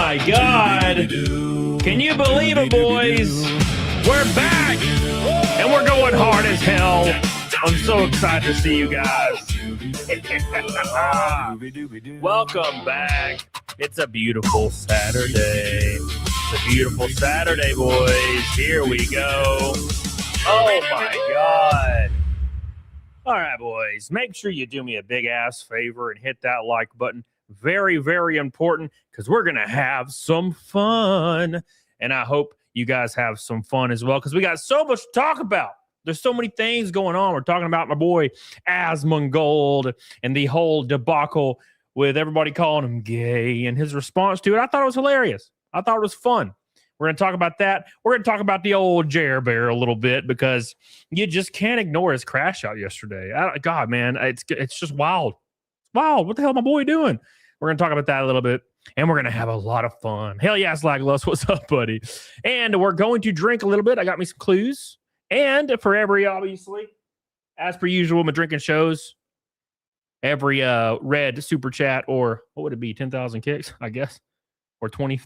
my God. Can you believe it, boys? We're back and we're going hard as hell. I'm so excited to see you guys. Welcome back. It's a beautiful Saturday. It's a beautiful Saturday, boys. Here we go. Oh my God. All right, boys. Make sure you do me a big ass favor and hit that like button. Very, very important because we're going to have some fun. And I hope you guys have some fun as well because we got so much to talk about. There's so many things going on. We're talking about my boy Asmongold and the whole debacle with everybody calling him gay and his response to it. I thought it was hilarious. I thought it was fun. We're going to talk about that. We're going to talk about the old Jer Bear a little bit because you just can't ignore his crash out yesterday. God, man, it's just wild. It's wild. What the hell is my boy doing? We're going to talk about that a little bit, and we're going to have a lot of fun. Hell yeah, Slaglus. What's up, buddy? And we're going to drink a little bit. I got me some clues. And for every, obviously, as per usual, my drinking shows, every red super chat, or what would it be, 10,000 kicks, I guess, or 20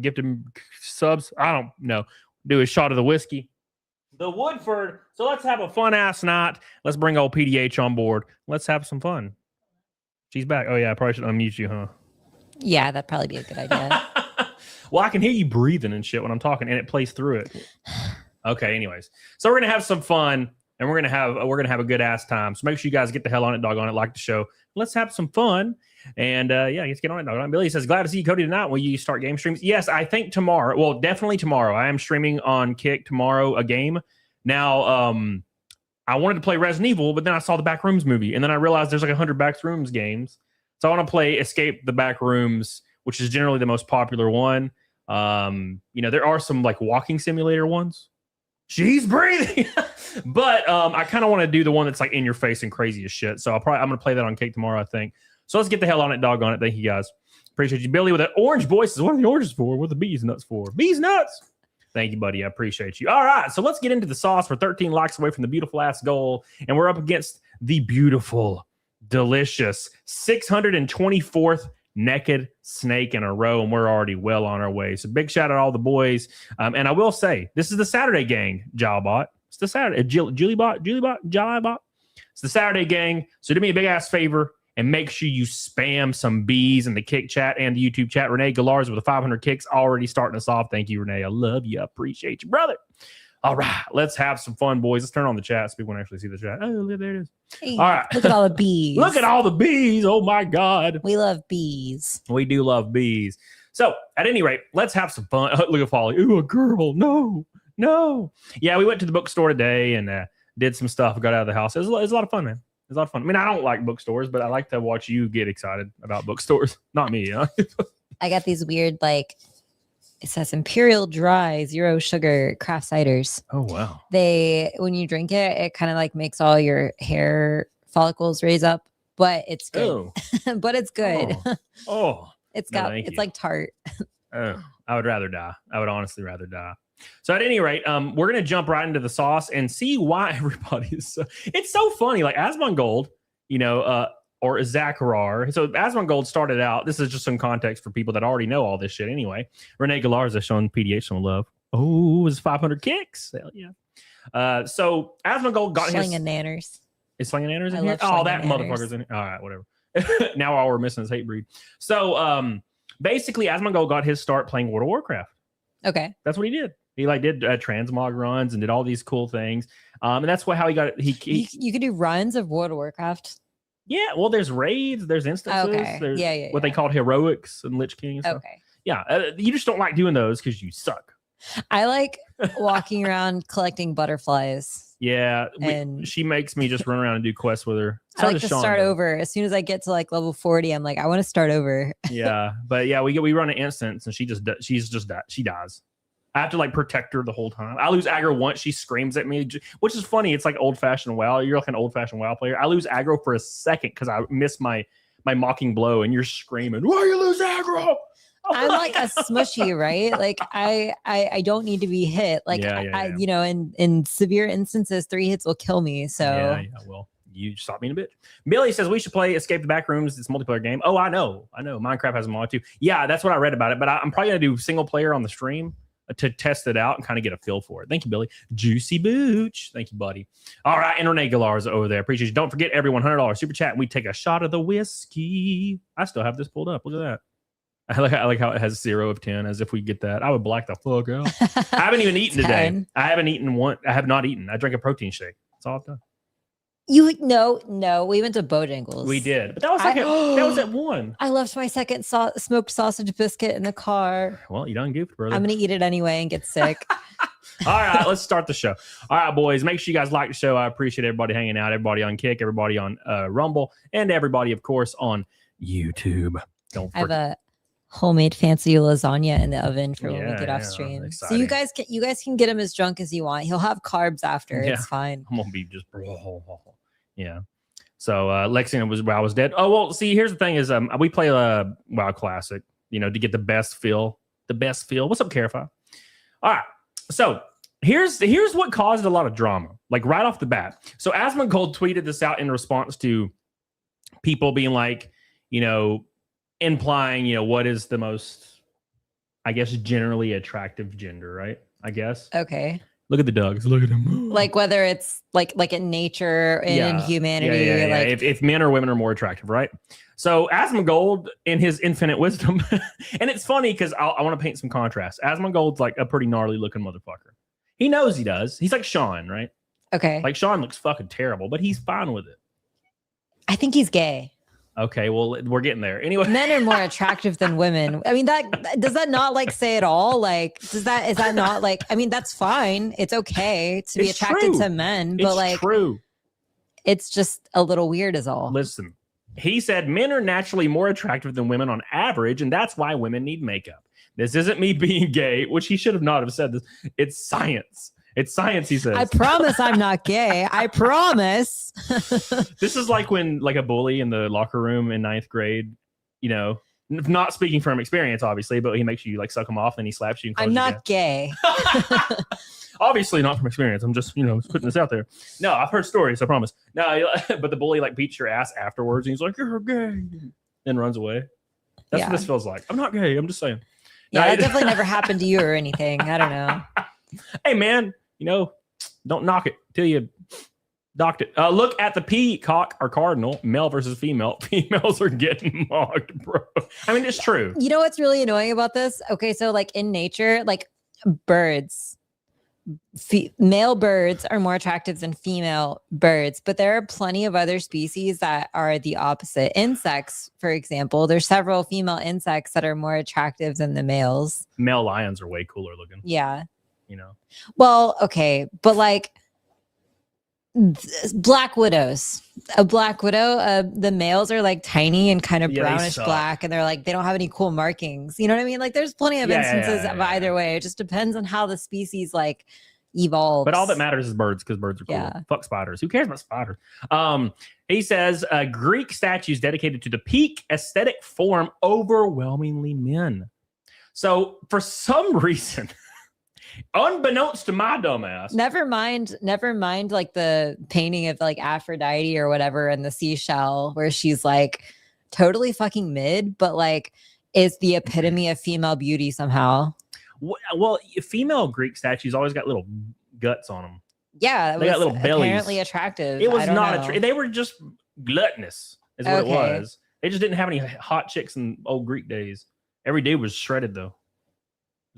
gifted subs. I don't know. Do a shot of the whiskey. The Woodford. So let's have a fun-ass night. Let's bring old PDH on board. Let's have some fun. She's back. Oh, yeah, I probably should unmute you, huh? Yeah, that'd probably be a good idea. Well, I can hear you breathing and shit when I'm talking, and it plays through it. Okay, anyways. So we're going to have some fun, and we're going to have a good ass time. So make sure you guys get the hell on it, dog on it, like the show. Let's have some fun. And yeah, let's get on it, dog on it. Billy says, glad to see you, Cody, tonight. Will you start game streams? Yes, I think tomorrow. Well, definitely tomorrow. I am streaming on Kick tomorrow a game. Now, I wanted to play Resident Evil, but then I saw the Backrooms movie, and then I realized there's like 100 Backrooms games. So I want to play Escape the Backrooms, which is generally the most popular one. You know, there are some like walking simulator ones. She's breathing. But I kind of want to do the one that's like in your face and crazy as shit. So I'm going to play that on Cake tomorrow, I think. So let's get the hell on it, dog on it. Thank you, guys. Appreciate you. Billy with that orange voice. What are the oranges for? What are the bees nuts for? Bees nuts. Thank you, buddy. I appreciate you. All right. So let's get into the sauce. We're 13 likes away from the beautiful ass goal. And we're up against the beautiful, delicious 624th naked snake in a row, and we're already well on our way. So big shout out to all the boys. And I will say, this is the Saturday gang, Jalbot. It's the Saturday, Julibot. It's the Saturday gang. So do me a big ass favor and make sure you spam some bees in the Kick chat and the YouTube chat. Renee Galars with the 500 kicks already starting us off. Thank you, Renee. I love you. I appreciate you, brother. All right, let's have some fun, boys. Let's turn on the chat so people can actually see the chat. Oh, there it is. Hey, all right. Look at all the bees. Look at all the bees. Oh, my God. We love bees. We do love bees. So, at any rate, let's have some fun. Look at Folly. Ooh, a girl. No. Yeah, we went to the bookstore today and did some stuff. Got out of the house. It was a lot of fun, man. It was a lot of fun. I mean, I don't like bookstores, but I like to watch you get excited about bookstores. Not me, you know? I got these weird, like, it says Imperial Dry, 0 sugar craft ciders. Oh, wow. When you drink it, it kind of like makes all your hair follicles raise up, but it's good. Oh. But it's good. Oh. It's you. like tart. Oh, I would rather die. I would honestly rather die. So at any rate, we're going to jump right into the sauce and see why everybody is so... It's so funny. Like Asmongold, you know, or Zachar. So Asmongold started out, this is just some context for people that already know all this shit anyway. Renee Gallarza has shown PDH some love. Oh, it was 500 kicks. Hell yeah. So Asmongold got Slinging nanners. Is Slinging nanners in here? Oh, that motherfucker's in here. All right, whatever. Now all we're missing is Hate Breed. So basically, Asmongold got his start playing World of Warcraft. Okay. That's what he did. He like did transmog runs and did all these cool things. And that's how he got it. You could do runs of World of Warcraft. Yeah, well, there's raids, there's instances, okay. There's what they called heroics and Lich King and stuff. Okay. Yeah, you just don't like doing those because you suck. I like walking around collecting butterflies. Yeah, she makes me just run around and do quests with her. So I like to start over. As soon as I get to like level 40, I'm like, I want to start over. Yeah, but yeah, we run an instance and she dies. I have to like protect her the whole time. I lose aggro once. She screams at me, which is funny. It's like old fashioned WoW. You're like an old fashioned WoW player. I lose aggro for a second because I miss my mocking blow, and you're screaming, "Why you lose aggro?" I'm like a smushy, right? Like I don't need to be hit. Like I you know, in severe instances, 3 hits will kill me. So yeah, well, You stop being a bitch. Billy says we should play Escape the Backrooms. It's a multiplayer game. Oh, I know. Minecraft has a mod too. Yeah, that's what I read about it. But I'm probably going to do single player on the stream to test it out and kind of get a feel for it. Thank you, Billy. Juicy Booch. Thank you, buddy. All right, and Renee Galar's over there. Appreciate you. Don't forget everyone, $100 super chat. And we take a shot of the whiskey. I still have this pulled up. Look at that. I like how it has 0 of 10, as if we get that. I would black the fuck out. I haven't even eaten today. I have not eaten. I drank a protein shake. That's all I've done. No. We went to Bojangles. We did, but that was that was at 1. I left my second smoked sausage biscuit in the car. Well, you done goofed, brother. I'm gonna eat it anyway and get sick. All right, let's start the show. All right, boys, make sure you guys like the show. I appreciate everybody hanging out, everybody on Kick, everybody on Rumble, and everybody, of course, on YouTube. I have a homemade fancy lasagna in the oven for when we get off stream. So you guys can get him as drunk as you want. He'll have carbs after. Yeah. It's fine. I'm gonna be just yeah. So Lexington was dead. Oh well, see, here's the thing: is we play a WoW Classic, to get the best feel. What's up, Carify? All right, so here's what caused a lot of drama, like right off the bat. So Asmongold tweeted this out in response to people being like, implying, what is the most, I guess, generally attractive gender, right? I guess. Okay. Look at the dogs. Look at them. Like whether it's like in nature and in humanity. Yeah. Like if men or women are more attractive, right? So Asmongold, in his infinite wisdom, and it's funny because I want to paint some contrast. Asmongold's like a pretty gnarly looking motherfucker. He knows he does. He's like Sean, right? Okay. Like Sean looks fucking terrible, but he's fine with it. I think he's gay. Okay, well, we're getting there. Anyway, men are more attractive than women. I mean, does that not like say it all? Like, is that not like? I mean, that's fine. It's okay to be attracted to men, but like, true. It's just a little weird, is all. Listen, he said men are naturally more attractive than women on average, and that's why women need makeup. This isn't me being gay, which he should have not have said this. It's science. It's science, he says. I promise I'm not gay. I promise. This is like when like a bully in the locker room in 9th grade, not speaking from experience, obviously, but he makes you like suck him off and he slaps you. And I'm not gay. Obviously not from experience. I'm just, putting this out there. No, I've heard stories, I promise. No, but the bully like beats your ass afterwards and he's like, you're gay. Then runs away. That's what this feels like. I'm not gay. I'm just saying. Yeah, that definitely never happened to you or anything. I don't know. Hey, man. Don't knock it till you docked it. Look at the peacock or cardinal, male versus female. Females are getting mocked, bro. I mean, it's true. You know what's really annoying about this? Okay, so like in nature, like birds, male birds are more attractive than female birds, but there are plenty of other species that are the opposite. Insects, for example, there's several female insects that are more attractive than the males. Male lions are way cooler looking. Yeah. Well, okay, but like black widows, a black widow, the males are like tiny and kind of brownish black, and they don't have any cool markings. You know what I mean? Like there's plenty of instances of either way. It just depends on how the species like evolves. But all that matters is birds, because birds are cool. Yeah. Fuck spiders. Who cares about spiders? He says Greek statues dedicated to the peak aesthetic form overwhelmingly men. So for some reason, unbeknownst to my dumbass. Never mind like the painting of like Aphrodite or whatever in the seashell where she's like totally fucking mid, but like is the epitome of female beauty somehow. Well, female Greek statues always got little guts on them. Yeah, they got little bellies. Apparently attractive. It was not they were just gluttonous is what it was. They just didn't have any hot chicks in old Greek days. Every dude was shredded though.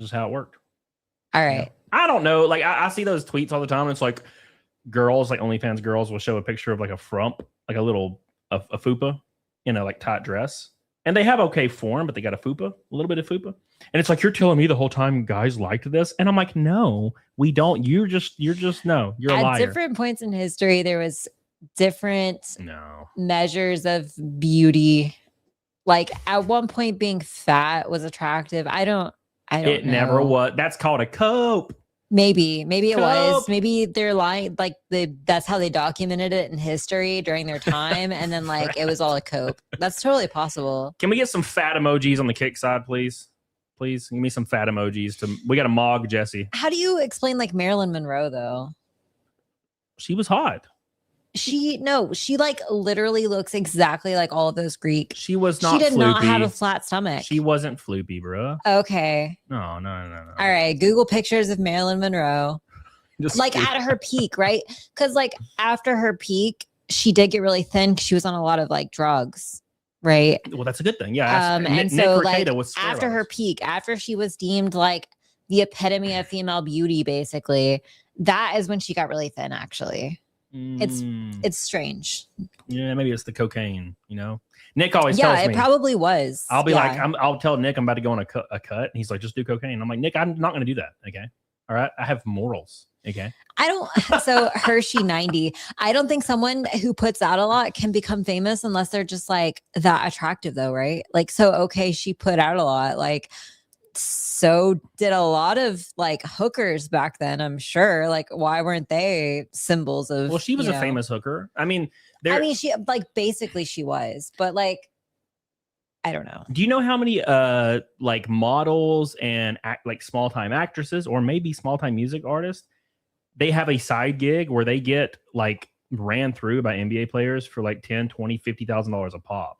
Just how it worked. All right. I don't know. Like I see those tweets all the time. And it's like girls, like OnlyFans girls, will show a picture of like a frump, like a little a fupa in a like tight dress, and they have okay form, but they got a little bit of fupa. And it's like you're telling me the whole time guys liked this, and I'm like, no, we don't. You're just no. You're a liar. At different points in history, there was different measures of beauty. Like at one point, being fat was attractive. I don't know. Never was. That's called a cope. Maybe it was. Maybe they're lying. Like that's how they documented it in history during their time, and then like it was all a cope. That's totally possible. Can we get some fat emojis on the Kick side, please? Please give me some fat emojis. We got to mog Jesse. How do you explain like Marilyn Monroe though? She was hot. she like literally looks exactly like all of those Greek. She was not. She did floopy. not have a flat stomach. She wasn't floopy, bro. Okay. No. All right. Google pictures of Marilyn Monroe. Just like at her peak, right? Because like after her peak, she did get really thin because she was on a lot of like drugs, right? Well, that's a good thing. Yeah. And so like after her peak, after she was deemed like the epitome of female beauty, basically, that is when she got really thin. Actually, it's strange. Yeah, maybe it's the cocaine. You know, Nick always tells me. Yeah, it probably was. I'll be like, I'll tell Nick I'm about to go on a cut, and he's like, just do cocaine. I'm like, Nick, I'm not going to do that. Okay, all right, I have morals. Okay. I don't. So Hershey 90. I don't think someone who puts out a lot can become famous unless they're just like that attractive, though, right? Like, so okay, she put out a lot. Like, so did a lot of like hookers back then. I'm sure. Like, why weren't they symbols of? Well, she was a famous hooker. I mean, she like basically she was, but like, I don't know. Do you know how many like models and like small time actresses or maybe small time music artists? They have a side gig where they get like ran through by NBA players for like $10,000, $20,000, $50,000 a pop.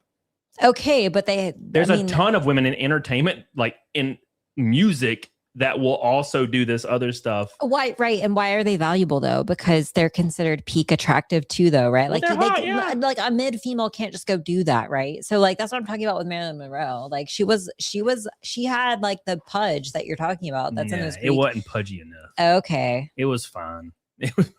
Okay, but there's a ton of women in entertainment, like in music, that will also do this other stuff. Why? Right. And why are they valuable though? Because they're considered peak attractive too, though, right? Well, like like a mid female can't just go do that, right? So like that's what I'm talking about with Marilyn Monroe. Like she had like the pudge that you're talking about. That's in those it wasn't pudgy enough. Okay. It was fine. It was.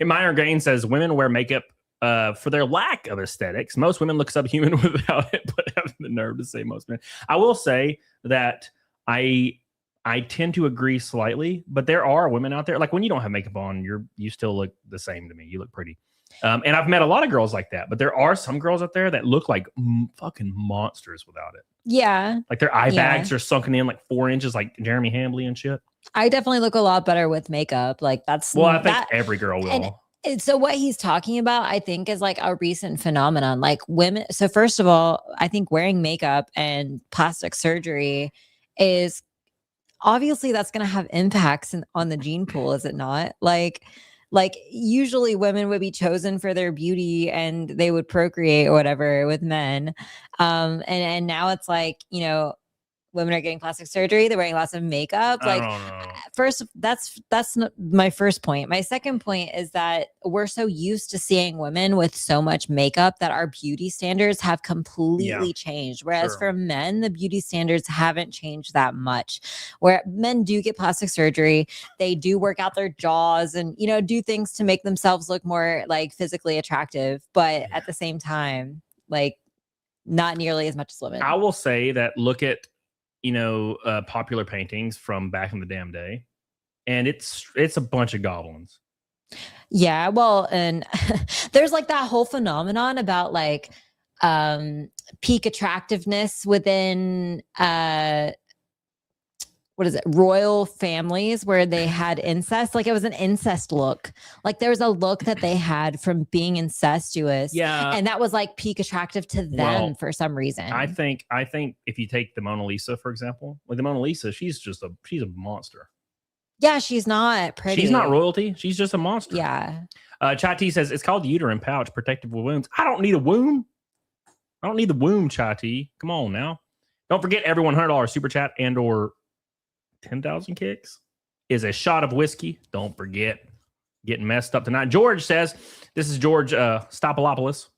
Minor Gain says women wear makeup for their lack of aesthetics. Most women look subhuman without it, but have the nerve to say most men. I will say that I tend to agree slightly, but there are women out there, like when you don't have makeup on, you still look the same to me. You look pretty. And I've met a lot of girls like that, but there are some girls out there that look like fucking monsters without it. Yeah. Like their eye bags are sunken in like 4 inches, like Jeremy Hambly and shit. I definitely look a lot better with makeup. Like that's. Well, I think every girl will. And so what he's talking about, I think, is like a recent phenomenon. Like women. So first of all, I think wearing makeup and plastic surgery is obviously that's going to have impacts on the gene pool, is it not? Like usually women would be chosen for their beauty and they would procreate or whatever with men. And now it's like, women are getting plastic surgery. They're wearing lots of makeup. Like, first, that's not my first point. My second point is that we're so used to seeing women with so much makeup that our beauty standards have completely changed. Whereas for men, the beauty standards haven't changed that much. Where men do get plastic surgery, they do work out their jaws and do things to make themselves look more like physically attractive. But at the same time, like not nearly as much as women. I will say that look at popular paintings from back in the damn day, and it's a bunch of goblins. Yeah, well, and there's like that whole phenomenon about like peak attractiveness within what is it, royal families where they had incest. Like it was an incest look. Like there was a look that they had from being incestuous. Yeah. And that was like peak attractive to them for some reason. I think if you take the Mona Lisa, for example, like the Mona Lisa, she's a monster. Yeah, she's not pretty. She's not royalty. She's just a monster. Yeah. Chai T says it's called the uterine pouch, protective with wounds. I don't need a womb. I don't need the womb, Chai T. Come on now. Don't forget every $100 super chat and or 10,000 kicks is a shot of whiskey. Don't forget. Getting messed up tonight. George says, this is George Stopolopoulos.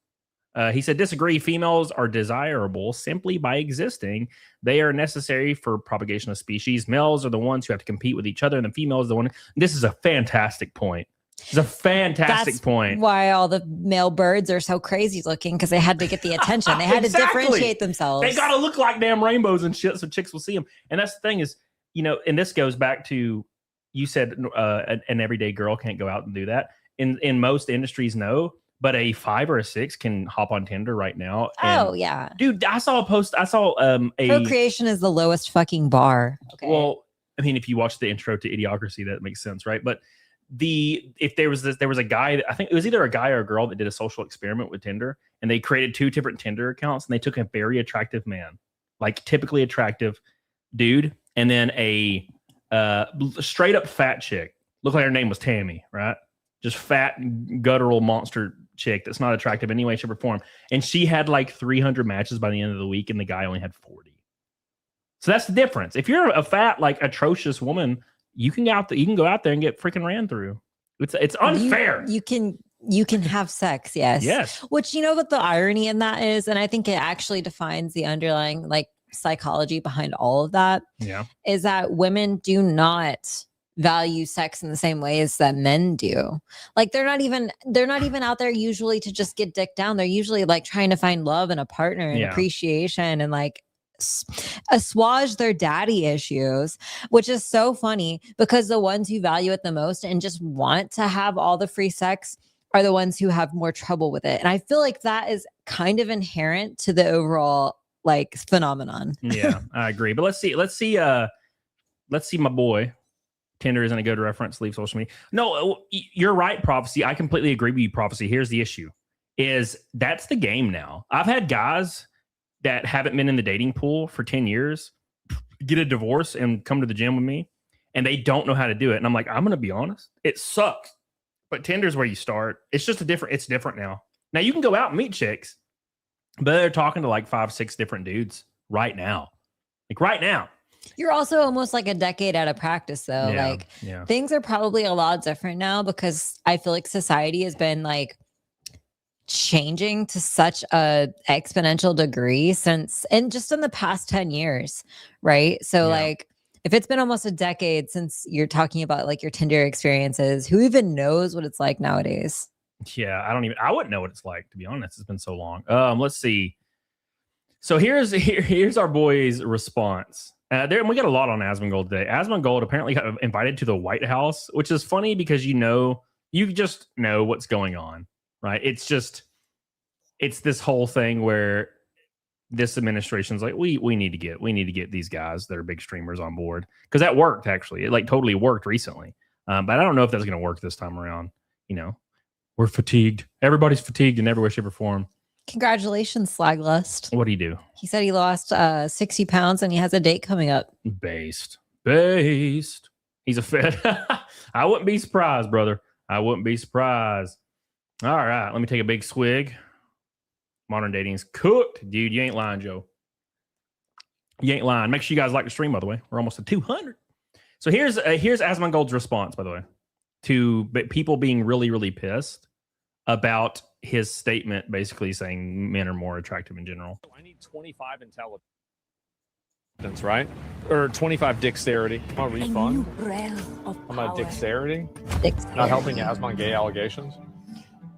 He said, disagree. Females are desirable simply by existing. They are necessary for propagation of species. Males are the ones who have to compete with each other, and the females are the one. This is a fantastic point. It's a fantastic point. Why all the male birds are so crazy looking, because they had to get the attention. They had to differentiate themselves. They got to look like damn rainbows and shit so chicks will see them. And that's the thing is, and this goes back to, you said an everyday girl can't go out and do that. In most industries, no. But a 5 or a 6 can hop on Tinder right now. Oh, yeah. Dude, I saw a post. I saw procreation is the lowest fucking bar. Okay. Well, I mean, if you watch the intro to Idiocracy, that makes sense, right? But there was a guy, I think it was either a guy or a girl that did a social experiment with Tinder, and they created 2 different Tinder accounts, and they took a very attractive man, like typically attractive dude, and then a straight up fat chick. Looked like her name was Tammy, right? Just fat, guttural monster chick that's not attractive in any way, shape, or form, and she had like 300 matches by the end of the week, and the guy only had 40. So that's the difference. If you're a fat, like atrocious woman, you can go out there and get freaking ran through. It's unfair. You can have sex, yes. Yes. Which, you know what the irony in that is, and I think it actually defines the underlying like psychology behind all of that. Yeah. Is that women do not value sex in the same ways that men do. Like they're not even out there usually to just get dick down. They're usually like trying to find love in a partner and appreciation and like assuage their daddy issues, which is so funny because the ones who value it the most and just want to have all the free sex are the ones who have more trouble with it. And I feel like that is kind of inherent to the overall like phenomenon. Yeah, I agree. But let's see my boy. Tinder isn't a good reference. Leave social media. No, you're right, Prophecy. I completely agree with you, Prophecy. Here's the issue. Is that's the game now. I've had guys that haven't been in the dating pool for 10 years get a divorce and come to the gym with me, and they don't know how to do it. And I'm like, I'm going to be honest. It sucks. But Tinder's where you start. It's just it's different now. Now you can go out and meet chicks, but they're talking to like 5-6 different dudes right now. Like right now. You're also almost like a decade out of practice though. Things are probably a lot different now because I feel like society has been like changing to such a exponential degree and just in the past 10 years, right? So like if it's been almost a decade since you're talking about like your Tinder experiences, who even knows what it's like nowadays? Yeah, I wouldn't know what it's like, to be honest. It's been so long. Let's see. So here's our boy's response. We got a lot on Asmongold today. Asmongold apparently got invited to the White House, which is funny because you just know what's going on, right? It's this whole thing where this administration's like, we need to get these guys that are big streamers on board, because that worked actually. It like totally worked recently, but I don't know if that's going to work this time around. You know, we're fatigued. Everybody's fatigued in every way, shape, or form. Congratulations, Slaglust. What did he do? He said he lost 60 pounds and he has a date coming up. Based. He's a fit. I wouldn't be surprised, brother. I wouldn't be surprised. All right, let me take a big swig. Modern dating's cooked. Dude, you ain't lying, Joe. You ain't lying. Make sure you guys like the stream, by the way. We're almost at 200. So here's Asmongold's response, by the way, to people being really, really pissed about his statement, basically saying men are more attractive in general. I need 25 intelligence, right? Or 25 dexterity. I'm a refund. I'm a dexterity. Not helping Asmon gay allegations.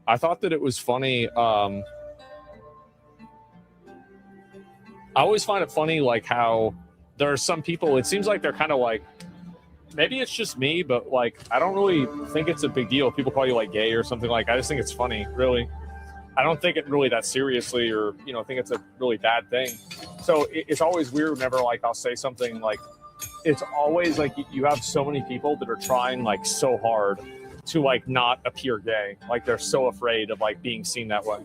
I thought that it was funny. I always find it funny, like how there are some people, it seems like they're kind of like, maybe it's just me, but like, I don't really think it's a big deal if people call you like gay or something. Like, I just think it's funny, really. I don't think it really that seriously, or, think it's a really bad thing. So it's always weird whenever like I'll say something, like, it's always like you have so many people that are trying like so hard to like not appear gay. Like they're so afraid of like being seen that way.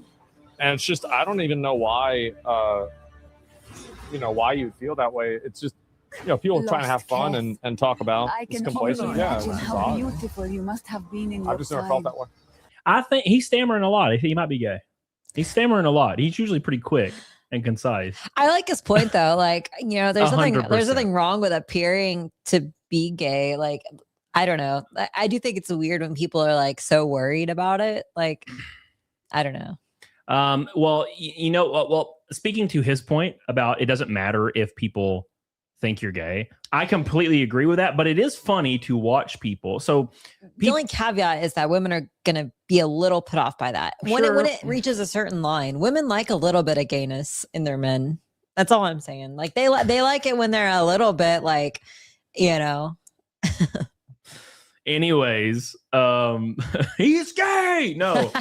And it's just, I don't even know why, why you feel that way. It's just, people trying to have fun and talk about it's complacent. Yeah, how beautiful you must have been in your I've just never felt that way. I think he's stammering a lot. He might be gay. He's stammering a lot. He's usually pretty quick and concise. I like his point though. Like, there's 100%. nothing wrong with appearing to be gay. Like, I don't know. I do think it's weird when people are like so worried about it. Like, I don't know. Well, speaking to his point about it doesn't matter if people think you're gay, I completely agree with that, but it is funny to watch people. So the only caveat is that women are going to be a little put off by that. When it reaches a certain line, women like a little bit of gayness in their men. That's all I'm saying. Like they like it when they're a little bit like, Anyways, he's gay. No.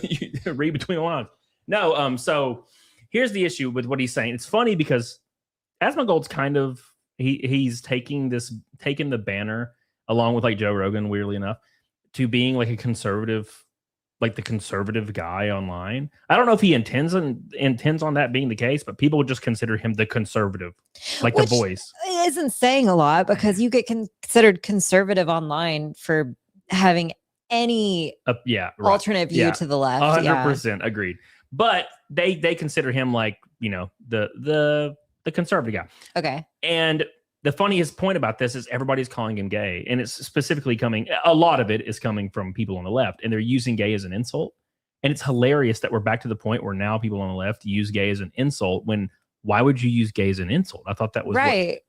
You read between the lines. No, so here's the issue with what he's saying. It's funny because Asmongold's kind of he's taking the banner along with like Joe Rogan, weirdly enough, to being like a conservative, like the conservative guy online. I don't know if he intends on that being the case, but people would just consider him the conservative, like the voice. It isn't saying a lot because you get considered conservative online for having any Yeah, right. alternate view Yeah. to the left. 100% agreed. But they consider him like, you know, the conservative guy. Okay. And the funniest point about this is everybody's calling him gay, and it's specifically coming. A lot of it is coming from people on the left, and they're using gay as an insult. And it's hilarious that we're back to the point where now people on the left use gay as an insult. When why would you use gay as an insult? I thought that was right.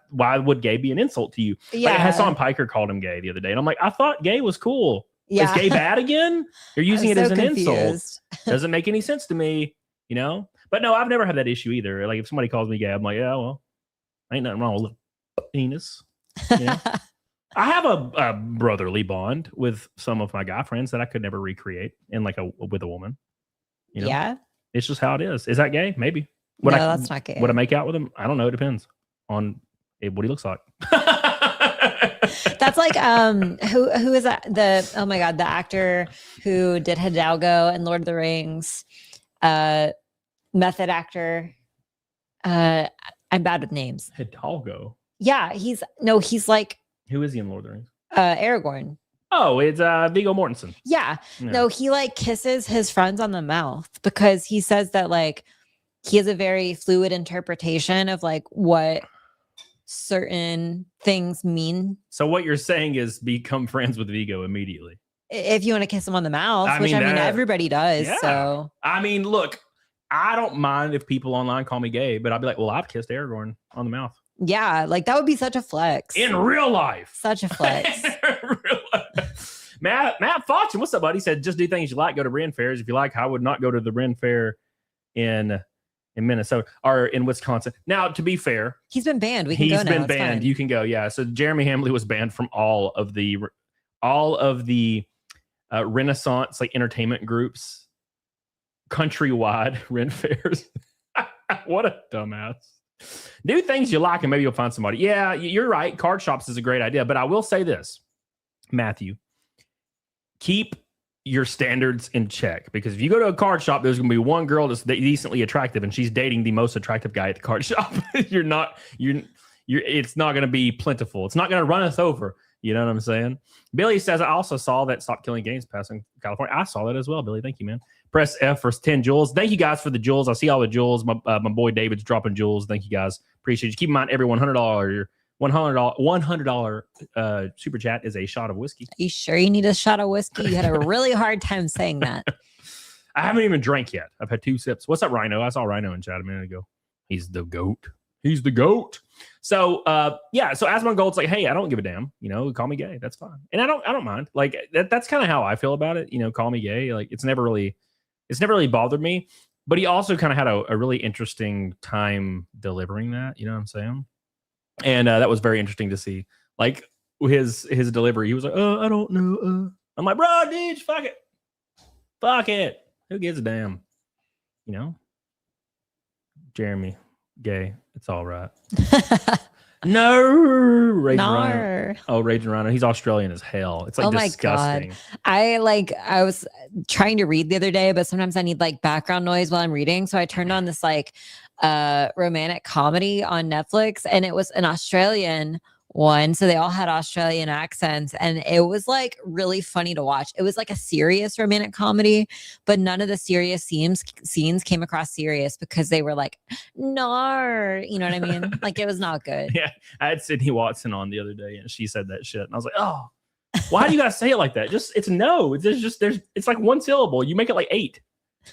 Why would gay be an insult to you? Yeah. Like Hassan Piker called him gay the other day, and I'm like, I thought gay was cool. Yeah. Is gay bad again? You're using it as an insult. confused. Doesn't make any sense to me, you know? But no, I've never had that issue either. Like if somebody calls me gay, I'm like, yeah, well, ain't nothing wrong with a penis. You know? I have a brotherly bond with some of my guy friends that I could never recreate in like with a woman. You know? Yeah. It's just how it is. Is that gay? Maybe. No, that's not gay. Would I make out with him? I don't know. It depends on what he looks like. That's like who is that? Oh my god, the actor who did Hidalgo and Lord of the Rings, method actor. I'm bad with names. Hidalgo. Yeah, he's like Who is he in Lord of the Rings? Aragorn. Oh, it's Viggo Mortensen. Yeah. Yeah. No, he like kisses his friends on the mouth because he says that like he has a very fluid interpretation of like what certain things mean. So what you're saying is become friends with Viggo immediately. If you want to kiss him on the mouth, which everybody does. Yeah. So I mean, look, I don't mind if people online call me gay, but I'll be like, well, I've kissed Aragorn on the mouth. yeah, like that would be such a flex. In real life. Such a flex. Matt Fauchen, what's up, buddy? He said, just do things you like. Go to Ren fairs. If you like, I would not go to the Ren fair in Minnesota or in Wisconsin. Now, to be fair, He's been banned. We can go now. he's been It's banned. fine. You can go. Yeah. So Jeremy Hambly was banned from all of the Renaissance like entertainment groups countrywide Ren fairs. What a dumbass. Do things you like and maybe you'll find somebody. Yeah, you're right. Card shops is a great idea. But I will say this, Matthew, keep your standards in check, because if you go to a card shop, there's going to be one girl that's decently attractive and she's dating the most attractive guy at the card shop. It's not going to be plentiful. It's not going to run us over. You know what I'm saying? Billy says, I also saw that Stop Killing Games passing in California. I saw that as well, Billy. Thank you, man. Press F for 10 jewels. Thank you guys for the jewels. I see all the jewels. My boy David's dropping jewels. Thank you guys. Appreciate you. Keep in mind, every $100 super chat is a shot of whiskey. Are you sure you need a shot of whiskey? You had a really hard time saying that. I haven't even drank yet. I've had 2 sips. What's up, Rhino? I saw Rhino in chat a minute ago. He's the GOAT. He's the GOAT. So yeah, so Asmongold's like, hey, I don't give a damn. You know, call me gay. That's fine. And I don't mind. Like that's kind of how I feel about it. You know, call me gay. Like it's never really bothered me. But he also kind of had a really interesting time delivering that. You know what I'm saying? And that was very interesting to see. Like his delivery, he was like, I don't know. I'm like, bro, dude, fuck it. Who gives a damn? You know, Jeremy, gay. It's all right. No, Raging Rhino. Oh, Raging Rhino. He's Australian as hell. It's like disgusting. I was trying to read the other day, but sometimes I need like background noise while I'm reading. So I turned on this like romantic comedy on Netflix, and it was an Australian one. So they all had Australian accents, and it was like really funny to watch. It was like a serious romantic comedy, but none of the serious scenes came across serious because they were like, no, you know what I mean? Like it was not good. Yeah. I had Sydney Watson on the other day and she said that shit. And I was like, oh, why do you guys say it like that? It's no. It's like one syllable. You make it like 8.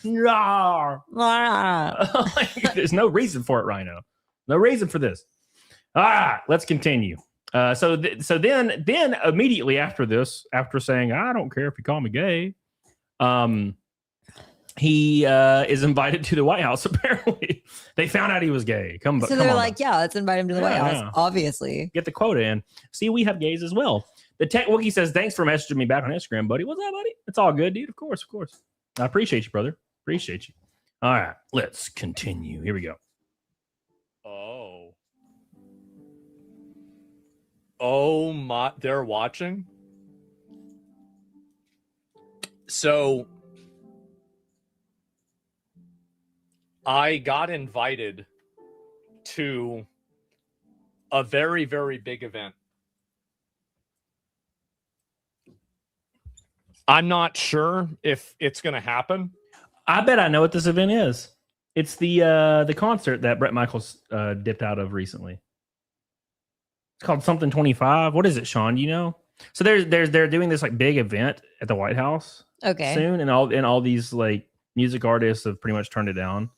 No. Like, there's no reason for it, Rhino. No reason for this. All right, let's continue. So then immediately after this, after saying, I don't care if you call me gay, he is invited to the White House. Apparently, they found out he was gay. So they're like, yeah, let's invite him to the White House. Obviously, get the quota in. See, we have gays as well. The Tech Wookie says, thanks for messaging me back on Instagram, buddy. What's up, buddy? It's all good, dude. Of course. I appreciate you, brother. Appreciate you. All right, let's continue. Here we go. Oh my, they're watching. So I got invited to a very, very big event. I'm not sure if it's going to happen. I bet I know what this event is. It's the concert that Bret Michaels dipped out of recently. It's called something 25. What is it, Sean? Do you know? So they're doing this like big event at the White House soon, and all these like music artists have pretty much turned it down.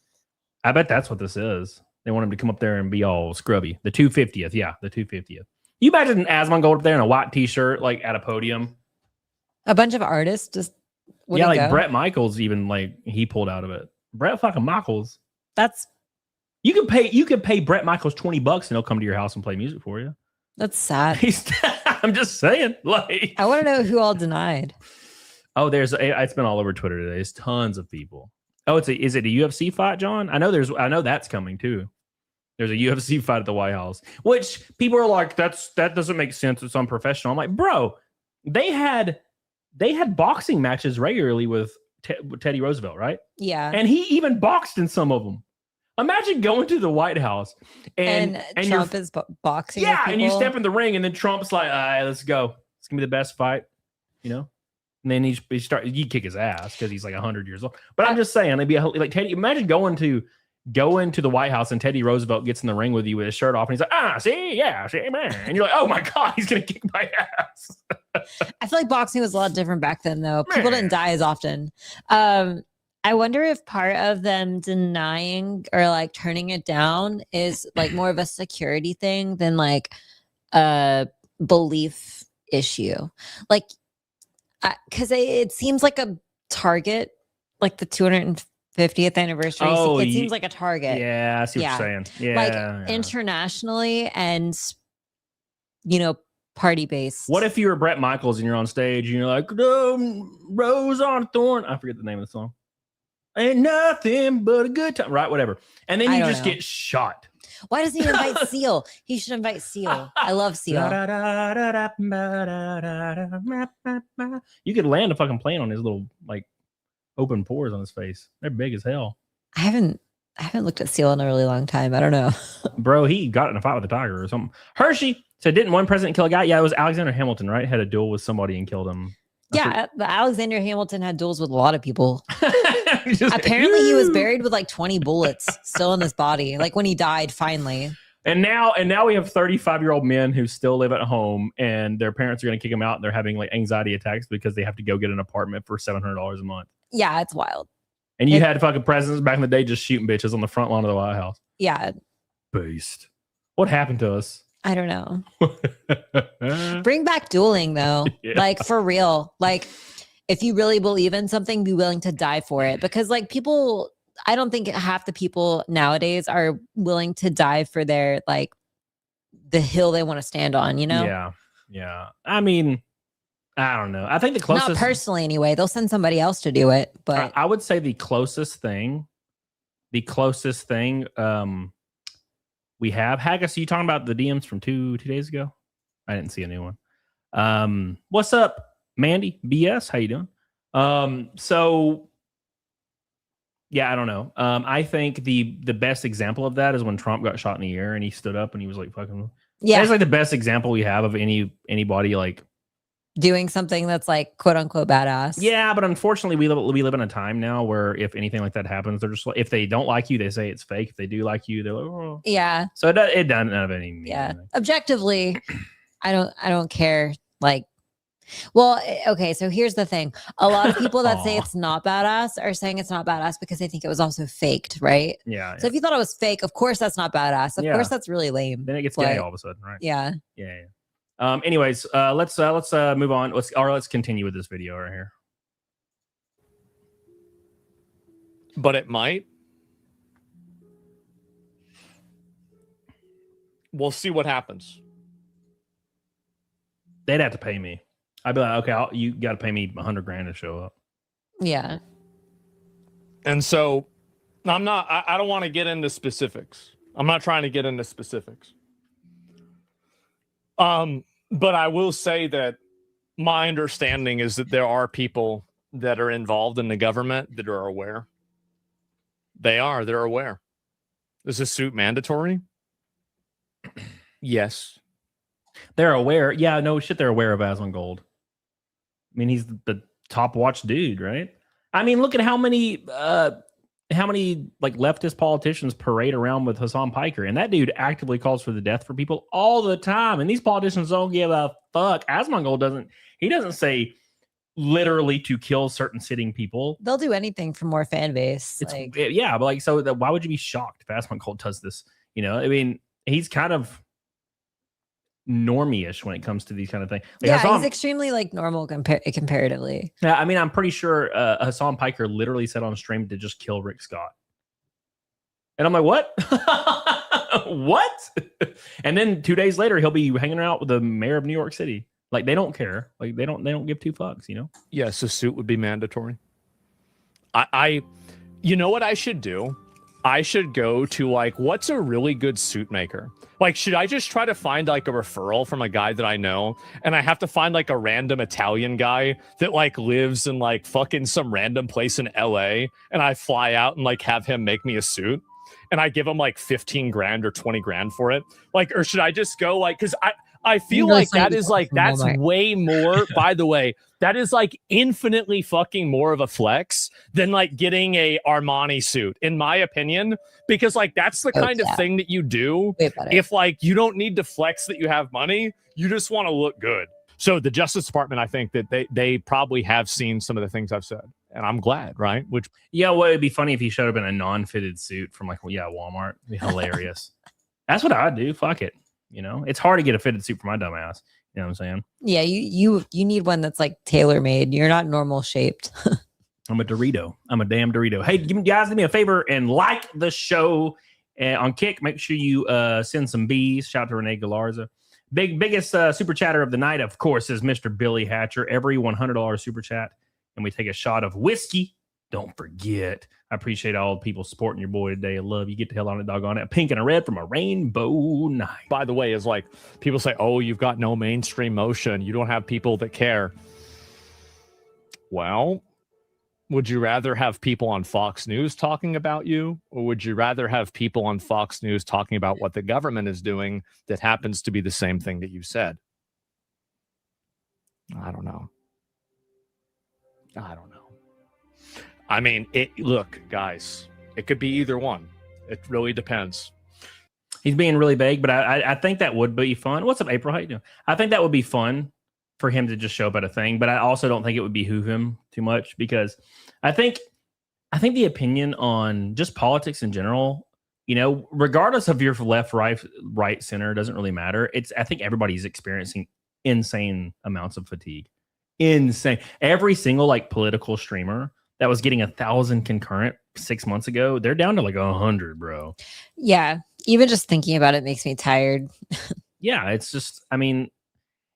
I bet that's what this is. They want him to come up there and be all scrubby. The 250th, yeah, the 250th. You imagine Asmongold up there in a white t-shirt, like at a podium. A bunch of artists just like go. Bret Michaels, even like he pulled out of it. Bret fucking Michaels. That's you could pay Bret Michaels $20 and he'll come to your house and play music for you. That's sad. I'm just saying, like I want to know who all denied. Oh, it's been all over Twitter today. There's tons of people. Oh, is it a UFC fight, John? I know that's coming too. There's a UFC fight at the White House, which people are like, that doesn't make sense. It's unprofessional. I'm like, bro, they had boxing matches regularly with Teddy Roosevelt, right? Yeah. And he even boxed in some of them. Imagine going to the White House and Trump is boxing. Yeah, and you step in the ring and then Trump's like, all right, let's go. It's gonna be the best fight, you know? And then you kick his ass because he's like 100 years old. But I'm just saying, it'd be like Teddy. Imagine going to the White House and Teddy Roosevelt gets in the ring with you with his shirt off and he's like, see, man. And you're like, oh my God, he's gonna kick my ass. I feel like boxing was a lot different back then, though. People didn't die as often. I wonder if part of them denying or like turning it down is like more of a security thing than like a belief issue. Like, because it seems like a target, like the 250th anniversary. It seems like a target. Yeah, I see what you're saying. Yeah, like internationally and party based. What if you were Bret Michaels and you're on stage and you're like, Rose on a Thorn? I forget the name of the song. Ain't nothing but a good time, right? Whatever. And then you just get shot. Why doesn't he invite Seal? He should invite Seal. I love Seal. You could land a fucking plane on his little like open pores on his face. They're big as hell. I haven't looked at Seal in a really long time. I don't know. Bro, he got in a fight with a tiger or something. Hershey said, didn't one president kill a guy? Yeah, it was Alexander Hamilton, right? Had a duel with somebody and killed him. Yeah, Alexander Hamilton had duels with a lot of people. Apparently, he was buried with like 20 bullets still in his body. Like when he died, finally. And now we have 35-year-old men who still live at home, and their parents are going to kick them out. And they're having like anxiety attacks because they have to go get an apartment for $700 a month. Yeah, it's wild. And you had fucking presidents back in the day just shooting bitches on the front lawn of the White House. Yeah. Beast. What happened to us? I don't know. Bring back dueling though. Yeah. Like for real. Like if you really believe in something, be willing to die for it. Because like people, I don't think half the people nowadays are willing to die for their like the hill they want to stand on, you know? Yeah. Yeah. I mean, I don't know. I think the closest, not personally anyway, they'll send somebody else to do it. But I would say the closest thing we have. Haggis, are you talking about the DMs from two days ago? I didn't see a new one. What's up, Mandy? BS, how you doing? So yeah, I don't know. I think the best example of that is when Trump got shot in the ear and he stood up and he was like fucking. Yeah, that's like the best example we have of anybody like doing something that's like quote unquote badass. Yeah, but unfortunately we live in a time now where if anything like that happens, they're just like, if they don't like you, they say it's fake. If they do like you, they're like, oh. Yeah. So it doesn't have any meaning. Yeah. Objectively, I don't care. Like, well, okay. So here's the thing. A lot of people that say it's not badass are saying it's not badass because they think it was also faked, right? Yeah. So if you thought it was fake, of course that's not badass. Of course that's really lame. Then it gets gay all of a sudden, right? Yeah. Yeah. Anyways, let's move on. Let's continue with this video right here. But it might. We'll see what happens. They'd have to pay me. I'd be like, okay, you got to pay me $100,000 to show up. Yeah. And so I don't want to get into specifics. I'm not trying to get into specifics. But I will say that my understanding is that there are people that are involved in the government that are aware. They're aware. Is this suit mandatory? Yes. They're aware. Yeah, no shit. They're aware of Asmongold. I mean, he's the top watch dude, right? I mean, look at how many like leftist politicians parade around with Hassan Piker, and that dude actively calls for the death for people all the time. And these politicians don't give a fuck. Asmongold doesn't say literally to kill certain sitting people. They'll do anything for more fan base. Yeah, but like, so why would you be shocked if Asmongold does this? You know, I mean, he's kind of normie-ish when it comes to these kind of things. Like, he's extremely like normal comparatively. Yeah, I mean, I'm pretty sure Hassan Piker literally said on stream to just kill Rick Scott. And I'm like, what? What? And then 2 days later, he'll be hanging out with the mayor of New York City. Like, they don't care. Like, they don't give two fucks, you know? Yes, a suit would be mandatory. I you know what I should do? I should go to like, what's a really good suit maker? Like, should I just try to find like a referral from a guy that I know? And I have to find like a random Italian guy that like lives in like fucking some random place in LA. And I fly out and like have him make me a suit. And I give him like 15 grand or 20 grand for it. Like, or should I just go like, cause I feel like that is like, that's way more, by the way, that is like infinitely fucking more of a flex than like getting a Armani suit, in my opinion, because like that's the kind of thing that you do if like you don't need to flex that you have money, you just want to look good. So the Justice Department, I think that they probably have seen some of the things I've said, and I'm glad, right? Which well, it'd be funny if he showed up in a non-fitted suit from like Walmart. It'd be hilarious. That's what I'd do. Fuck it. You know, it's hard to get a fitted suit for my dumb ass. You know what I'm saying? Yeah, you need one that's like tailor made. You're not normal shaped. I'm a Dorito. I'm a damn Dorito. Hey, guys, do me a favor and like the show on Kick. Make sure you send some bees. Shout out to Renee Galarza. Biggest super chatter of the night, of course, is Mr. Billy Hatcher. Every $100 super chat, and we take a shot of whiskey. Don't forget. I appreciate all the people supporting your boy today. I love you. Get the hell on it, doggone it. Pink and a red from a rainbow night. By the way, is like people say, oh, you've got no mainstream motion. You don't have people that care. Well, would you rather have people on Fox News talking about you? Or would you rather have people on Fox News talking about what the government is doing that happens to be the same thing that you said? I don't know. I mean, look, guys, it could be either one. It really depends. He's being really vague, but I think that would be fun. What's up, April? How you doing? I think that would be fun for him to just show up at a thing, but I also don't think it would behoove him too much, because I think the opinion on just politics in general, you know, regardless of your left, right, center, doesn't really matter. I think everybody's experiencing insane amounts of fatigue. Insane. Every single like political streamer that was getting 1,000 concurrent 6 months ago, they're down to like 100, bro. Yeah. Even just thinking about it makes me tired. Yeah. It's just, I mean,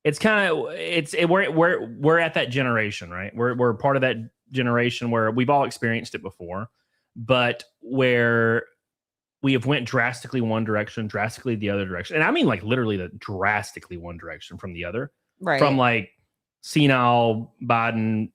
it's kind of, we're at that generation, right? We're part of that generation where we've all experienced it before, but where we have went drastically one direction, drastically the other direction. And I mean, like literally the drastically one direction from the other, right? From like senile Biden,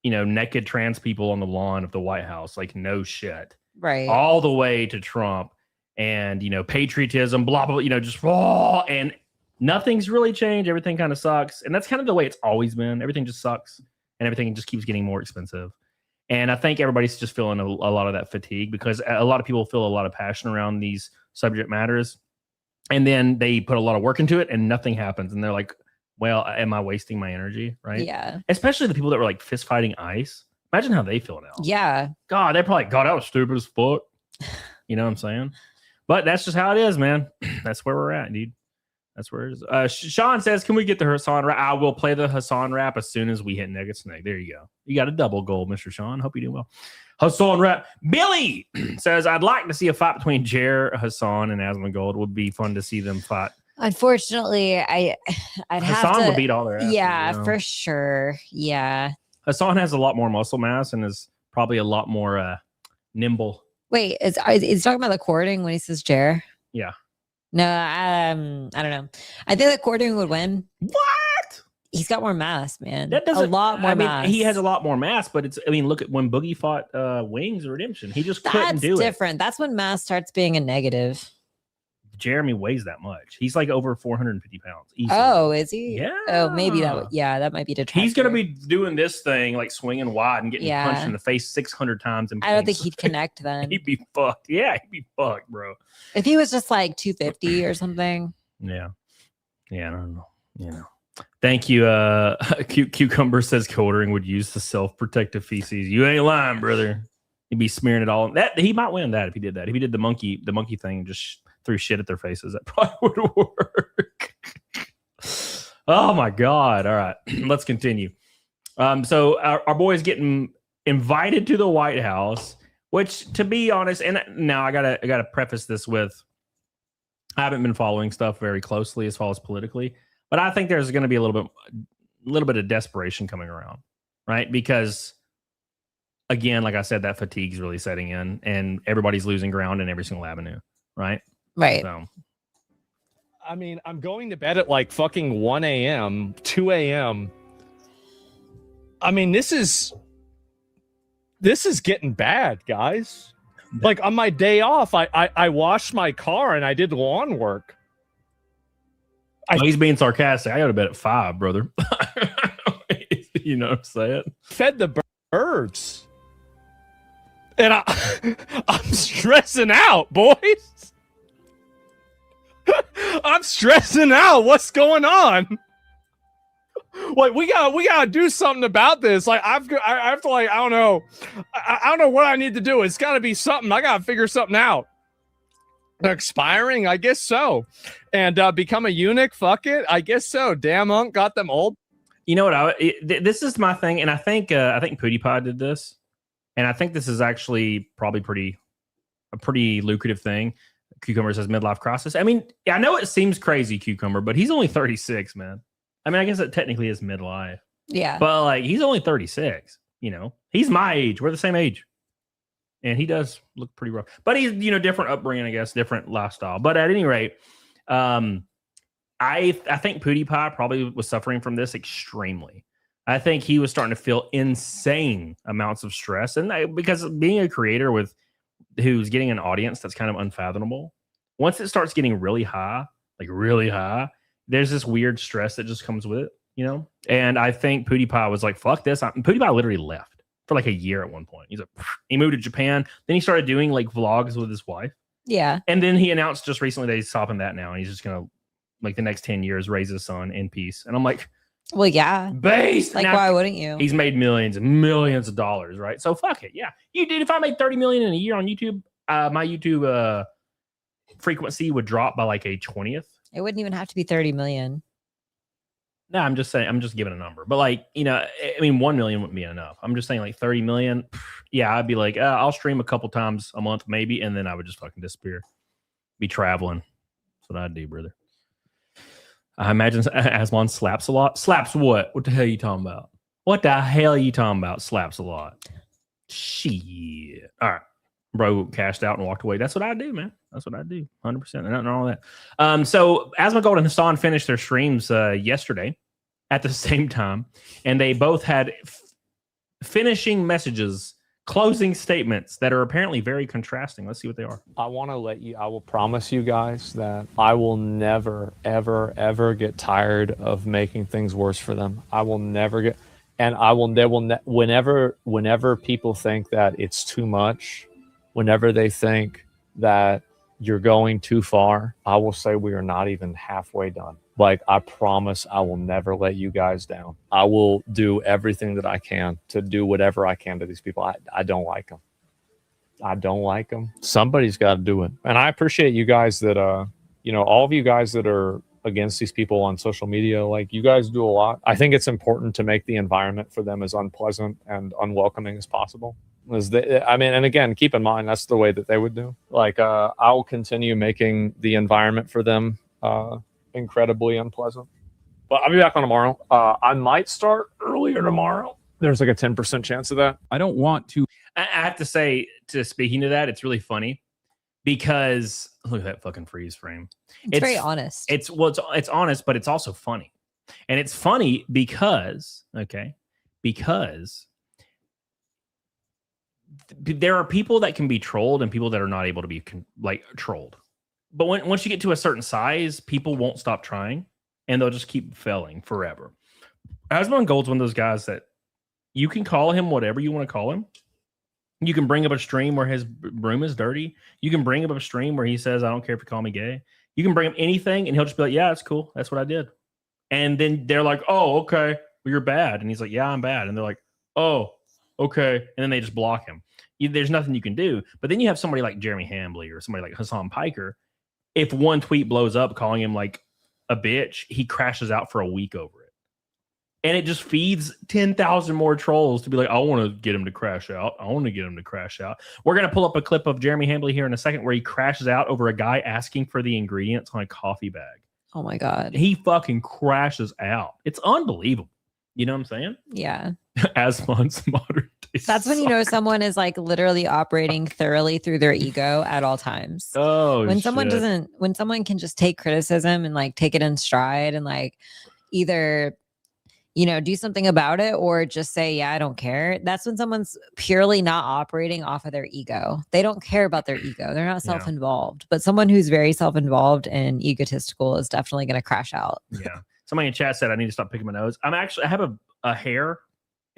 you know, naked trans people on the lawn of the White House, like no shit, right? All the way to Trump and, you know, patriotism, blah, blah, you know, just raw, and nothing's really changed. Everything kind of sucks. And that's kind of the way it's always been. Everything just sucks and everything just keeps getting more expensive. And I think everybody's just feeling a lot of that fatigue, because a lot of people feel a lot of passion around these subject matters. And then they put a lot of work into it and nothing happens. And they're like, well, am I wasting my energy? Right. Yeah. Especially the people that were like fist fighting ICE. Imagine how they feel now. Yeah. God, they're probably, God, that was stupid as fuck. You know what I'm saying? But that's just how it is, man. That's where we're at, dude. That's where it is. Sean says, can we get the Hassan rap? I will play the Hassan rap as soon as we hit Nugget Snake. There you go. You got a double goal, Mr. Sean. Hope you do well. Hassan rap. Billy says, I'd like to see a fight between Jer, Hassan, and Asmongold. Would be fun to see them fight. Unfortunately, I'd have Hassan to would beat all their asses. Yeah, you know? for sure. Yeah. Hassan has a lot more muscle mass and is probably a lot more nimble. Wait, is talking about the Quartering when he says Jer? Yeah. No, I don't know. I think that Quartering would win. What? He's got more mass, man. That doesn't, a lot more mass. He has a lot more mass, but it's, I mean, look at when Boogie fought Wings or Redemption. He just couldn't do it. That's different. That's when mass starts being a negative. Jeremy weighs that much. He's like over 450 pounds. Easily. Oh, is he? Yeah. Oh, maybe that might be detractor. He's gonna be doing this thing like swinging wide and getting punched in the face 600 times. I don't think he'd connect then. He'd be fucked. Yeah, he'd be fucked, bro. If he was just like 250 or something. Yeah. I don't know. Thank you. Cucumber says Quartering would use the self-protective feces. You ain't lying, brother. He'd be smearing it all. That he might win that if he did that. If he did the monkey thing and just threw shit at their faces, that probably would work. Oh my God. All right. Let's continue. So our boy's getting invited to the White House, which, to be honest, and now I gotta preface this with I haven't been following stuff very closely as far as politically, but I think there's going to be a little bit of desperation coming around, right? Because again, like I said, that fatigue's really setting in, and everybody's losing ground in every single avenue, right? Right. So, I mean, I'm going to bed at like fucking 1 a.m., 2 a.m. I mean, this is getting bad, guys. Like on my day off, I washed my car and I did lawn work. he's being sarcastic. I go to bed at 5, brother. You know what I'm saying? Fed the birds. And I'm stressing out, boys. I'm stressing out. What's going on? Like we gotta do something about this. Like I have to, like, I don't know. I don't know what I need to do. It's gotta be something. I gotta figure something out. Expiring? I guess so. And become a eunuch? Fuck it. I guess so. Damn Unc got them old. You know what? This is my thing, and I think PewDiePie did this, and I think this is actually probably a pretty lucrative thing. Cucumber says midlife crisis. I mean, I know it seems crazy, Cucumber, but he's only 36, man. I mean, I guess it technically is midlife. Yeah. But like, he's only 36. You know, he's my age. We're the same age, and he does look pretty rough. But he's different upbringing, I guess, different lifestyle. But at any rate, I think PewDiePie probably was suffering from this extremely. I think he was starting to feel insane amounts of stress, and because being a creator who's getting an audience that's kind of unfathomable, once it starts getting really high, there's this weird stress that just comes with it, you know? And I think PewDiePie was like, fuck this. PewDiePie literally left for like a year at one point. He's like, he moved to Japan. Then he started doing like vlogs with his wife. Yeah. And then he announced just recently that he's stopping that now. And he's just going to, like, the next 10 years, raise his son in peace. And I'm like, well, yeah. Based. Like, now, why wouldn't you? He's made millions and millions of dollars, right? So fuck it. Yeah. You did. If I made 30 million in a year on YouTube, my YouTube frequency would drop by like a 20th. It wouldn't even have to be 30 million. No, I'm just saying, I'm just giving a number. But like, I mean, 1 million wouldn't be enough. I'm just saying like 30 million. Yeah, I'd be like, I'll stream a couple times a month, maybe. And then I would just fucking disappear. Be traveling. That's what I'd do, brother. I imagine Asmon slaps a lot. Slaps what? What the hell are you talking about? What the hell are you talking about? Slaps a lot. Shit. All right. Bro cashed out and walked away. That's what I do, man. That's what I do. 100%. And all that. So Asmongold and Hassan finished their streams yesterday at the same time. And they both had finishing messages, closing statements that are apparently very contrasting. Let's see what they are. I will promise you guys that I will never, ever, ever get tired of making things worse for them. I will never get, and whenever people think that it's too much, whenever they think that you're going too far, I will say we are not even halfway done. Like, I promise I will never let you guys down. I will do everything that I can to do whatever I can to these people. I don't like them. I don't like them. Somebody's got to do it. And I appreciate you guys that, all of you guys that are against these people on social media. Like, you guys do a lot. I think it's important to make the environment for them as unpleasant and unwelcoming as possible. And again, keep in mind, that's the way that they would do. Like, I'll continue making the environment for them incredibly unpleasant. But I'll be back on tomorrow. I might start earlier tomorrow. There's like a 10% chance of that. I don't want to. I have to say, speaking to that, it's really funny because look at that fucking freeze frame. It's very honest. It's honest, but it's also funny. And it's funny because there are people that can be trolled and people that are not able to be trolled, But once you get to a certain size, people won't stop trying, and they'll just keep failing forever. Asmongold's one of those guys that you can call him whatever you want to call him. You can bring up a stream where his room is dirty. You can bring up a stream where he says, I don't care if you call me gay. You can bring up anything, and he'll just be like, yeah, that's cool. That's what I did. And then they're like, oh, okay, well, you're bad. And he's like, yeah, I'm bad. And they're like, oh, okay. And then they just block him. There's nothing you can do. But then you have somebody like Jeremy Hambly or somebody like Hassan Piker. If one tweet blows up calling him like a bitch, he crashes out for a week over it. And it just feeds 10,000 more trolls to be like, I want to get him to crash out. I want to get him to crash out. We're going to pull up a clip of Jeremy Hambly here in a second where he crashes out over a guy asking for the ingredients on a coffee bag. Oh my God. He fucking crashes out. It's unbelievable. You know what I'm saying? Yeah. Asmon's modern day. That's when you know someone is like literally operating thoroughly through their ego at all times. Oh, when someone can just take criticism and like take it in stride and like either, you know, do something about it or just say, yeah, I don't care. That's when someone's purely not operating off of their ego. They don't care about their ego. They're not self-involved. But someone who's very self-involved and egotistical is definitely going to crash out. Yeah. Somebody in chat said I need to stop picking my nose. I have a hair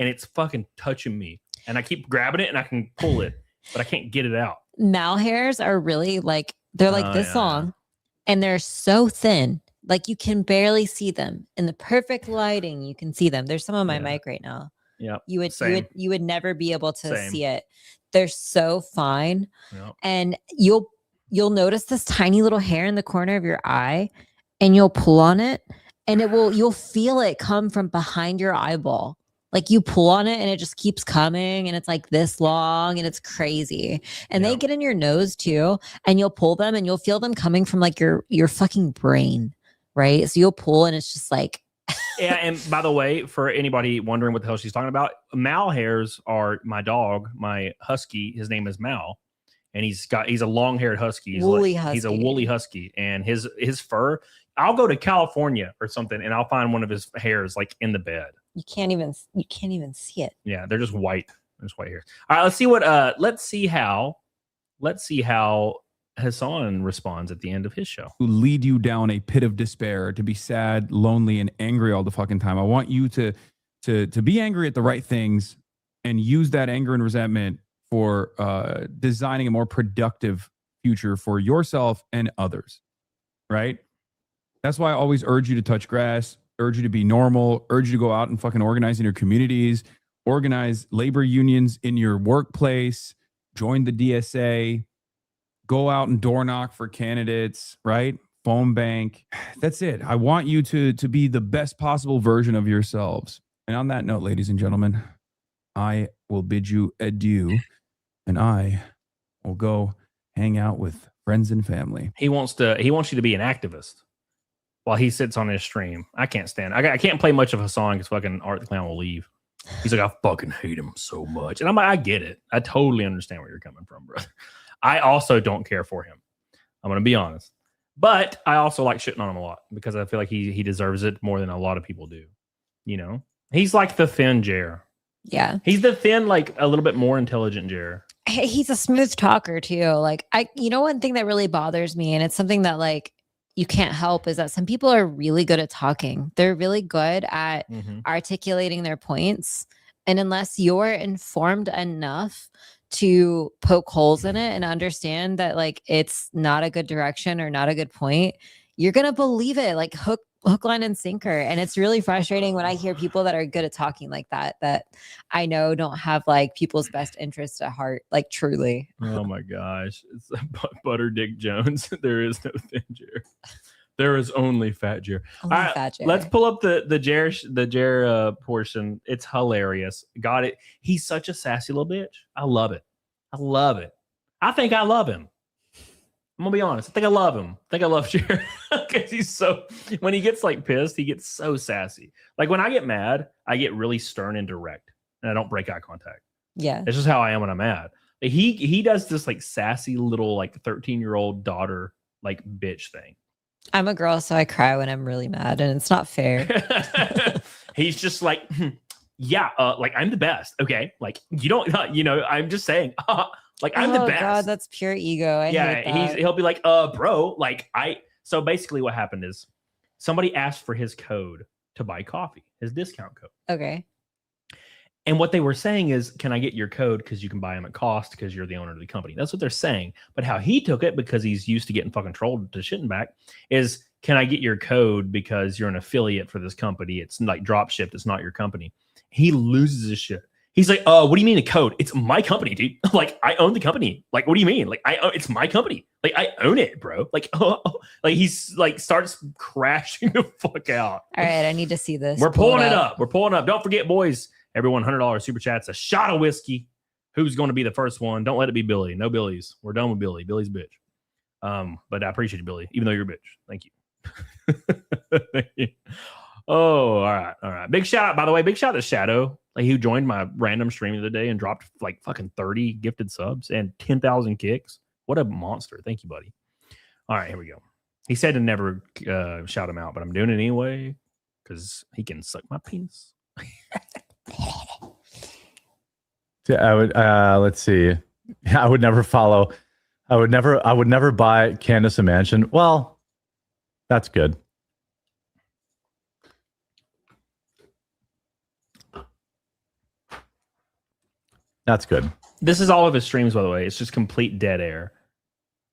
and it's fucking touching me. And I keep grabbing it and I can pull it, but I can't get it out. Mal hairs are really like, they're like this long and they're so thin. Like you can barely see them in the perfect lighting. You can see them. There's some on my mic right now. Yeah. You would never be able to see it. They're so fine. Yep. And you'll notice this tiny little hair in the corner of your eye and you'll pull on it and you'll feel it come from behind your eyeball. Like you pull on it and it just keeps coming and it's like this long and it's crazy. And they get in your nose too. And you'll pull them and you'll feel them coming from like your fucking brain. Right. So you'll pull and it's just like. Yeah. And by the way, for anybody wondering what the hell she's talking about, Mal hairs are my dog, my husky. His name is Mal. And he's a long haired husky. He's a woolly husky. And his fur, I'll go to California or something and I'll find one of his hairs like in the bed. You can't even see it. Yeah, they're just white. They're just white hairs. All right, let's see how Hassan responds at the end of his show. Who lead you down a pit of despair, to be sad, lonely, and angry all the fucking time. I want you to be angry at the right things and use that anger and resentment for designing a more productive future for yourself and others. Right? That's why I always urge you to touch grass, urge you to be normal, urge you to go out and fucking organize in your communities, organize labor unions in your workplace, join the DSA, go out and door knock for candidates, right? Phone bank. That's it. I want you to be the best possible version of yourselves. And on that note, ladies and gentlemen, I will bid you adieu and I will go hang out with friends and family. He wants you to be an activist while he sits on his stream. I can't stand it. I can't play much of Hassan because fucking Art the Clown will leave. He's like, I fucking hate him so much. And I'm like, I get it. I totally understand where you're coming from, brother. I also don't care for him. I'm going to be honest. But I also like shitting on him a lot because I feel like he deserves it more than a lot of people do. You know? He's like the thin Jer. Yeah. He's the thin, like a little bit more intelligent Jer. He's a smooth talker too. Like one thing that really bothers me, and it's something that like you can't help, is that some people are really good at talking. They're really good at articulating their points. And unless you're informed enough to poke holes in it and understand that like it's not a good direction or not a good point, you're going to believe it like hook, line, and sinker. And it's really frustrating when I hear people that are good at talking like that I know don't have like people's best interests at heart, like truly. Oh my gosh. It's Butter Dick Jones. There is no thin Jer. There is only fat Jer. All right, fat Jer. Let's pull up the Jer portion. It's hilarious. Got it. He's such a sassy little bitch. I love it. I think I love him. I'm gonna be honest. I think I love him. I think I love Jer because when he gets like pissed, he gets so sassy. Like when I get mad, I get really stern and direct, and I don't break eye contact. Yeah, it's just how I am when I'm mad. He does this like sassy little like 13-year-old daughter like bitch thing. I'm a girl, so I cry when I'm really mad, and it's not fair. He's just like, yeah, like I'm the best. Okay, like you don't, I'm just saying, Like, I'm the best. God, that's pure ego. I hate that. He'll be like, bro, like so basically what happened is somebody asked for his code to buy coffee, his discount code. Okay. And what they were saying is, can I get your code because you can buy them at cost because you're the owner of the company? That's what they're saying. But how he took it, because he's used to getting fucking trolled to shit and back, is, can I get your code because you're an affiliate for this company? It's like drop shipped. It's not your company. He loses his shit. He's like, what do you mean a code? It's my company, dude. Like, I own the company. Like, what do you mean? Like, it's my company. Like, I own it, bro. Like, like he's like starts crashing the fuck out. All right, I need to see this. We're pulling it up. We're pulling up. Don't forget, boys. Everyone, $100 super chats. A shot of whiskey. Who's going to be the first one? Don't let it be Billy. No Billies. We're done with Billy. Billy's a bitch. But I appreciate you, Billy, even though you're a bitch. Thank you. Thank you. Oh, all right. Big shout out, by the way. Big shout out to Shadow, like, who joined my random stream the other day and dropped like fucking 30 gifted subs and 10,000 kicks. What a monster. Thank you, buddy. All right, here we go. He said to never shout him out, but I'm doing it anyway because he can suck my penis. I would let's see. I would never follow. I would never buy Candace a mansion. Well, that's good. That's good. This is all of his streams, by the way. It's just complete dead air.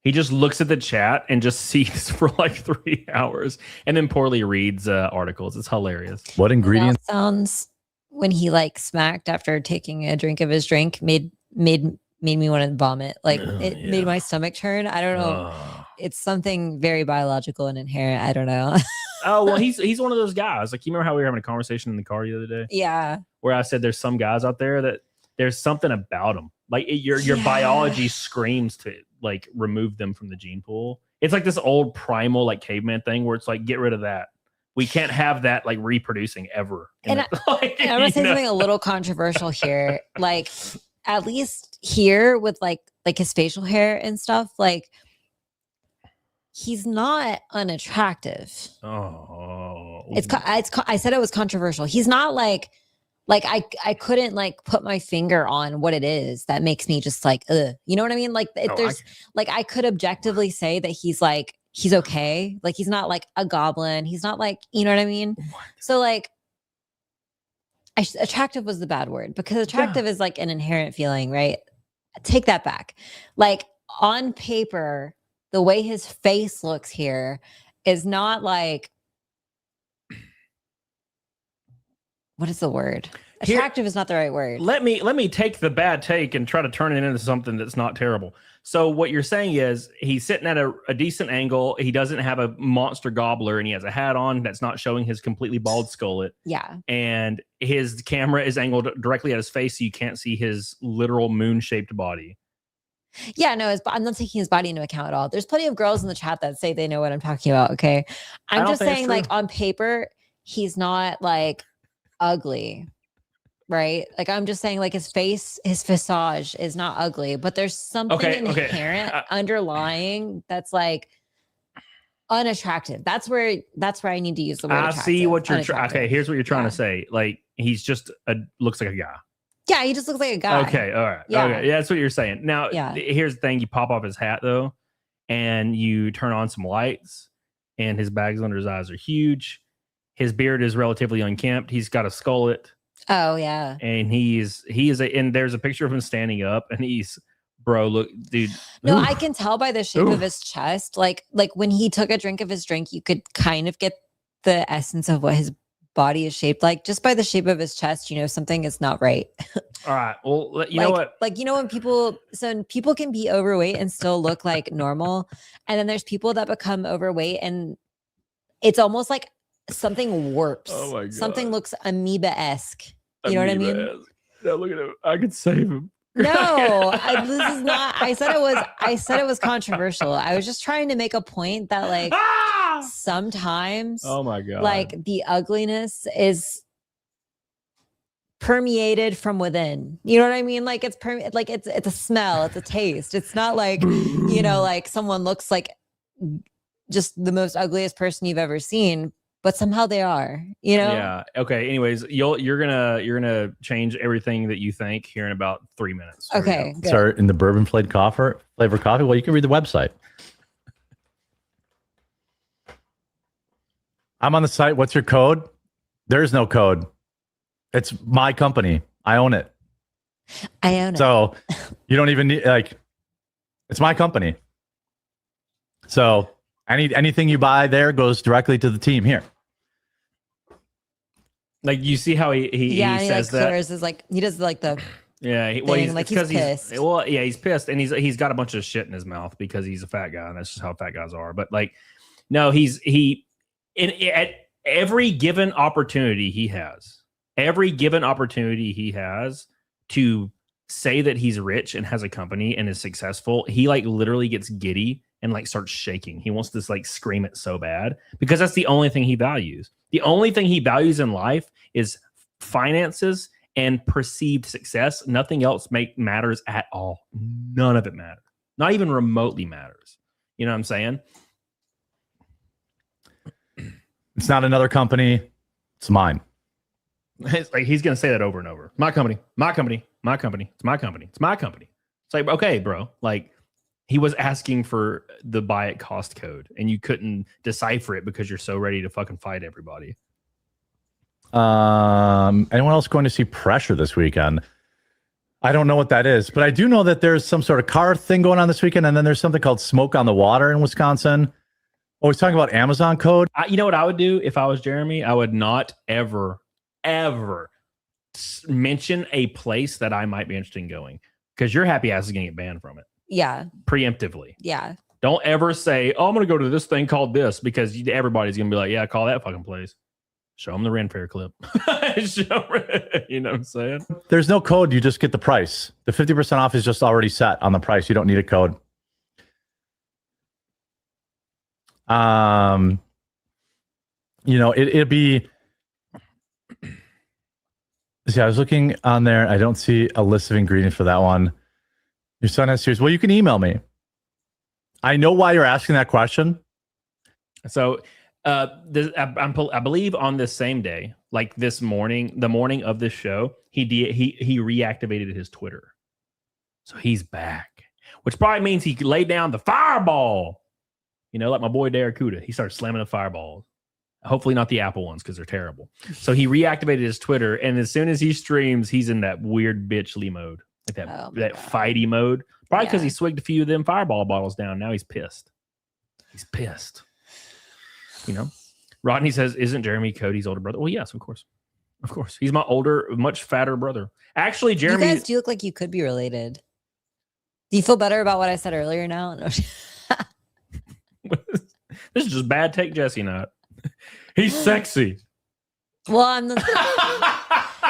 He just looks at the chat and just sees for like 3 hours and then poorly reads articles. It's hilarious. What ingredients? Sounds when he like smacked after taking a drink of his drink made me want to vomit. Like made my stomach turn. I don't know. It's something very biological and inherent. I don't know. Oh, well, he's one of those guys. Like, you remember how we were having a conversation in the car the other day? Yeah. Where I said there's some guys out there that there's something about them. Like, your biology screams to like remove them from the gene pool. It's like this old primal like caveman thing where it's like, get rid of that. We can't have that like reproducing ever. And I'm gonna say something a little controversial here. Like, at least here with like his facial hair and stuff, like, he's not unattractive. Oh, I said it was controversial. He's not like I couldn't like put my finger on what it is that makes me just like, ugh. You know what I mean? Like, I could objectively say that he's okay. Like, he's not like a goblin. He's not like, you know what I mean? So like, attractive was the bad word, because attractive is like an inherent feeling, right? Take that back. Like, on paper, the way his face looks here is not like, what is the word? Attractive is not the right word. Let me take the bad take and try to turn it into something that's not terrible. So what you're saying is he's sitting at a decent angle. He doesn't have a monster gobbler, and he has a hat on that's not showing his completely bald skullet. Yeah. And his camera is angled directly at his face, so you can't see his literal moon-shaped body. Yeah, no, I'm not taking his body into account at all. There's plenty of girls in the chat that say they know what I'm talking about. Okay. I'm just saying, like, on paper, he's not like ugly, right? Like, I'm just saying, like, his face, his visage is not ugly, but there's something inherent underlying that's like unattractive. That's where I need to use the word attractive. I see what you're okay, here's what you're trying to say. Like, he's just looks like a guy. Yeah, he just looks like a guy. Okay, all right. Yeah. Okay, yeah, that's what you're saying. Now, here's the thing. You pop off his hat, though, and you turn on some lights, and his bags under his eyes are huge. His beard is relatively unkempt. He's got a skullet. Oh, yeah. And and there's a picture of him standing up, and look, dude. No, I can tell by the shape of his chest. Like when he took a drink of his drink, you could kind of get the essence of what his body is shaped like just by the shape of his chest. You know, something is not right. All right. Well, you know what? Like, you know, when people can be overweight and still look like normal, and then there's people that become overweight and it's almost like something warps. Oh my God. Something looks amoeba-esque. You know what I mean? Now look at him. I could save him. No, this is not. I said it was controversial. I was just trying to make a point that like sometimes, oh my God, like the ugliness is permeated from within. You know what I mean? Like it's a smell, it's a taste. It's not like, you know, like someone looks like just the most ugliest person you've ever seen. but somehow they are, you know? Yeah. Okay. Anyways, you're gonna change everything that you think here in about 3 minutes. Here we go. Okay. Good. Start in the bourbon flavor coffee. Well, you can read the website. I'm on the site. What's your code? There's no code. It's my company. I own it. I own it. So you don't even need it's my company. So anything you buy there goes directly to the team here. Like you see how he says that. Clears is like he does like the Yeah, thing, like he's pissed. He's pissed, and he's got a bunch of shit in his mouth because he's a fat guy, and that's just how fat guys are. But like, no, at every given opportunity he has to say that he's rich and has a company and is successful, he like literally gets giddy and like starts shaking. He wants to like scream it so bad because that's the only thing he values. The only thing he values in life is finances and perceived success. Nothing else matters at all. None of it matters. Not even remotely matters. You know what I'm saying? It's not another company. It's mine. It's like he's going to say that over and over. My company, my company, my company. It's my company. It's my company. It's like, okay, bro. Like he was asking for the buy at cost code and you couldn't decipher it because you're so ready to fucking fight everybody. Anyone else going to see Pressure this weekend? I don't know what that is, but I do know that there's some sort of car thing going on this weekend. And then there's something called Smoke on the Water in Wisconsin. Oh, he's talking about Amazon code. You know what I would do if I was Jeremy? I would not ever mention a place that I might be interested in going because your happy ass is going to get banned from it. Yeah. Preemptively. Yeah. Don't ever say, oh, I'm going to go to this thing called this because everybody's going to be like, yeah, call that fucking place. Show them the Ren Fair clip. You know what I'm saying? There's no code. You just get the price. The 50% off is just already set on the price. You don't need a code. It'd be. See, I was looking on there. I don't see a list of ingredients for that one. Your son has serious. Well, you can email me. I know why you're asking that question. So, I believe on this same day, like this morning, the morning of this show, he reactivated his Twitter, so he's back, which probably means he laid down the fireball. You know, like my boy Darakuda, he started slamming the fireballs. Hopefully not the Apple ones because they're terrible. So he reactivated his Twitter, and as soon as he streams, he's in that weird bitchly mode, like that fighty mode. Probably because he swigged a few of them fireball bottles down. Now he's pissed. He's pissed. You know, Rodney says, "Isn't Jeremy Cody's older brother?" Well, yes, of course. He's my older, much fatter brother. Actually, Jeremy, you guys do look like you could be related. Do you feel better about what I said earlier now? No. This is just bad take, Jesse. Not. He's sexy. Well,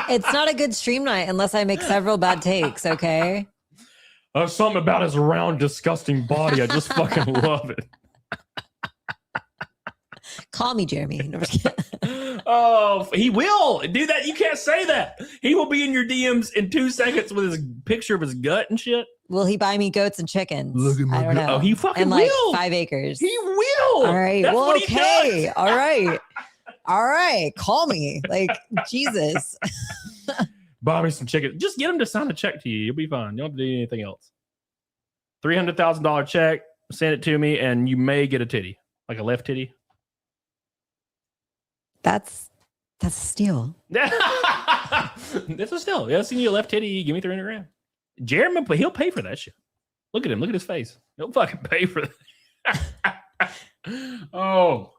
it's not a good stream night unless I make several bad takes. Okay. Something about his round, disgusting body. I just fucking love it. Call me Jeremy. No, oh, he will do that. You can't say that. He will be in your DMs in 2 seconds with his picture of his gut and shit. Will he buy me goats and chickens? Look at my I don't know. Oh, he fucking and like will. 5 acres. He will. All right. That's well, what he okay. does. All right. All right. Call me. Like, Jesus. Buy me some chicken. Just get him to sign a check to you. You'll be fine. You don't have to do anything else. $300,000 check. Send it to me, and you may get a titty, like a left titty. That's a steal. That's a steal. Yeah, send you a left titty. Give me $300,000. Jeremy, but he'll pay for that shit. Look at him. Look at his face. He'll fucking pay for that. Oh,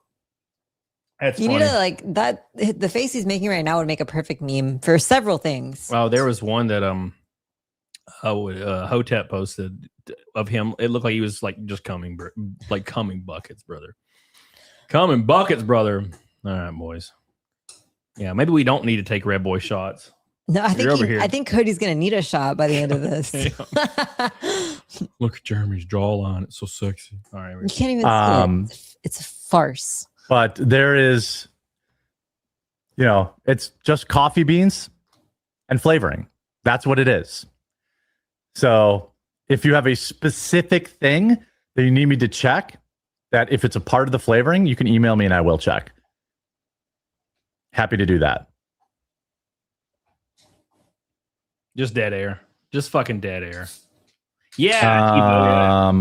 that's you funny. need to like that. The face he's making right now would make a perfect meme for several things. Well, there was one that Hotep posted of him. It looked like he was like just coming buckets, brother. Coming buckets, brother. All right, boys. Yeah, maybe we don't need to take Red Boy shots. No, I You're think Cody's gonna need a shot by the end of this. Look at Jeremy's jawline; it's so sexy. All right, you can't even see it. It's a farce. But there is, it's just coffee beans and flavoring. That's what it is. So if you have a specific thing that you need me to check, that if it's a part of the flavoring, you can email me and I will check. happy to do that. Just dead air. Just fucking dead air. Yeah.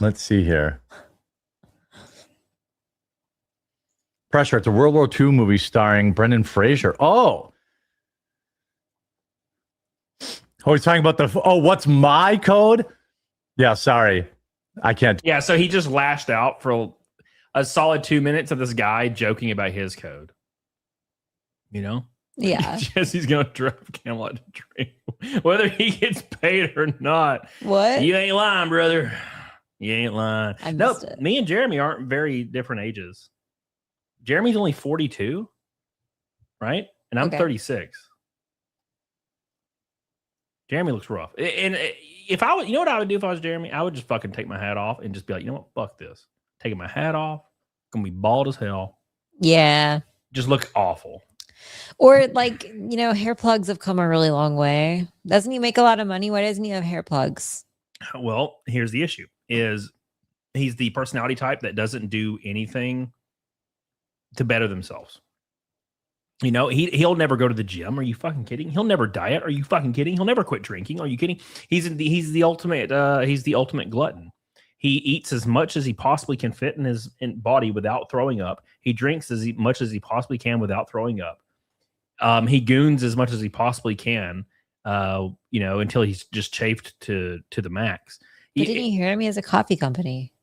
Let's see here. Pressure. It's a World War II movie starring Brendan Fraser. Oh, he's talking about what's my code? Yeah, sorry. I can't. Yeah, so he just lashed out for a solid 2 minutes of this guy joking about his code. You know? Yeah. Jesse's going to drive Camelot to drink, whether he gets paid or not. What? You ain't lying, brother. You ain't lying. I No, missed it. me and Jeremy aren't very different ages. Jeremy's only 42, right? And I'm Okay. 36. Jeremy looks rough. And if I was, you know what I would do if I was Jeremy? I would just fucking take my hat off and just be like, you know what? Fuck this. Taking my hat off. Gonna be bald as hell. Yeah. Just look awful. Or like, hair plugs have come a really long way. Doesn't he make a lot of money? Why doesn't he have hair plugs? Well, here's the issue: is he's the personality type that doesn't do anything to better themselves. You know, he'll never go to the gym. Are you fucking kidding? He'll never diet. Are you fucking kidding? He'll never quit drinking. Are you kidding? He's the ultimate glutton. He eats as much as he possibly can fit in his body without throwing up. He drinks as much as he possibly can without throwing up. He goons as much as he possibly can, until he's just chafed to the max. But didn't you hear him? He has a coffee company.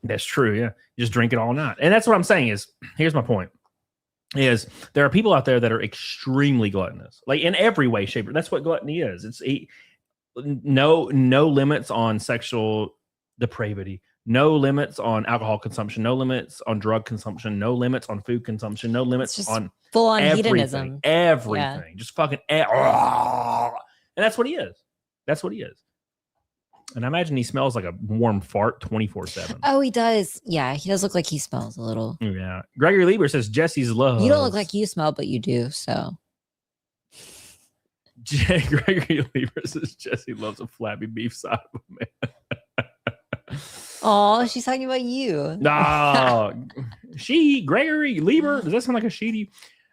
That's true. Yeah. Just drink it all night. And that's what I'm saying is, here's my point, is there are people out there that are extremely gluttonous, like in every way, shape. That's what gluttony is. It's no limits on sexual depravity, no limits on alcohol consumption, no limits on drug consumption, no limits on food consumption, no limits on full on everything, hedonism. everything. Yeah. Just fucking, and that's what he is. That's what he is. And I imagine he smells like a warm fart 24/7. Oh, he does. Yeah, he does look like he smells a little. Yeah. Gregory Lieber says Jesse's love. You don't look like you smell, but you do. So Gregory Lieber says Jesse loves a flabby beef side of a man. oh, she's talking about you. No, Gregory Lieber. Does that sound like a she?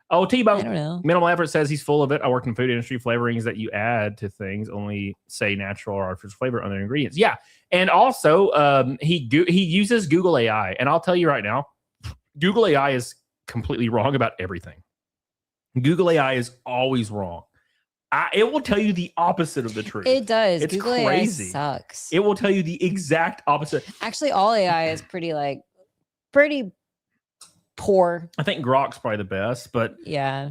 Oh, I T-Bone. don't know. Minimal Effort says he's full of it. I work in food industry. Flavorings that you add to things only say natural or artificial flavor on their ingredients. Yeah, and also he uses Google AI, and I'll tell you right now, Google AI is completely wrong about everything. Google AI is always wrong. It will tell you the opposite of the truth. It does. It's Google crazy. AI sucks. It will tell you the exact opposite. Actually, all AI is pretty poor. I think Grok's probably the best, but Yeah.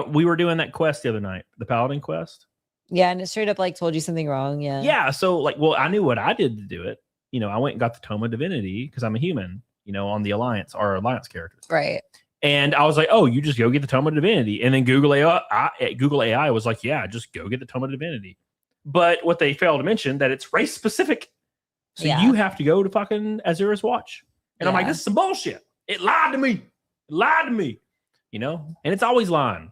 we were doing that quest the other night, the Paladin quest. Yeah, and it straight up told you something wrong. Yeah. Yeah, so I knew what I did to do it. I went and got the Tome of Divinity because I'm a human, on the Alliance, our Alliance characters. Right. And I was like, oh, you just go get the Tome of Divinity. And then Google AI was like, yeah, just go get the Tome of Divinity. But what they failed to mention that it's race specific. So Yeah. you have to go to fucking Azura's Watch. And I'm like, Yeah. this is some bullshit. It lied to me. It lied to me. And it's always lying.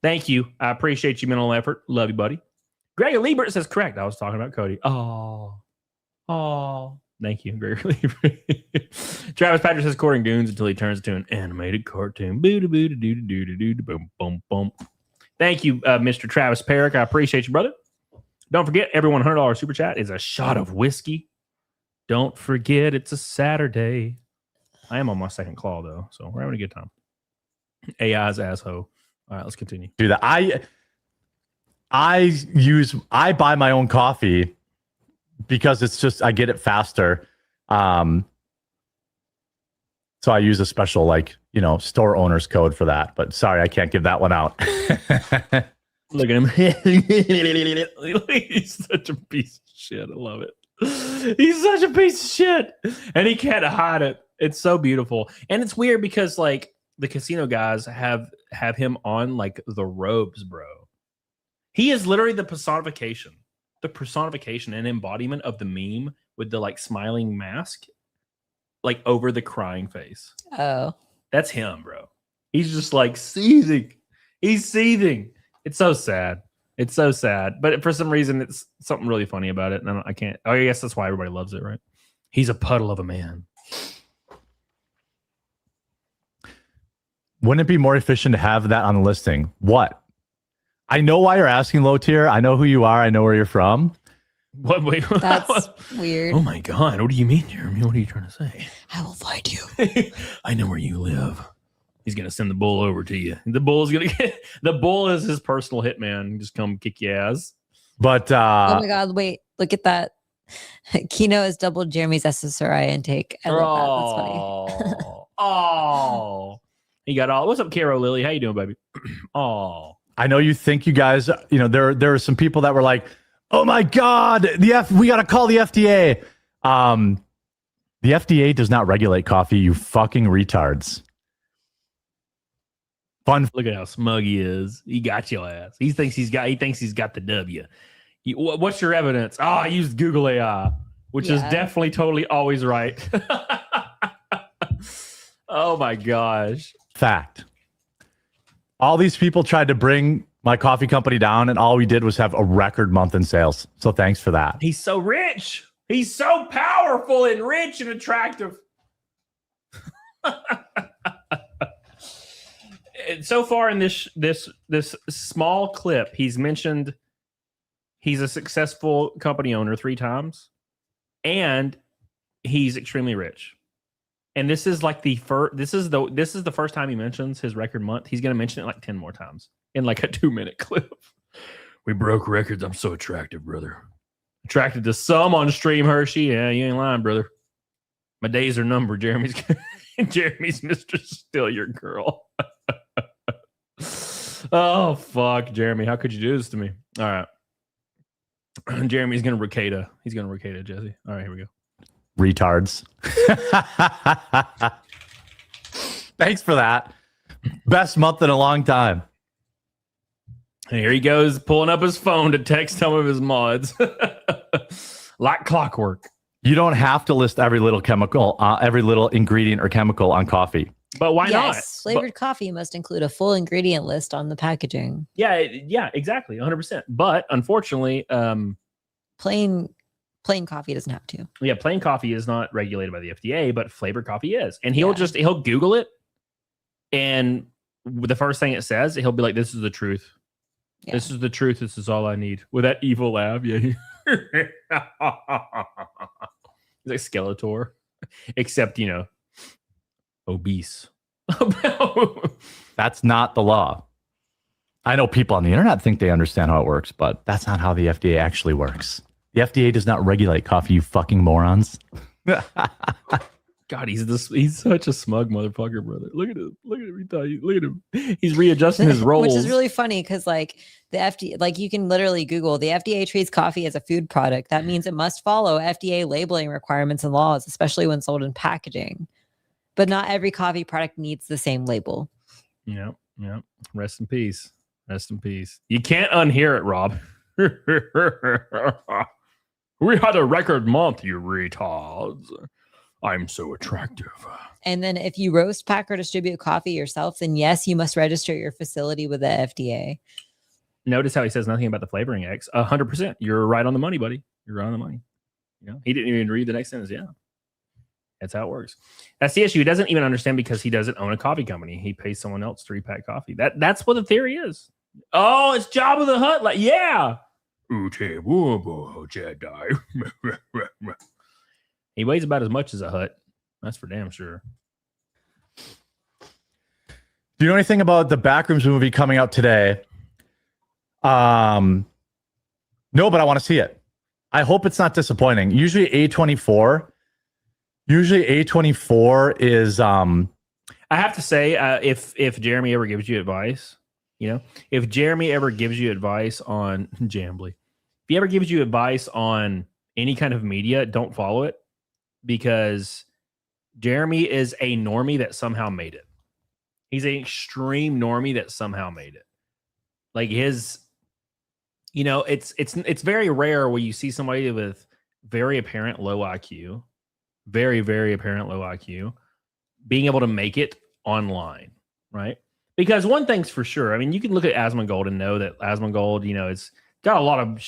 Thank you. I appreciate your mental effort. Love you, buddy. Greg Liebert says correct. I was talking about Cody. Oh. Thank you, Greg Liebert. Travis Patrick says courting goons until he turns into an animated cartoon. Boom, boom, boom. Thank you, Mr. Travis Perrick. I appreciate you, brother. Don't forget, every $100 super chat is a shot of whiskey. Don't forget, it's a Saturday. I am on my second claw, though, so we're having a good time. AI's asshole. All right, let's continue. Do that. I buy my own coffee because it's just, I get it faster. So I use a special, store owner's code for that. But sorry, I can't give that one out. Look at him. He's such a piece of shit. I love it. He's such a piece of shit. And he can't hide it. It's so beautiful. And it's weird because the casino guys have him on the robes, bro. He is literally the personification and embodiment of the meme with the smiling mask, over the crying face. Oh. That's him, bro. He's just seething. He's seething. It's so sad. It's so sad. But for some reason, it's something really funny about it. And I can't. Oh, I guess that's why everybody loves it, right? He's a puddle of a man. Wouldn't it be more efficient to have that on the listing? What? I know why you're asking, low tier. I know who you are. I know where you're from. What? Wait, That's weird. Oh my God. What do you mean, Jeremy? What are you trying to say? I will find you. I know where you live. He's going to send the bull over to you. The bull is his personal hitman. Just come kick your ass. But Oh my God, wait, look at that. Kino has doubled Jeremy's SSRI intake. I love that. That's funny. Oh. He got all. What's up, Caro Lily? How you doing, baby? Oh. I know you think you guys, there are some people that were like, oh my God, we got to call the FDA. The FDA does not regulate coffee, you fucking retards. Fun. Look at how smug he is. He got your ass. He thinks he's got the W. What's your evidence? I used Google AI, which is definitely totally always right. Oh my gosh. Fact. All these people tried to bring my coffee company down, and all we did was have a record month in sales. So thanks for that. He's so rich. He's so powerful and rich and attractive. And so far in this small clip, he's mentioned he's a successful company owner 3 times, and he's extremely rich. And this is like the first. This is the first time he mentions his record month. He's going to mention it like 10 more times in like a 2-minute clip. We broke records. I'm so attractive, brother. Attracted to some on stream, Hershey. Yeah, you ain't lying, brother. My days are numbered. Jeremy's mistress is still your girl. Oh fuck, Jeremy! How could you do this to me? All right, Jeremy's gonna Ricada. He's gonna Ricada, Jesse. All right, here we go. Retards. Thanks for that. Best month in a long time. And here he goes, pulling up his phone to text some of his mods. Like clockwork. You don't have to list every little chemical, every little ingredient or chemical on coffee. But why not? Flavored coffee must include a full ingredient list on the packaging. Yeah, exactly, 100%. But unfortunately, plain coffee doesn't have to. Yeah, plain coffee is not regulated by the FDA, but flavored coffee is. And he'll Google it, and the first thing it says, he'll be like, "This is the truth. Yeah. This is the truth. This is all I need." With that evil laugh, yeah. He's like Skeletor, except obese. That's not the law. I know people on the internet think they understand how it works, but that's not how the FDA actually works. The FDA does not regulate coffee, you fucking morons. God, he's such a smug motherfucker, brother. Look at him. Look at him. He's readjusting his roles. Which is really funny because like the FDA, like you can literally Google, the FDA treats coffee as a food product. That means it must follow FDA labeling requirements and laws, especially when sold in packaging. But not every coffee product needs the same label. Yeah. Rest in peace. Rest in peace. You can't unhear it, Rob. We had a record month, you retards. I'm so attractive. And then if you roast, pack, or distribute coffee yourself, then yes, you must register your facility with the FDA. Notice how he says nothing about the flavoring X. 100%. You're right on the money, buddy. You're right on the money. He didn't even read the next sentence. Yeah. That's how it works. That's the issue. He doesn't even understand because he doesn't own a coffee company. He pays someone else to repack coffee. That's what the theory is. Oh, it's Jabba the Hutt. Like, yeah. Jedi. He weighs about as much as a Hutt. That's for damn sure. Do you know anything about the Backrooms movie coming out today? No, but I want to see it. I hope it's not disappointing. Usually A24 is I have to say, if Jeremy ever gives you advice, if Jeremy ever gives you advice on Jambly, if he ever gives you advice on any kind of media, don't follow it, because Jeremy is a normie that somehow made it. He's an extreme normie that somehow made it. Like his, it's very rare where you see somebody with very apparent low IQ, very, very apparent low IQ, being able to make it online, right? Because one thing's for sure. I mean, you can look at Asmongold and know that Asmongold, it's got a lot of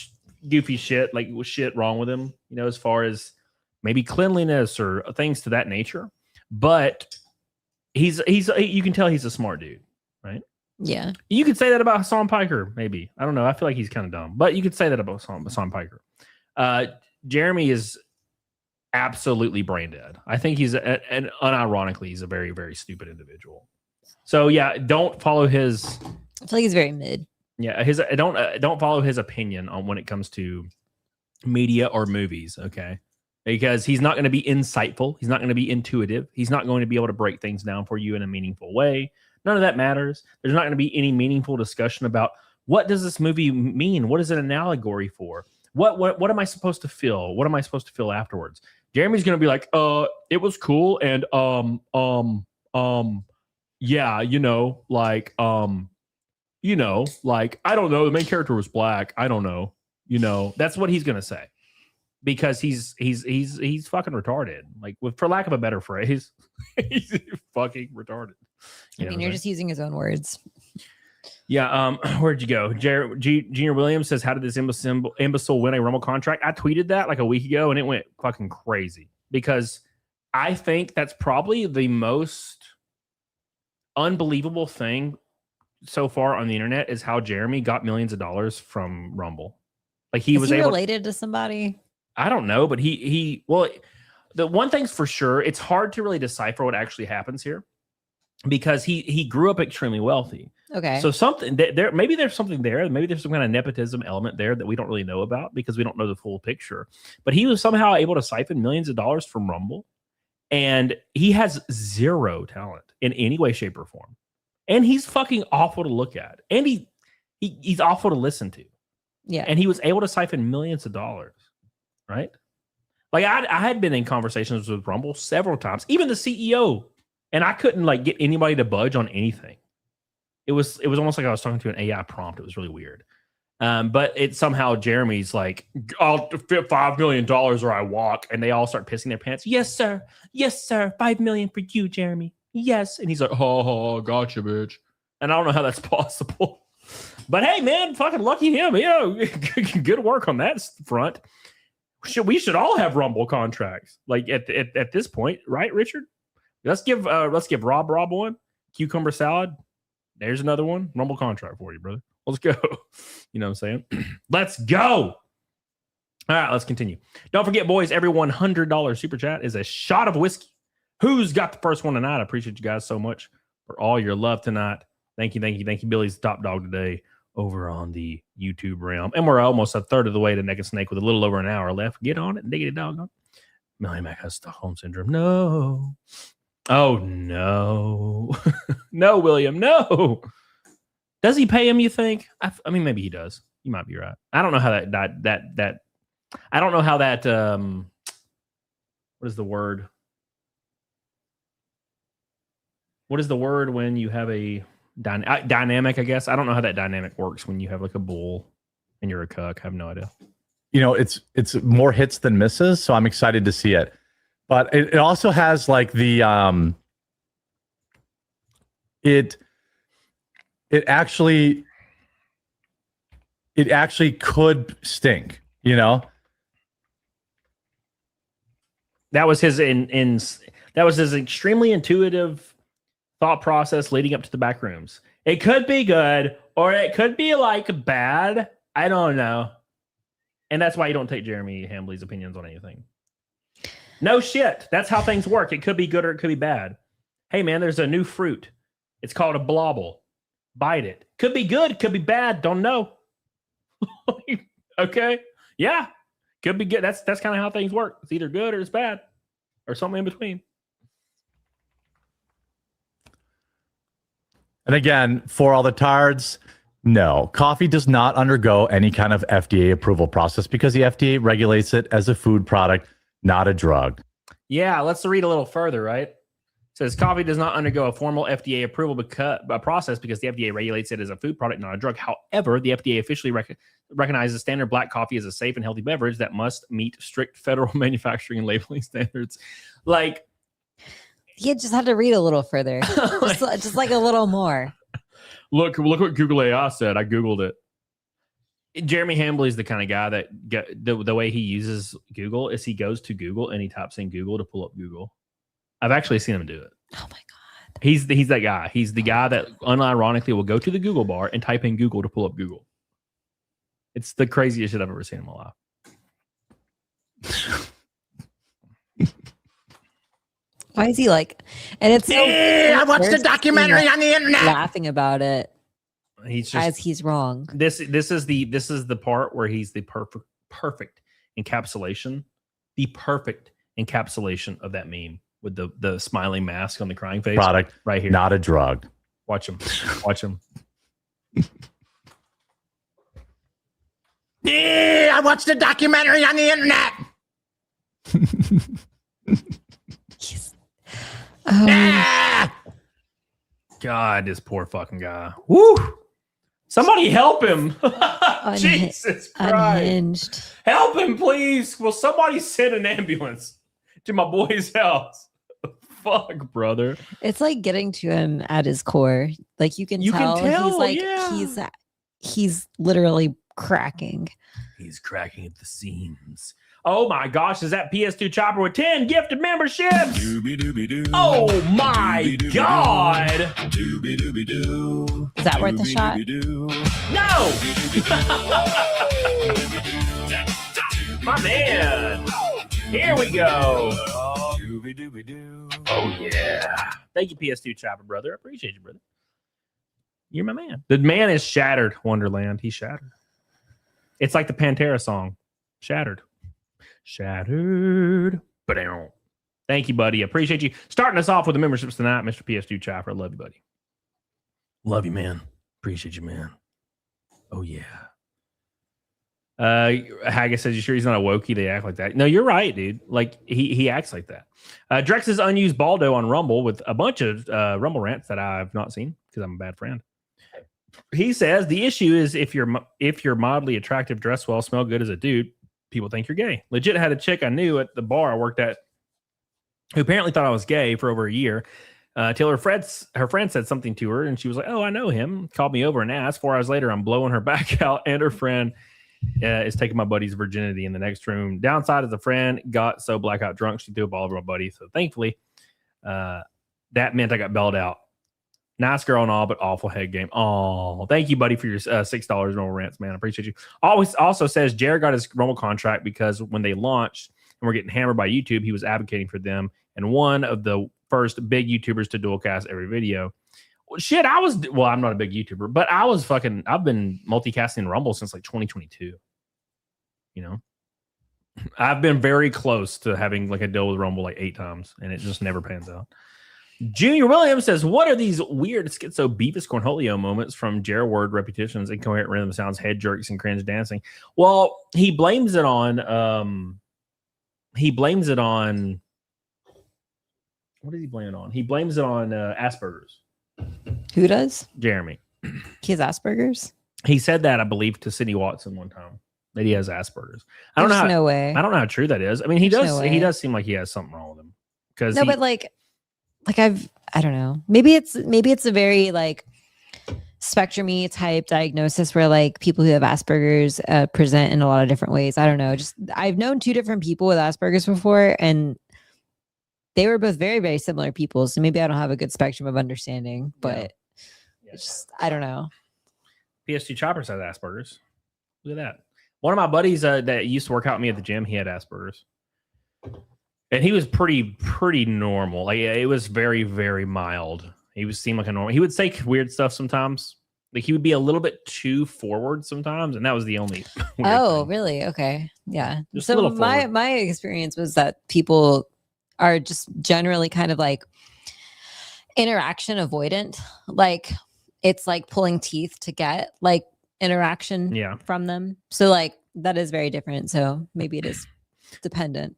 goofy shit, like shit wrong with him, as far as maybe cleanliness or things to that nature. But you can tell he's a smart dude, right? Yeah. You could say that about Hassan Piker, maybe. I don't know. I feel like he's kind of dumb, but you could say that about Hassan Piker. Jeremy is absolutely brain dead. I think he's and unironically, he's a very, very stupid individual. So yeah, don't follow his. I feel like he's very mid. Yeah, don't follow his opinion on when it comes to media or movies. Okay, because he's not going to be insightful. He's not going to be intuitive. He's not going to be able to break things down for you in a meaningful way. None of that matters. There's not going to be any meaningful discussion about what does this movie mean? What is it an allegory for? What am I supposed to feel? What am I supposed to feel afterwards? Jeremy's going to be like, it was cool. And, yeah, like, I don't know. The main character was black. I don't know. That's what he's going to say because he's fucking retarded. Like for lack of a better phrase, he's fucking retarded. I mean, you're just using his own words. Yeah. Where'd you go? Junior Williams says, how did this imbecile win a Rumble contract? I tweeted that like a week ago and it went fucking crazy because I think that's probably the most unbelievable thing so far on the internet is how Jeremy got millions of dollars from Rumble. Like he was able related to somebody. I don't know, but the one thing's for sure, it's hard to really decipher what actually happens here because he grew up extremely wealthy. Okay. So something there, maybe there's something there. Maybe there's some kind of nepotism element there that we don't really know about because we don't know the full picture. But he was somehow able to siphon millions of dollars from Rumble, and he has zero talent in any way, shape, or form. And he's fucking awful to look at, and he's awful to listen to. Yeah. And he was able to siphon millions of dollars, right? Like I had been in conversations with Rumble several times, even the CEO, and I couldn't like get anybody to budge on anything. It was almost like I was talking to an AI prompt. It was really weird. But it somehow Jeremy's like, I'll fit $5 million or I walk. And they all start pissing their pants. Yes, sir. Yes, sir. 5 million for you, Jeremy. Yes. And he's like, oh, gotcha, bitch. And I don't know how that's possible. But hey, man, fucking lucky him. Good work on that front. We should all have Rumble contracts. Like at this point, right, Richard? Let's give Rob one. Cucumber salad. There's another one. Rumble contract for you, brother. Let's go. You know what I'm saying? Let's go. All right, let's continue. Don't forget, boys, every $100 super chat is a shot of whiskey. Who's got the first one tonight? I appreciate you guys so much for all your love tonight. Thank you. Billy's the top dog today over on the YouTube realm. And we're almost a third of the way to Naked Snake with a little over an hour left. Get on it. Dig it, dog on. Melanie Mac has Stockholm Syndrome. No. Oh, no. No, William, no. Does he pay him, you think? I mean, maybe he does. You might be right. I don't know how that I don't know how that, what is the word? What is the word when you have a dynamic, I guess? I don't know how that dynamic works when you have like a bull and you're a cuck. I have no idea. It's more hits than misses, so I'm excited to see it. But it also has like the it actually could stink, That was his that was his extremely intuitive thought process leading up to the Backrooms. It could be good or it could be like bad. I don't know. And that's why you don't take Jeremy Hambly's opinions on anything. No shit. That's how things work. It could be good or it could be bad. Hey, man, there's a new fruit. It's called a blobble. Bite it. Could be good. Could be bad. Don't know. Okay. Yeah. Could be good. That's kind of how things work. It's either good or it's bad or something in between. And again, for all the tards, no, coffee does not undergo any kind of FDA approval process because the FDA regulates it as a food product, not a drug. Yeah, let's read a little further, right? It says coffee does not undergo a formal FDA approval process because the FDA regulates it as a food product, not a drug. However, the FDA officially recognizes standard black coffee as a safe and healthy beverage that must meet strict federal manufacturing and labeling standards. Like, you just had to read a little further, just like a little more. Look what Google AI said. I Googled it. Jeremy Hambly is the kind of guy that the way he uses Google is he goes to Google and he types in Google to pull up Google. I've actually seen him do it. Oh my God. He's that guy. He's the guy that unironically will go to the Google bar and type in Google to pull up Google. It's the craziest shit I've ever seen in my life. Why is he like? And it's I watched a documentary on the internet. laughing about it He's just as he's wrong. this is the part where he's the perfect encapsulation, the perfect encapsulation of that meme with the smiling mask on the crying face. Product, right here. not a drug. Watch him. Watch him. I watched a documentary on the internet. God, this poor fucking guy. Woo! Somebody help him. Jesus Christ. Unhinged. Help him, please. Will somebody send an ambulance to my boy's house? Fuck, brother. It's like getting to him at his core. Like you can tell he's like he's literally cracking. He's cracking at the seams. Oh my gosh, is that PS2 Chopper with 10 gifted memberships? Oh my God. Is that worth a shot? No! My man. Here we go. Oh yeah. Thank you, PS2 Chopper, brother. I appreciate you, brother. You're my man. The man is shattered, Wonderland. He's shattered. It's like the Pantera song. Shattered. Shattered. But thank you, buddy. I appreciate you starting us off with the memberships tonight, Mr. PS2 Chopper. I love you, buddy. Love you, man. Appreciate you, man. Oh yeah. Haggis says, "You sure he's not a wokey? They act like that." No, you're right, dude. Like he acts like that. Drex's unused Baldo on Rumble with a bunch of Rumble rants that I've not seen because I'm a bad friend. He says the issue is if you're mildly attractive, dress well, smell good as a dude, people think you're gay. Legit had a chick I knew at the bar I worked at who apparently thought I was gay for over a year. Till her friend said something to her and she was like, "Oh, I know him." Called me over and asked. 4 hours later, I'm blowing her back out and her friend is taking my buddy's virginity in the next room. Downside is the friend got so blackout drunk she threw up all over my buddy. So thankfully, that meant I got bailed out. Nice girl and all, but awful head game. Oh, thank you, buddy, for your $6 Rumble rants, man. I appreciate you. Always also says Jared got his Rumble contract because when they launched and were getting hammered by YouTube, he was advocating for them and one of the first big YouTubers to dualcast every video. Well, shit, I'm not a big YouTuber, but I've been multicasting Rumble since like 2022. You know, I've been very close to having like a deal with Rumble like 8 times, and it just never pans out. Junior Williams says, "What are these weird schizo Beavis Cornholio moments from Jer word repetitions, incoherent rhythm sounds, head jerks, and cringe dancing?" Well, he blames it on what is he blaming it on? He blames it on Asperger's. Who does? Jeremy. He has Asperger's? He said that, I believe, to Sydney Watson one time that he has Asperger's. I don't know. No way. I don't know how true that is. I mean, he does seem like he has something wrong with him. Because but like I don't know. Maybe it's a very like spectrum-y type diagnosis where like people who have Asperger's present in a lot of different ways. I don't know. Just I've known 2 different people with Asperger's before, and they were both very, very similar people. So maybe I don't have a good spectrum of understanding, but it's just, I don't know. PS2 Choppers has Asperger's. Look at that. One of my buddies that used to work out with me at the gym, he had Asperger's. And he was pretty normal. Like it was very, very mild. He seemed like a normal. He would say weird stuff sometimes. Like he would be a little bit too forward sometimes, and that was the only. Oh, really? Okay, yeah. Just a so little forward. my experience was that people are just generally kind of like interaction avoidant. Like it's like pulling teeth to get like interaction from them. So like that is very different. So maybe it is dependent.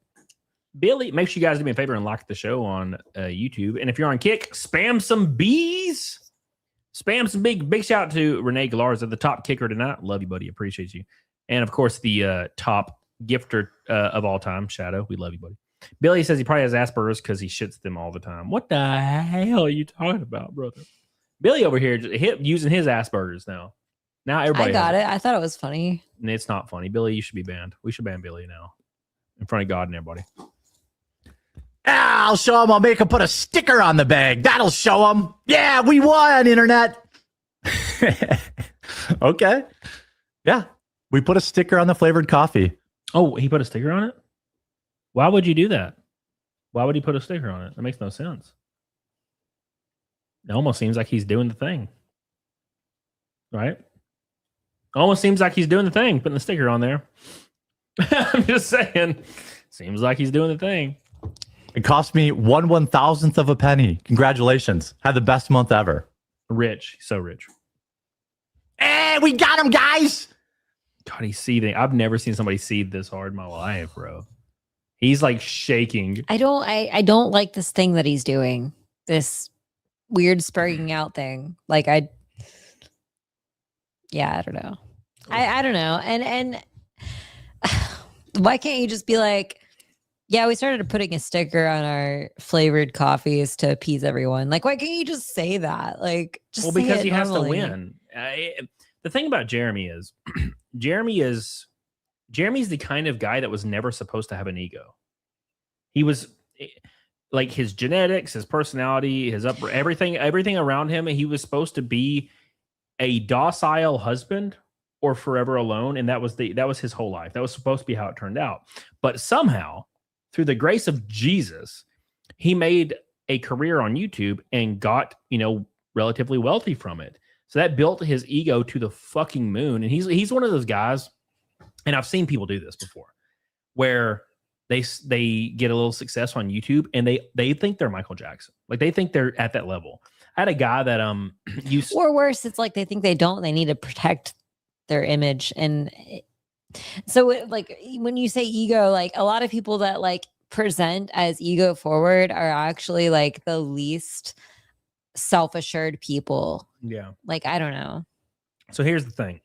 Billy, make sure you guys do me a favor and like the show on YouTube. And if you're on Kick, spam some bees. Spam some big shout out to Renee Galarza, the top kicker tonight. Love you, buddy. Appreciate you. And of course, the top gifter of all time, Shadow. We love you, buddy. Billy says he probably has Asperger's because he shits them all the time. What the hell are you talking about, brother? Billy over here using his Asperger's now. Now everybody. I got it. I thought it was funny. And it's not funny. Billy, you should be banned. We should ban Billy now in front of God and everybody. Yeah, I'll show him. I'll make him put a sticker on the bag. That'll show him. Yeah, we won, internet. Okay. Yeah, we put a sticker on the flavored coffee. Oh, he put a sticker on it? Why would you do that? Why would he put a sticker on it? That makes no sense. It almost seems like he's doing the thing. Right? Almost seems like he's doing the thing, putting the sticker on there. I'm just saying. Seems like he's doing the thing. It cost me 1/1000th of a penny. Congratulations. Had the best month ever. Rich. So rich. Hey, we got him, guys. God, he's seething. I've never seen somebody seethe this hard in my life, bro. He's like shaking. I don't like this thing that he's doing. This weird sparking out thing. Like I don't know. I don't know. And why can't you just be like, yeah, we started putting a sticker on our flavored coffees to appease everyone. Like, why can't you just say that? Like, just say because it he has to normally. win. The thing about Jeremy is, Jeremy's the kind of guy that was never supposed to have an ego. He was like his genetics, his personality, everything around him. He was supposed to be a docile husband or forever alone, and that was his whole life. That was supposed to be how it turned out. But somehow, through the grace of Jesus, he made a career on YouTube and got, relatively wealthy from it. So that built his ego to the fucking moon. And he's one of those guys, and I've seen people do this before, where they get a little success on YouTube and they think they're Michael Jackson. Like they think they're at that level. I had a guy that or worse, it's like they think they need to protect their image. And so like when you say ego, like a lot of people that like present as ego forward are actually like the least self-assured people. Yeah. Like, I don't know. So here's the thing.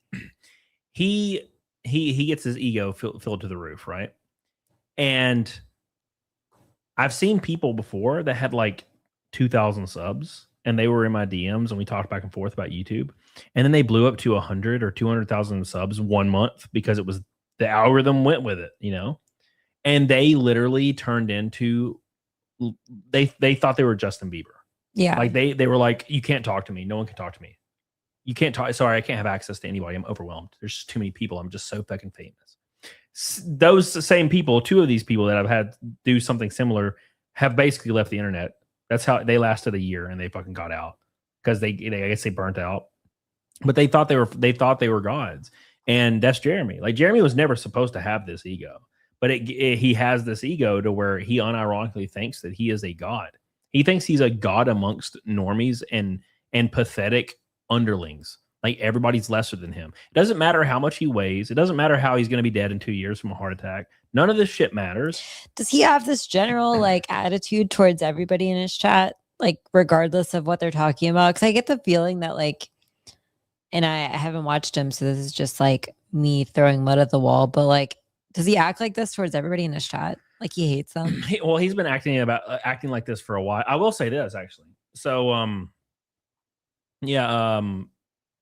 He gets his ego filled to the roof, right? And I've seen people before that had like 2,000 subs and they were in my DMs and we talked back and forth about YouTube. And then they blew up to 100 or 200,000 subs 1 month because it was the algorithm went with it, and they literally turned into, they thought they were Justin Bieber. Yeah. Like they were like, you can't talk to me. No one can talk to me. You can't talk. Sorry, I can't have access to anybody. I'm overwhelmed. There's just too many people. I'm just so fucking famous. Those same people, two of these people that I've had do something similar have basically left the internet. That's how they lasted a year and they fucking got out because I guess they burnt out. But they thought they were gods. And that's Jeremy. Like Jeremy was never supposed to have this ego, but he has this ego to where he unironically thinks that he is a god. He thinks he's a god amongst normies and pathetic underlings. Like everybody's lesser than him. It doesn't matter how much he weighs. It doesn't matter how he's going to be dead in 2 years from a heart attack. None of this shit matters. Does he have this general like attitude towards everybody in his chat, like regardless of what they're talking about? Because I get the feeling that like, and I haven't watched him, so this is just like me throwing mud at the wall. But like, does he act like this towards everybody in his chat? Like he hates them? He's been acting like this for a while. I will say this actually. So,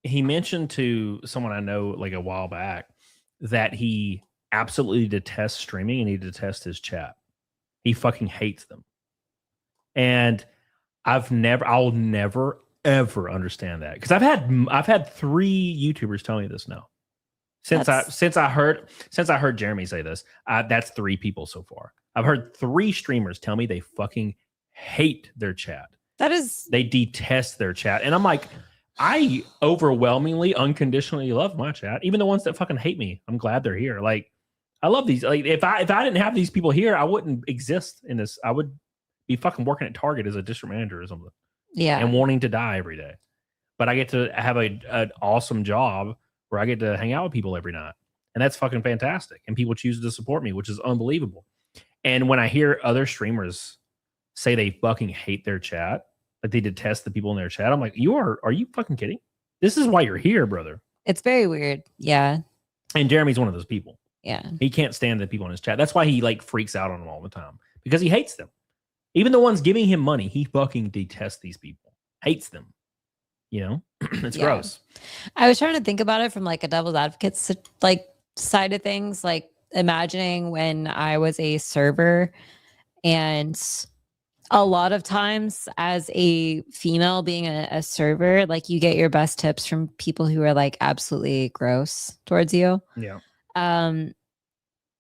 he mentioned to someone I know like a while back that he absolutely detests streaming and he detests his chat. He fucking hates them. And I'll never ever understand that because I've had 3 YouTubers tell me this now. Since I heard Jeremy say this, that's 3 people so far. I've heard 3 streamers tell me they fucking hate their chat. They detest their chat, and I'm like, I overwhelmingly, unconditionally love my chat. Even the ones that fucking hate me, I'm glad they're here. Like, I love these. Like, if I didn't have these people here, I wouldn't exist in this. I would be fucking working at Target as a district manager or something. Yeah, and wanting to die every day. But I get to have an awesome job where I get to hang out with people every night. And that's fucking fantastic. And people choose to support me, which is unbelievable. And when I hear other streamers say they fucking hate their chat, like they detest the people in their chat, I'm like, are you fucking kidding? This is why you're here, brother. It's very weird. Yeah. And Jeremy's one of those people. Yeah. He can't stand the people in his chat. That's why he like freaks out on them all the time because he hates them. Even the ones giving him money, he fucking detests these people, hates them. It's gross. I was trying to think about it from like a devil's advocate like side of things, like imagining when I was a server And a lot of times as a female being a server, like you get your best tips from people who are like absolutely gross towards you. Yeah. And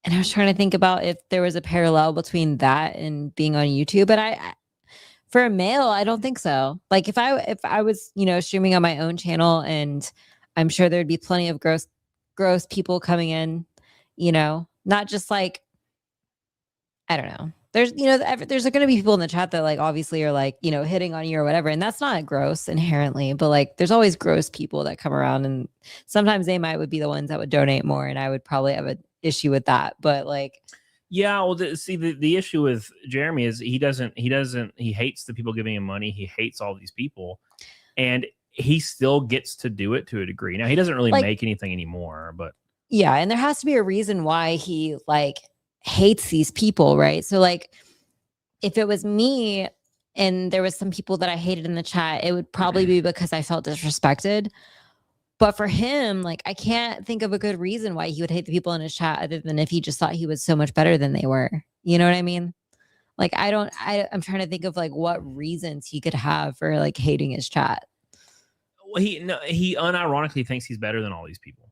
I was trying to think about if there was a parallel between that and being on YouTube. But for a male, I don't think so. Like if I was, streaming on my own channel, and I'm sure there'd be plenty of gross people coming in, not just like, I don't know. There's going to be people in the chat that like obviously are like, hitting on you or whatever. And that's not gross inherently, but like there's always gross people that come around, and sometimes they would be the ones that would donate more. And I would probably have an issue with that. But like, yeah, well, the issue with Jeremy is he hates the people giving him money. He hates all these people, and he still gets to do it to a degree. Now he doesn't really make anything anymore, but yeah. And there has to be a reason why he like hates these people, right? So like if it was me and there was some people that I hated in the chat, it would probably be because I felt disrespected. But for him, like I can't think of a good reason why he would hate the people in his chat other than if he just thought he was so much better than they were. You know what I mean? Like I'm trying to think of like what reasons he could have for like hating his chat. Well, he unironically thinks he's better than all these people.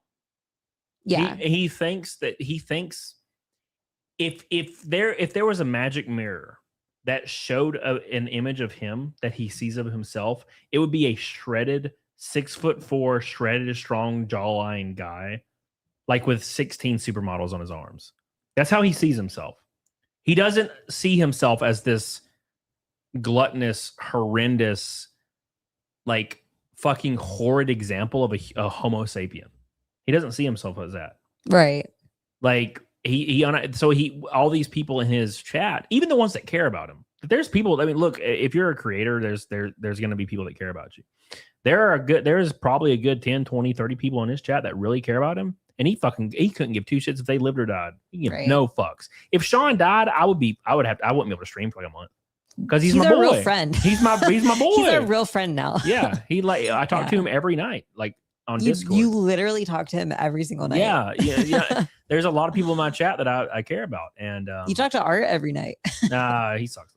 Yeah. He thinks if there was a magic mirror that showed an image of him that he sees of himself, it would be a shredded 6'4", shredded, strong jawline guy, like with 16 supermodels on his arms. That's how he sees himself. He doesn't see himself as this gluttonous, horrendous, like fucking horrid example of a Homo sapien. He doesn't see himself as that. Right. Like all these people in his chat, even the ones that care about him. There's people. I mean, look, if you're a creator, there's going to be people that care about you. There's probably a good 10, 20, 30 people in his chat that really care about him. And he couldn't give two shits if they lived or died. He give no fucks. If Sean died, I wouldn't be able to stream for like a month. Because he's my boy. Real friend. He's my boy. He's a real friend now. Yeah. I talk to him every night, like on Discord. You literally talk to him every single night. Yeah. There's a lot of people in my chat that I care about. And you talk to Art every night. He sucks.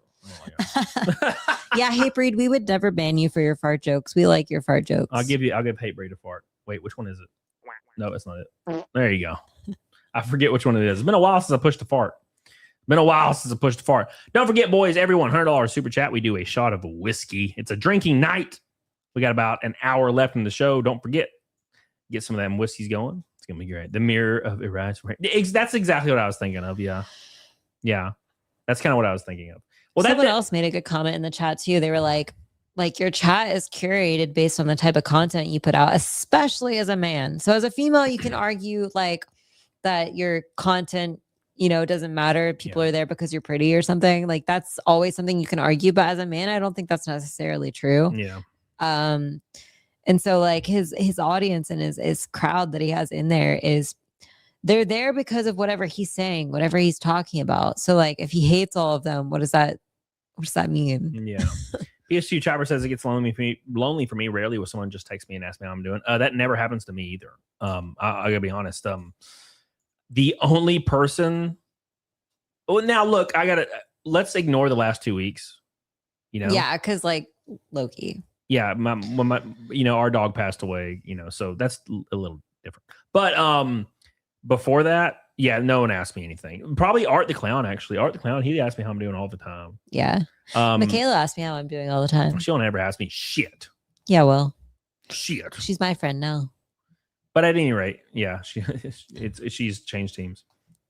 Yeah, Hatebreed, we would never ban you for your fart jokes. We like your fart jokes. I'll give Hatebreed a fart. Wait, which one is it? No, it's not it. There you go. I forget which one it is. It's been a while since I pushed the fart. Don't forget, boys, everyone, $100 super chat. We do a shot of whiskey. It's a drinking night. We got about an hour left in the show. Don't forget, get some of them whiskeys going. It's gonna be great. The mirror of irrational. That's exactly what I was thinking of. Yeah. That's kind of what I was thinking of. Well, someone else made a good comment in the chat too. They were like your chat is curated based on the type of content you put out, especially as a man. So as a female, you can argue like that your content, doesn't matter. People are there because you're pretty or something. Like that's always something you can argue. But as a man, I don't think that's necessarily true. Yeah. And so like his audience and his crowd that he has in there they're there because of whatever he's saying, whatever he's talking about. So like if he hates all of them, what does that mean? Yeah. PS2 Chopper says it gets lonely for me rarely when someone just texts me and asks me how I'm doing. That never happens to me either. I gotta be honest. The only person. Well, now look, let's ignore the last 2 weeks. Yeah, because like Loki. Yeah, my our dog passed away. So that's a little different. But before that, yeah, no one asked me anything. Probably Art the Clown, actually. Art the Clown, he asked me how I'm doing all the time. Yeah. Michaela asked me how I'm doing all the time. She'll never ask me shit. Yeah, well. Shit. She's my friend now. But at any rate, yeah, she's changed teams.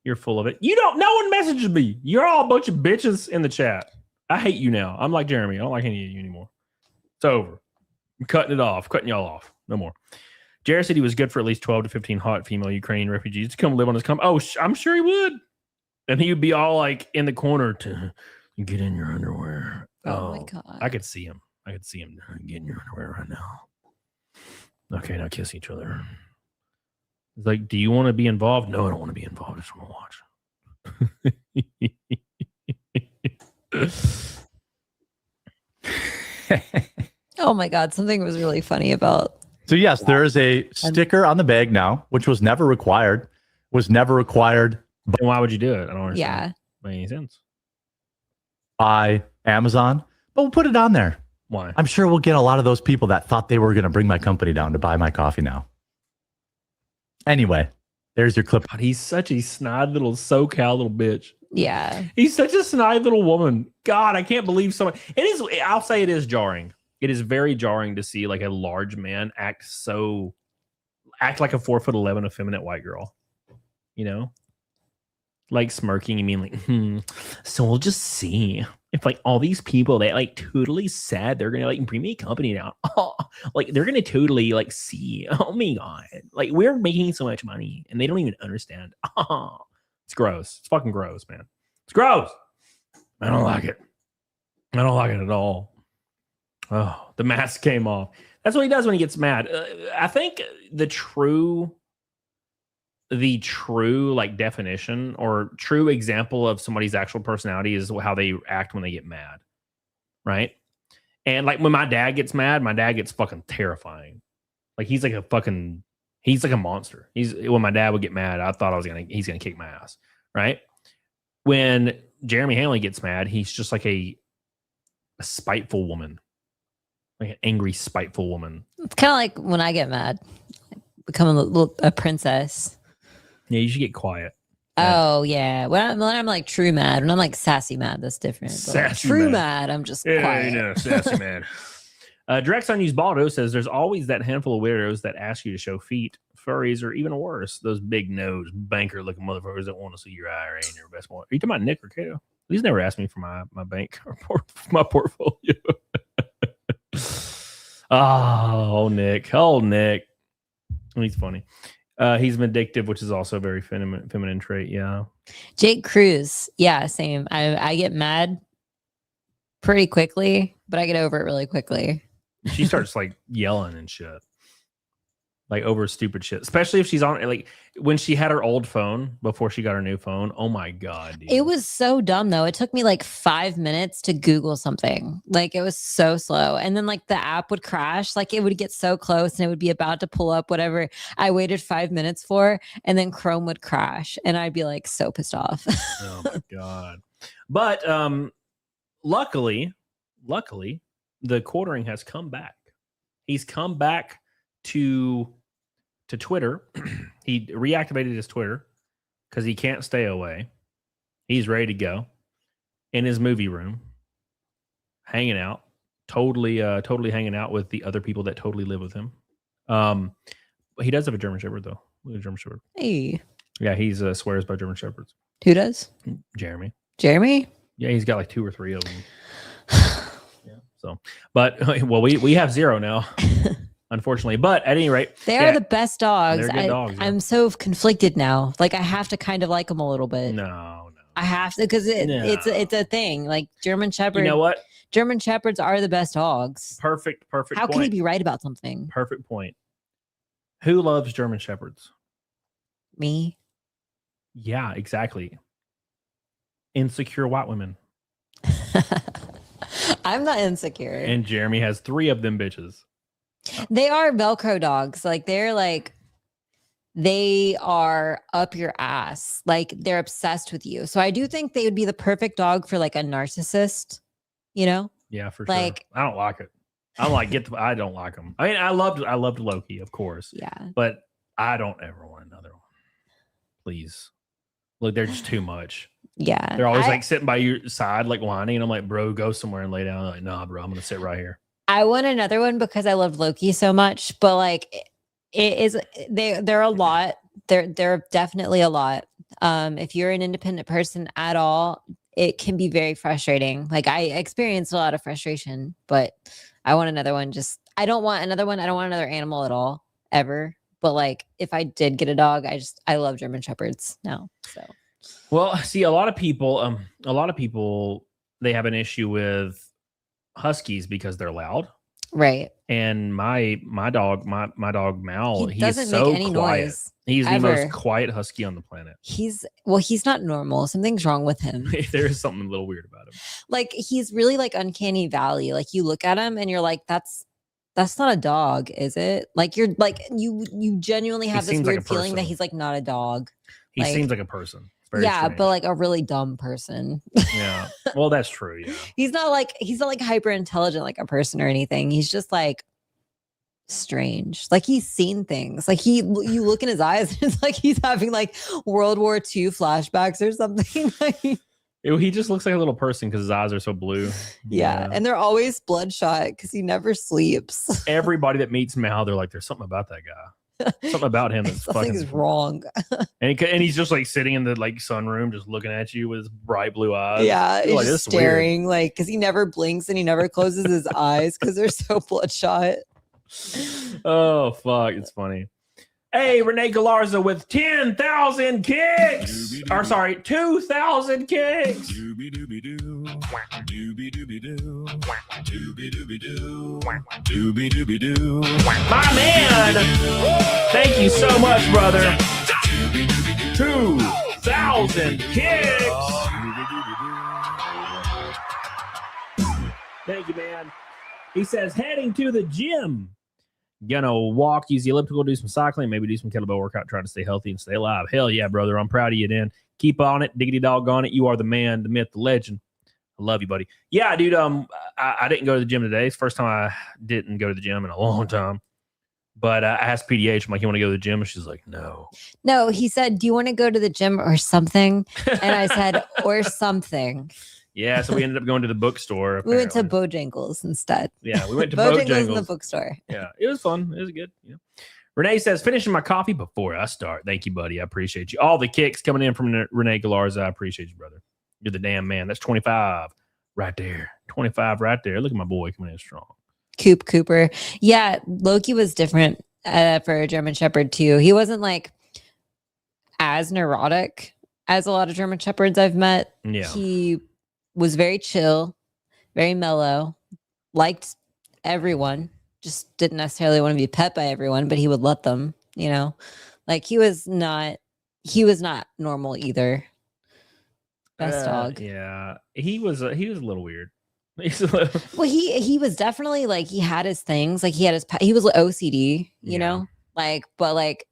You're full of it. No one messages me. You're all a bunch of bitches in the chat. I hate you now. I'm like Jeremy. I don't like any of you anymore. It's over. I'm cutting it off. Cutting y'all off. No more. Jared said he was good for at least 12 to 15 hot female Ukrainian refugees to come live on his Oh, I'm sure he would. And he would be all like in the corner to get in your underwear. Oh my God. I could see him. Get in your underwear right now. Okay, now kiss each other. It's like, do you want to be involved? No, I don't want to be involved. I just want to watch. Oh my God. Something was really funny about. So yes, there is a sticker on the bag now, which was never required. But why would you do it? I don't understand. Yeah. Make any sense. by Amazon, but we'll put it on there. Why? I'm sure we'll get a lot of those people that thought they were going to bring my company down to buy my coffee now. Anyway, there's your clip. God, he's such a snide little SoCal little bitch. Yeah. He's such a snide little woman. God, I can't believe someone. It is. I'll say it is jarring. It is very jarring to see like a large man act like a 4'11" effeminate white girl. You know, like smirking and being like, So we'll just see if like all these people that like totally said they're gonna like bring me a company down. Oh, like they're gonna totally like see. Oh my god, like we're making so much money and they don't even understand. Oh, it's gross. It's fucking gross, man. It's gross. I don't like it. I don't like it at all. Oh, the mask came off. That's what he does when he gets mad. I think the true like definition or true example of somebody's actual personality is how they act when they get mad, right? And like when my dad gets mad, my dad gets fucking terrifying. Like he's like a monster. When my dad would get mad, I thought he's gonna kick my ass, right? When Jeremy Hambly gets mad, he's just like a spiteful woman, like an angry, spiteful woman. It's kind of like when I get mad, become a princess. Yeah, you should get quiet. Oh yeah, when I'm like true mad, when I'm like sassy mad, that's different. But like Sassy true mad. mad, I'm just Yeah, quiet. you know, sassy man. Drex Unused Baldo says there's always that handful of weirdos that ask you to show feet. Furries are even worse. Those big nose banker looking motherfuckers that want to see your IRA and your best one. Are you talking about Nick or Kato? He's never asked me for my bank or my portfolio. Oh, Nick. Oh, Nick. He's funny. He's vindictive, which is also a very feminine trait. Yeah. Jake Cruz, yeah, same. I get mad pretty quickly, but I get over it really quickly. She starts like yelling and shit, like over stupid shit, especially if she's on like when she had her old phone before she got her new phone. Oh my god, dude. It was so dumb though. It took me like 5 minutes to Google something. Like it was so slow. And then like the app would crash. Like it would get so close and it would be about to pull up whatever I waited 5 minutes for. And then Chrome would crash. And I'd be like so pissed off. Oh my god. But luckily, the Quartering has come back. He's come back to Twitter. He reactivated his Twitter because he can't stay away. He's ready to go in his movie room, hanging out, totally hanging out with the other people that totally live with him. He does have a German Shepherd though. Look at a German Shepherd. Hey, Yeah, he's swears by German Shepherds. who does? Jeremy. Jeremy? Yeah, he's got like 2 or 3 of them. Yeah. So, but well, we have 0 now, unfortunately. But at any rate, They are the best dogs. They're good dogs, yeah. I'm so conflicted now. Like I have to kind of like them a little bit. no. I have to because it's a thing. Like German Shepherd. You know what? German Shepherds are the best dogs. Perfect How point. can he be right about something? Perfect point. Who loves German Shepherds? Me? Yeah, exactly. Insecure white women. I'm not insecure. And Jeremy has 3 of them bitches. They are Velcro dogs. Like they are up your ass. Like they're obsessed with you. So I do think they would be the perfect dog for like a narcissist, you know? Yeah, for Like- sure. I don't like it. I don't like them. I mean, I loved Loki, of course, Yeah. but I don't ever want another one. Please. Look, they're just too much. Yeah. They're always like sitting by your side, like whining. And I'm like, bro, go somewhere and lay down. I'm like, nah, bro, I'm going to sit right here. I want another one because I love Loki so much, but like it is they're a lot. They're definitely a lot. If you're an independent person at all, it can be very frustrating. Like I experienced a lot of frustration, but I want another one. I don't want another one. I don't want another animal at all, ever. But like if I did get a dog, I love German Shepherds now. So Well, see, a lot of people, they have an issue with Huskies because they're loud. right. And my dog Mal, He he's doesn't so make any quiet. noise. He's the ever. most quiet husky on the planet. He's not normal. Something's wrong with him. There is something a little weird about him. Like he's really like uncanny valley. Like you look at him and you're like, that's not a dog, is it? Like you're like you genuinely have this seems like weird a feeling that person. he's like not a dog. He Like- seems like a person. Very yeah, strange. but like a really dumb person. Yeah. Well, that's true. Yeah. He's not like hyper intelligent like a person or anything. He's just like strange. Like he's seen things. Like you look in his eyes and it's like he's having like World War II flashbacks or something. Like, He just looks like a little person because his eyes are so blue. yeah, and they're always bloodshot because he never sleeps. Everybody that meets Mal, they're like, there's something about that guy. Something about him that's Something's fucking wrong. And he's just like sitting in the like sunroom, just looking at you with his bright blue eyes. Yeah, You're he's like, just this is weird. staring like because he never blinks and he never closes his eyes because they're so bloodshot. Oh fuck, it's funny. Hey, Renee Galarza with 10,000 kicks. Or sorry, 2,000 kicks. My man, thank you so much, brother. 2,000 kicks. Thank you, man. He says, heading to the gym. Gonna walk, use the elliptical, do some cycling, maybe do some kettlebell workout, try to stay healthy and stay alive. Hell yeah, brother. I'm proud of you, Dan. Keep on it. Diggity dog on it. You are the man, the myth, the legend. I love you, buddy. Yeah, dude. I didn't go to the gym today. It's the first time I didn't go to the gym in a long time. But I asked PDH, I'm like, you want to go to the gym? And she's like, no. No, he said, do you want to go to the gym or something? And I said, or something. Yeah, so we ended up going to the bookstore. We went to apparently. Bojangles instead. Yeah, we went to Bojangles in the Bojangles. bookstore. Yeah, it was fun. It was good. Yeah. Renee says, finishing my coffee before I start. Thank you, buddy. I appreciate you. All the kicks coming in from Renee Galarza. I appreciate you, brother. You're the damn man. That's 25 right there. 25 right there. Look at my boy coming in strong. Cooper. Yeah, Loki was different for a German Shepherd too. He wasn't like as neurotic as a lot of German Shepherds I've met. Yeah. He was very chill, very mellow, liked everyone, just didn't necessarily want to be pet by everyone, but he would let them, you know. Like he was not normal either. Best dog. Yeah. He was a little weird. He's a little... Well, he was definitely like he had his things, like he was OCD, you know, like but like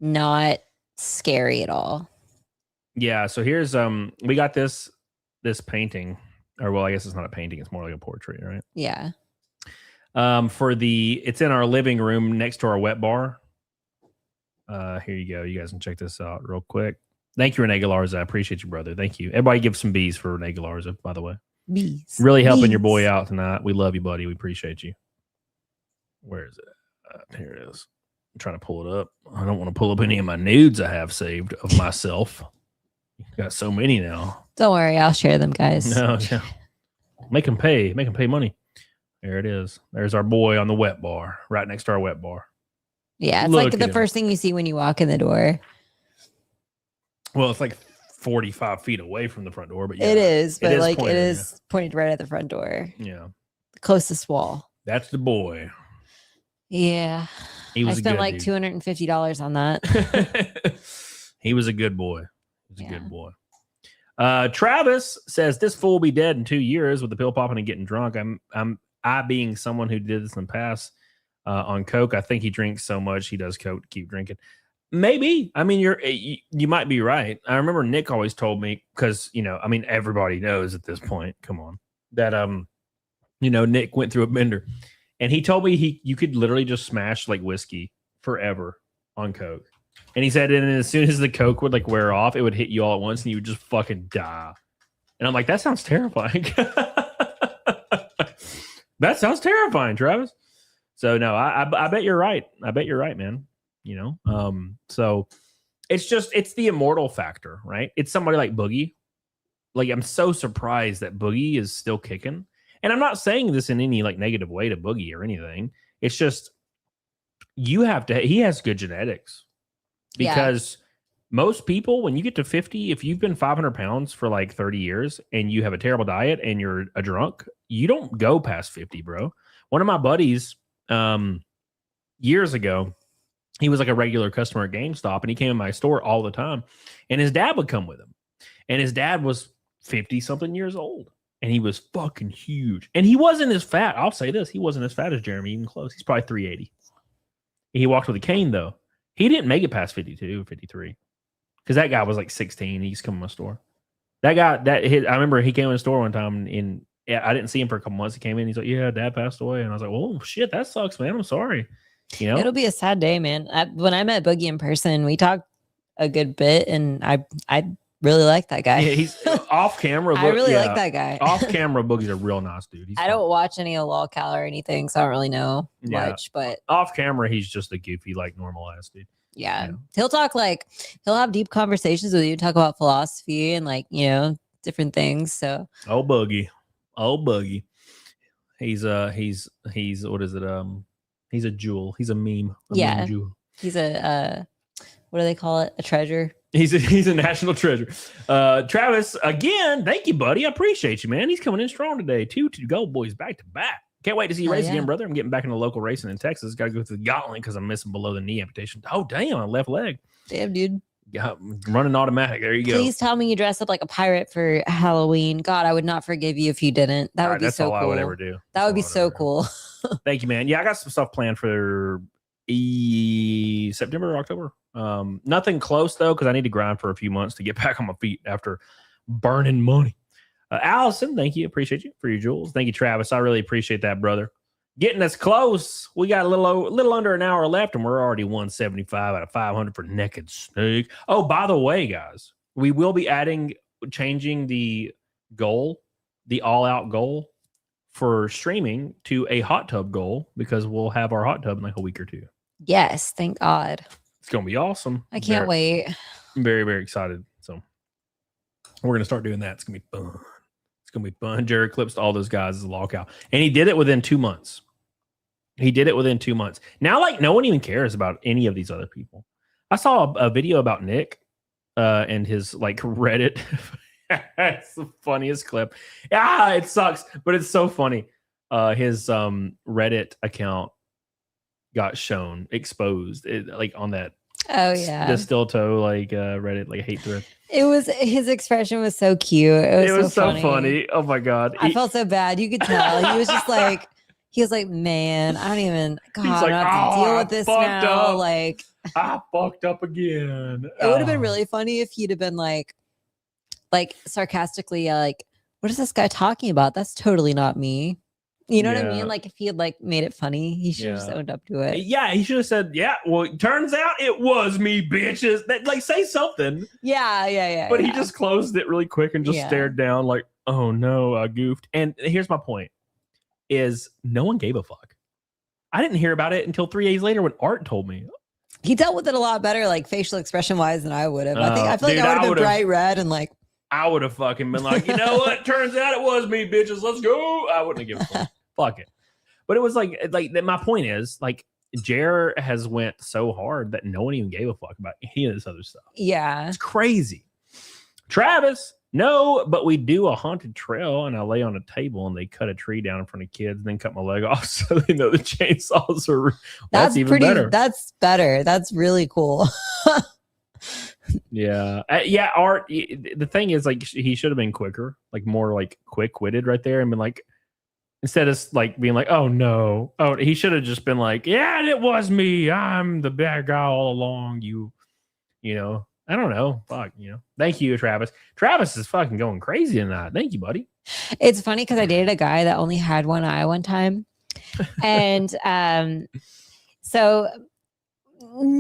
not scary at all. Yeah, so here's we got this painting, or well, I guess it's not a painting, it's more like a portrait, right? Yeah. It's in our living room next to our wet bar. Here you go. You guys can check this out real quick. Thank you, Renee Galarza. I appreciate you, brother. Thank you. Everybody give some bees for Renee Galarza, by the way. Bees. Really helping your boy out tonight. We love you, buddy. We appreciate you. Where is it? Here it is. I'm trying to pull it up. I don't want to pull up any of my nudes I have saved of myself. Got so many now. Don't worry, I'll share them, guys. No, yeah. Make them pay money. There it is. There's our boy on the wet bar, right next to our wet bar. Yeah, it's Look like at the him. first thing you see when you walk in the door. Well, it's like 45 feet away from the front door, but yeah, It is, but like pointed, it is pointed right at the front door, Yeah, the closest wall. that's the boy. Yeah, He was I spent a like good $250 on that. dude. He was a good boy. He was a Yeah. good boy. Travis says this fool will be dead in 2 years with the pill popping and getting drunk. I being someone who did this in the past on coke. I think he drinks so much he does coke to keep drinking. Maybe. I mean, you might be right. I remember Nick always told me, because everybody knows at this point. Come on, that Nick went through a bender, and he told me you could literally just smash like whiskey forever on coke. And he said, and as soon as the coke would like wear off, it would hit you all at once, and you would just fucking die. And I'm like, that sounds terrifying. That sounds terrifying, Travis. So no, I bet you're right. I bet you're right, man. So it's the immortal factor, right? It's somebody like Boogie. Like, I'm so surprised that Boogie is still kicking. And I'm not saying this in any like negative way to Boogie or anything. It's just he has good genetics. Because most people, when you get to 50, if you've been 500 pounds for like 30 years and you have a terrible diet and you're a drunk, you don't go past 50, bro. One of my buddies years ago, he was like a regular customer at GameStop, and he came in my store all the time, and his dad would come with him. And his dad was 50 something years old, and he was fucking huge. And he wasn't as fat. I'll say this. He wasn't as fat as Jeremy, even close. He's probably 380. He walked with a cane though. He didn't make it past 52 or 53. because that guy was like 16. He used to come to my store. That guy I remember he came in the store one time and I didn't see him for a couple months. He came in. He's like, "Yeah, Dad passed away," and I was like, "Oh shit, that sucks, man. I'm sorry." You know, It'll be a sad day, man. When I met Boogie in person, we talked a good bit, and I really like that guy. yeah, he's off camera. I really like that guy. Off camera, Boogie's a real nice dude. He's I don't watch any of LOLCal or anything, so I don't really know much. But off camera, he's just a goofy, like normal ass dude. yeah, he'll talk like he'll have deep conversations with you, talk about philosophy and like different things. So Boogie, he's what is it? He's a jewel. He's a meme. Meme jewel. He's a what do they call it? A treasure. He's a national treasure. Travis, again, thank you, buddy. I appreciate you, man. He's coming in strong today. 2 gold boys back to back. Can't wait to see you race again, brother. I'm getting back into local racing in Texas. Got to go through the gauntlet because I'm missing below the knee amputation. Oh, damn, on left leg. Damn, dude. Yeah, running automatic. There you go. Please tell me you dress up like a pirate for Halloween. God, I would not forgive you if you didn't. That would be so cool. That's all I would ever do. That would be so cool. Thank you, man. Yeah, I got some stuff planned for September or October. Nothing close though, because I need to grind for a few months to get back on my feet after burning money. Allison, thank you. Appreciate you for your jewels. Thank you, Travis. I really appreciate that, brother. Getting us close. We got a little under an hour left, and we're already 175 out of 500 for Naked Snake. Oh, by the way, guys, we will be changing the goal, the all-out goal for streaming to a hot tub goal because we'll have our hot tub in like a week or two. Yes, thank God. It's gonna be awesome. I can't wait. I'm very, very excited. So we're gonna start doing that. It's gonna be fun. It's gonna be fun. Jared clips all those guys as a lockout, and he did it within 2 months. Now, like no one even cares about any of these other people. I saw a video about Nick and his like Reddit. It's the funniest clip. It sucks, but it's so funny. His Reddit account got exposed like on that the still toe like Reddit like hate thread. His expression was so cute. It was so funny. Oh my God. I felt so bad. You could tell. He was just like man, I don't even I have to deal with this now. Up. Like I fucked up again. It would have been really funny if he'd have been like sarcastically like, what is this guy talking about? That's totally not me. You know what I mean? Like if he had like made it funny, he should have just owned up to it. Yeah, he should have said, "Yeah, well, it turns out it was me, bitches." That like say something. Yeah. But he just closed it really quick and just stared down like, "Oh no, I goofed." And here's my point: is no one gave a fuck. I didn't hear about it until 3 days later when Art told me. He dealt with it a lot better, like facial expression wise, than I would have. I feel like I would have been bright red and like. I would have fucking been like, you know what? Turns out it was me, bitches. Let's go. I wouldn't have given a fuck. Fuck it. But it was like my point is like Jer has went so hard that no one even gave a fuck about any of this other stuff. Yeah. It's crazy. Travis, no, but we do a haunted trail and I lay on a table and they cut a tree down in front of kids and then cut my leg off so they know the chainsaws are that's even better. That's better. That's really cool. Yeah. Art, the thing is like he should have been quicker, like more like quick-witted right there and been like, instead of like being like, oh no, he should have just been like, yeah, it was me. I'm the bad guy all along. You know, I don't know. Fuck, Thank you, Travis. Travis is fucking going crazy tonight. Thank you, buddy. It's funny because I dated a guy that only had one eye one time. And so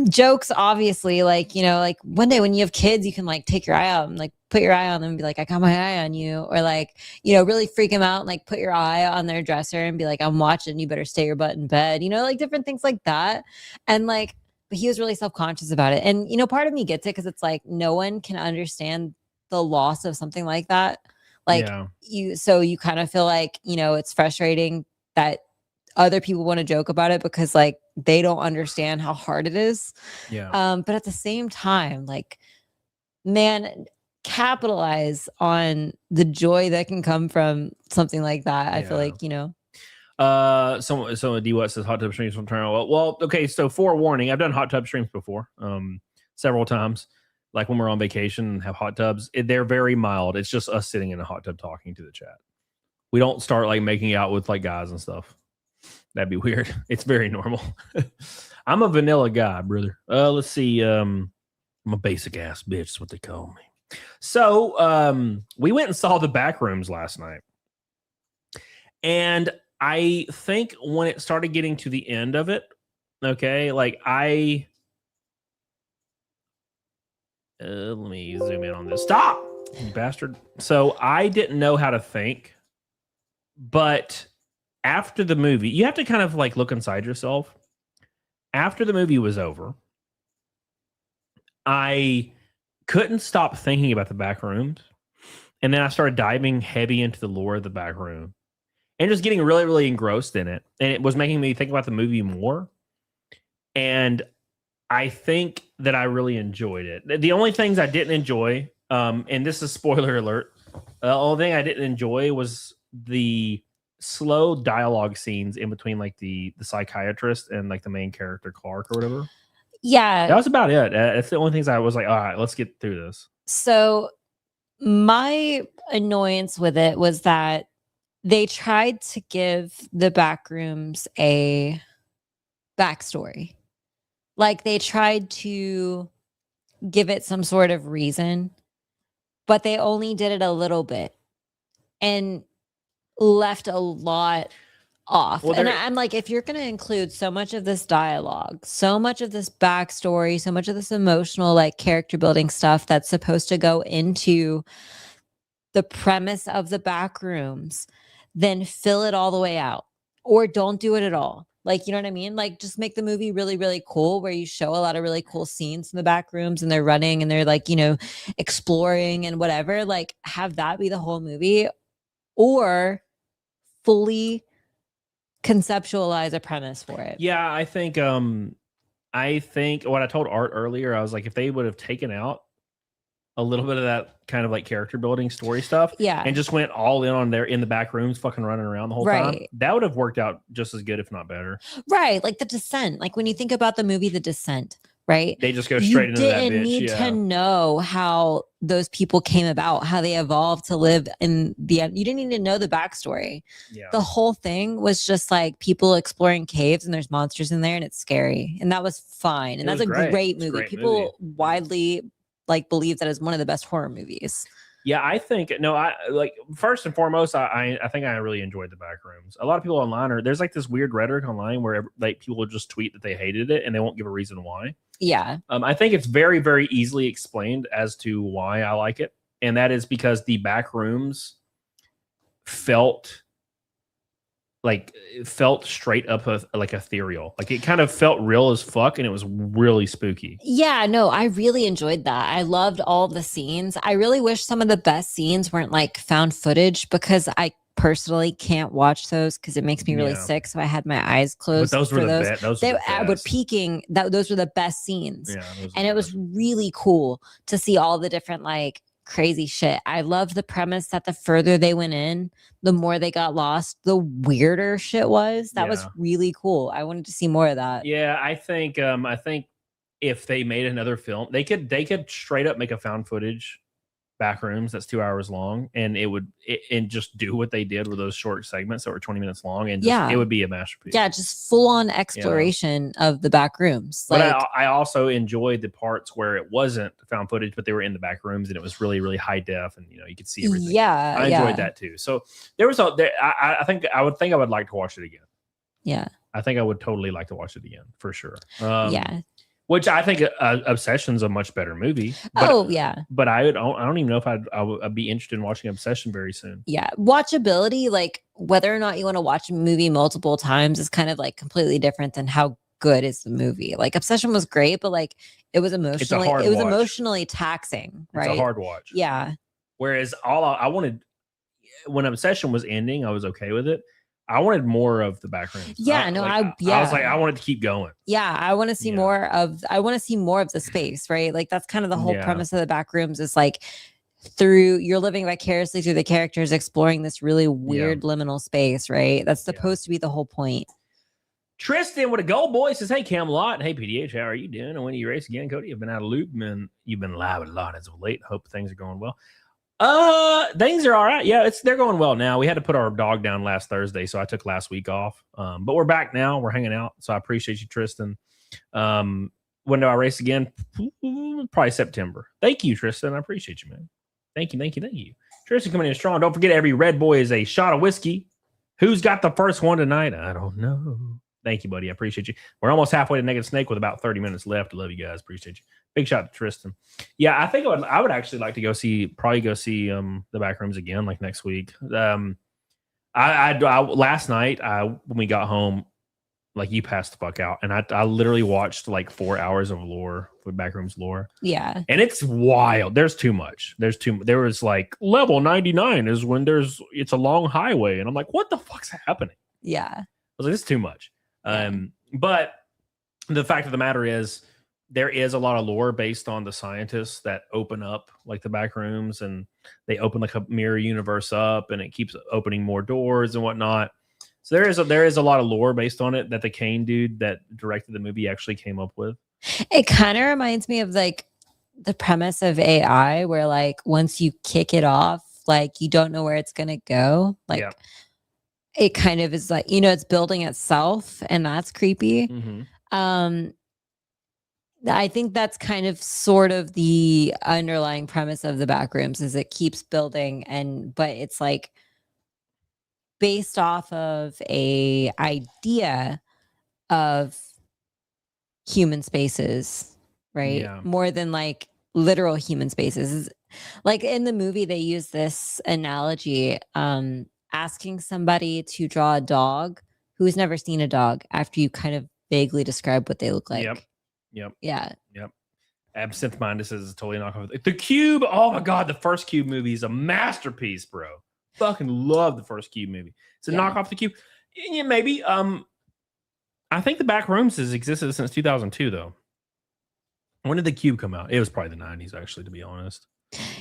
jokes, obviously, like, like one day when you have kids, you can like take your eye out and like put your eye on them and be like, I got my eye on you. Or like, really freak them out and like put your eye on their dresser and be like, I'm watching, you better stay your butt in bed, like different things like that. And like, but he was really self-conscious about it. And, part of me gets it because it's like no one can understand the loss of something like that. Like you kind of feel like, it's frustrating that other people want to joke about it because like they don't understand how hard it is. Yeah. But at the same time, like, man, capitalize on the joy that can come from something like that. I feel like, Someone D-What says hot tub streams from turn. Well, okay. So forewarning, I've done hot tub streams before, several times. Like when we're on vacation and have hot tubs, they're very mild. It's just us sitting in a hot tub talking to the chat. We don't start like making out with like guys and stuff. That'd be weird. It's very normal. I'm a vanilla guy, brother. Let's see. I'm a basic ass bitch. Is what they call me. So we went and saw the Backrooms last night. And I think when it started getting to the end of it, okay, like let me zoom in on this. Stop, you bastard. So I didn't know how to think, but after the movie, you have to kind of like look inside yourself. After the movie was over, I couldn't stop thinking about the Backrooms. And then I started diving heavy into the lore of the Backroom and just getting really, really engrossed in it. And it was making me think about the movie more. And I think that I really enjoyed it. The only things I didn't enjoy, and this is spoiler alert, the only thing I didn't enjoy was the slow dialogue scenes in between like the psychiatrist and like the main character Clark or whatever. Yeah. That was about it. That's the only things I was like, all right, let's get through this. So my annoyance with it was that they tried to give the Backrooms a backstory. Like they tried to give it some sort of reason, but they only did it a little bit and left a lot off. Well, and I'm like, if you're going to include so much of this dialogue, so much of this backstory, so much of this emotional like character building stuff that's supposed to go into the premise of the Backrooms, then fill it all the way out or don't do it at all. Like, you know what I mean? Like, just make the movie really, really cool where you show a lot of really cool scenes in the Backrooms and they're running and they're like, you know, exploring and whatever. Like, have that be the whole movie or fully conceptualize a premise for it. Yeah, I think what I told Art earlier, I was like, if they would have taken out a little bit of that kind of like character building story stuff, Yeah. and just went all in on there in the back rooms, fucking running around the whole time, Right. that would have worked out just as good, if not better. Right. Like The Descent. Like when you think about the movie The Descent, right? They just go straight into that bitch. You didn't need to know how those people came about, how they evolved to live in the end. You didn't need to know the backstory. Yeah. The whole thing was just like people exploring caves and there's monsters in there and it's scary. And that was fine. And It that's was a great. great It's a movie. great People movie. widely like believe that is one of the best horror movies. Yeah, I think I like first and foremost, I think I really enjoyed the Backrooms. A lot of people online there's like this weird rhetoric online where like people will just tweet that they hated it and they won't give a reason why. Yeah. I think it's very, very easily explained as to why I like it, and that is because the Backrooms felt straight up like ethereal. Like it kind of felt real as fuck, and it was really spooky. Yeah, no, I really enjoyed that. I loved all the scenes. I really wish some of the best scenes weren't like found footage because I personally can't watch those because it makes me really sick. So I had my eyes closed. But those were the best. They were peaking. Those were the best scenes. Yeah, and it was really cool to see all the different like crazy shit. I loved the premise that the further they went in, the more they got lost, the weirder shit was. That was really cool. I wanted to see more of that. Yeah, I think if they made another film, they could straight up make a found footage Backrooms that's 2 hours long, and and just do what they did with those short segments that were 20 minutes long, and it would be a masterpiece. Yeah, just full on exploration of the Backrooms. Like, but I also enjoyed the parts where it wasn't found footage, but they were in the Backrooms, and it was really, really high def, and you could see everything. Yeah, I enjoyed that too. So there was I think I would like to watch it again. Yeah, I think I would totally like to watch it again for sure. Yeah. Which I think Obsession's a much better movie. But, but I don't even know if I'd be interested in watching Obsession very soon. Yeah, watchability, like whether or not you want to watch a movie multiple times, is kind of like completely different than how good is the movie. Like Obsession was great, but like it was emotionally taxing. Right, it's a hard watch. Yeah. Whereas all I wanted when Obsession was ending, I was okay with it. I wanted more of the Backrooms. Yeah, I was like, I wanted to keep going. Yeah, I want to see more of. I want to see more of the space, right? Like that's kind of the whole premise of the Backrooms is like you're living vicariously through the characters, exploring this really weird liminal space, right? That's supposed to be the whole point. Tristan with a gold boy says, "Hey Camelot, hey PDH, how are you doing? And when you race again, Cody? You've been out of loop, and you've been live a lot as of late. Hope things are going well." Things are all right. Yeah, they're going well now. We had to put our dog down last Thursday, so I took last week off. But we're back now. We're hanging out. So I appreciate you, Tristan. When do I race again? Probably September. Thank you, Tristan. I appreciate you, man. Thank you. Tristan coming in strong. Don't forget, every Red Boy is a shot of whiskey. Who's got the first one tonight? I don't know. Thank you, buddy. I appreciate you. We're almost halfway to Naked Snake with about 30 minutes left. I love you guys. Appreciate you. Big shout to Tristan. Yeah, I think I would actually like to go see the Backrooms again, like next week. I last night when we got home, like you passed the fuck out, and I literally watched like 4 hours of lore with Backrooms lore. Yeah, and it's wild. There's too much. There was like level 99 is when it's a long highway, and I'm like, what the fuck's happening? Yeah, I was like, it's too much. But the fact of the matter is, there is a lot of lore based on the scientists that open up like the back rooms, and they open like a mirror universe up, and it keeps opening more doors and whatnot. So there is a lot of lore based on it that the Kane dude that directed the movie actually came up with. It kind of reminds me of like the premise of AI, where like once you kick it off, like you don't know where it's gonna go. Like it kind of is like, it's building itself, and that's creepy. Mm-hmm. I think that's kind of sort of the underlying premise of the Backrooms, is it keeps building, but it's like based off of a idea of human spaces, right? Yeah. More than like literal human spaces. Like in the movie, they use this analogy, asking somebody to draw a dog who's never seen a dog after you kind of vaguely describe what they look like. Yep. Yeah. Absinthe Mindus is totally knockoff. The Cube. Oh my god, the first Cube movie is a masterpiece, bro. Fucking love the first Cube movie. It's a knockoff the Cube. Yeah, maybe. I think the Backrooms has existed since 2002, though. When did the Cube come out? It was probably the 90s, actually, to be honest.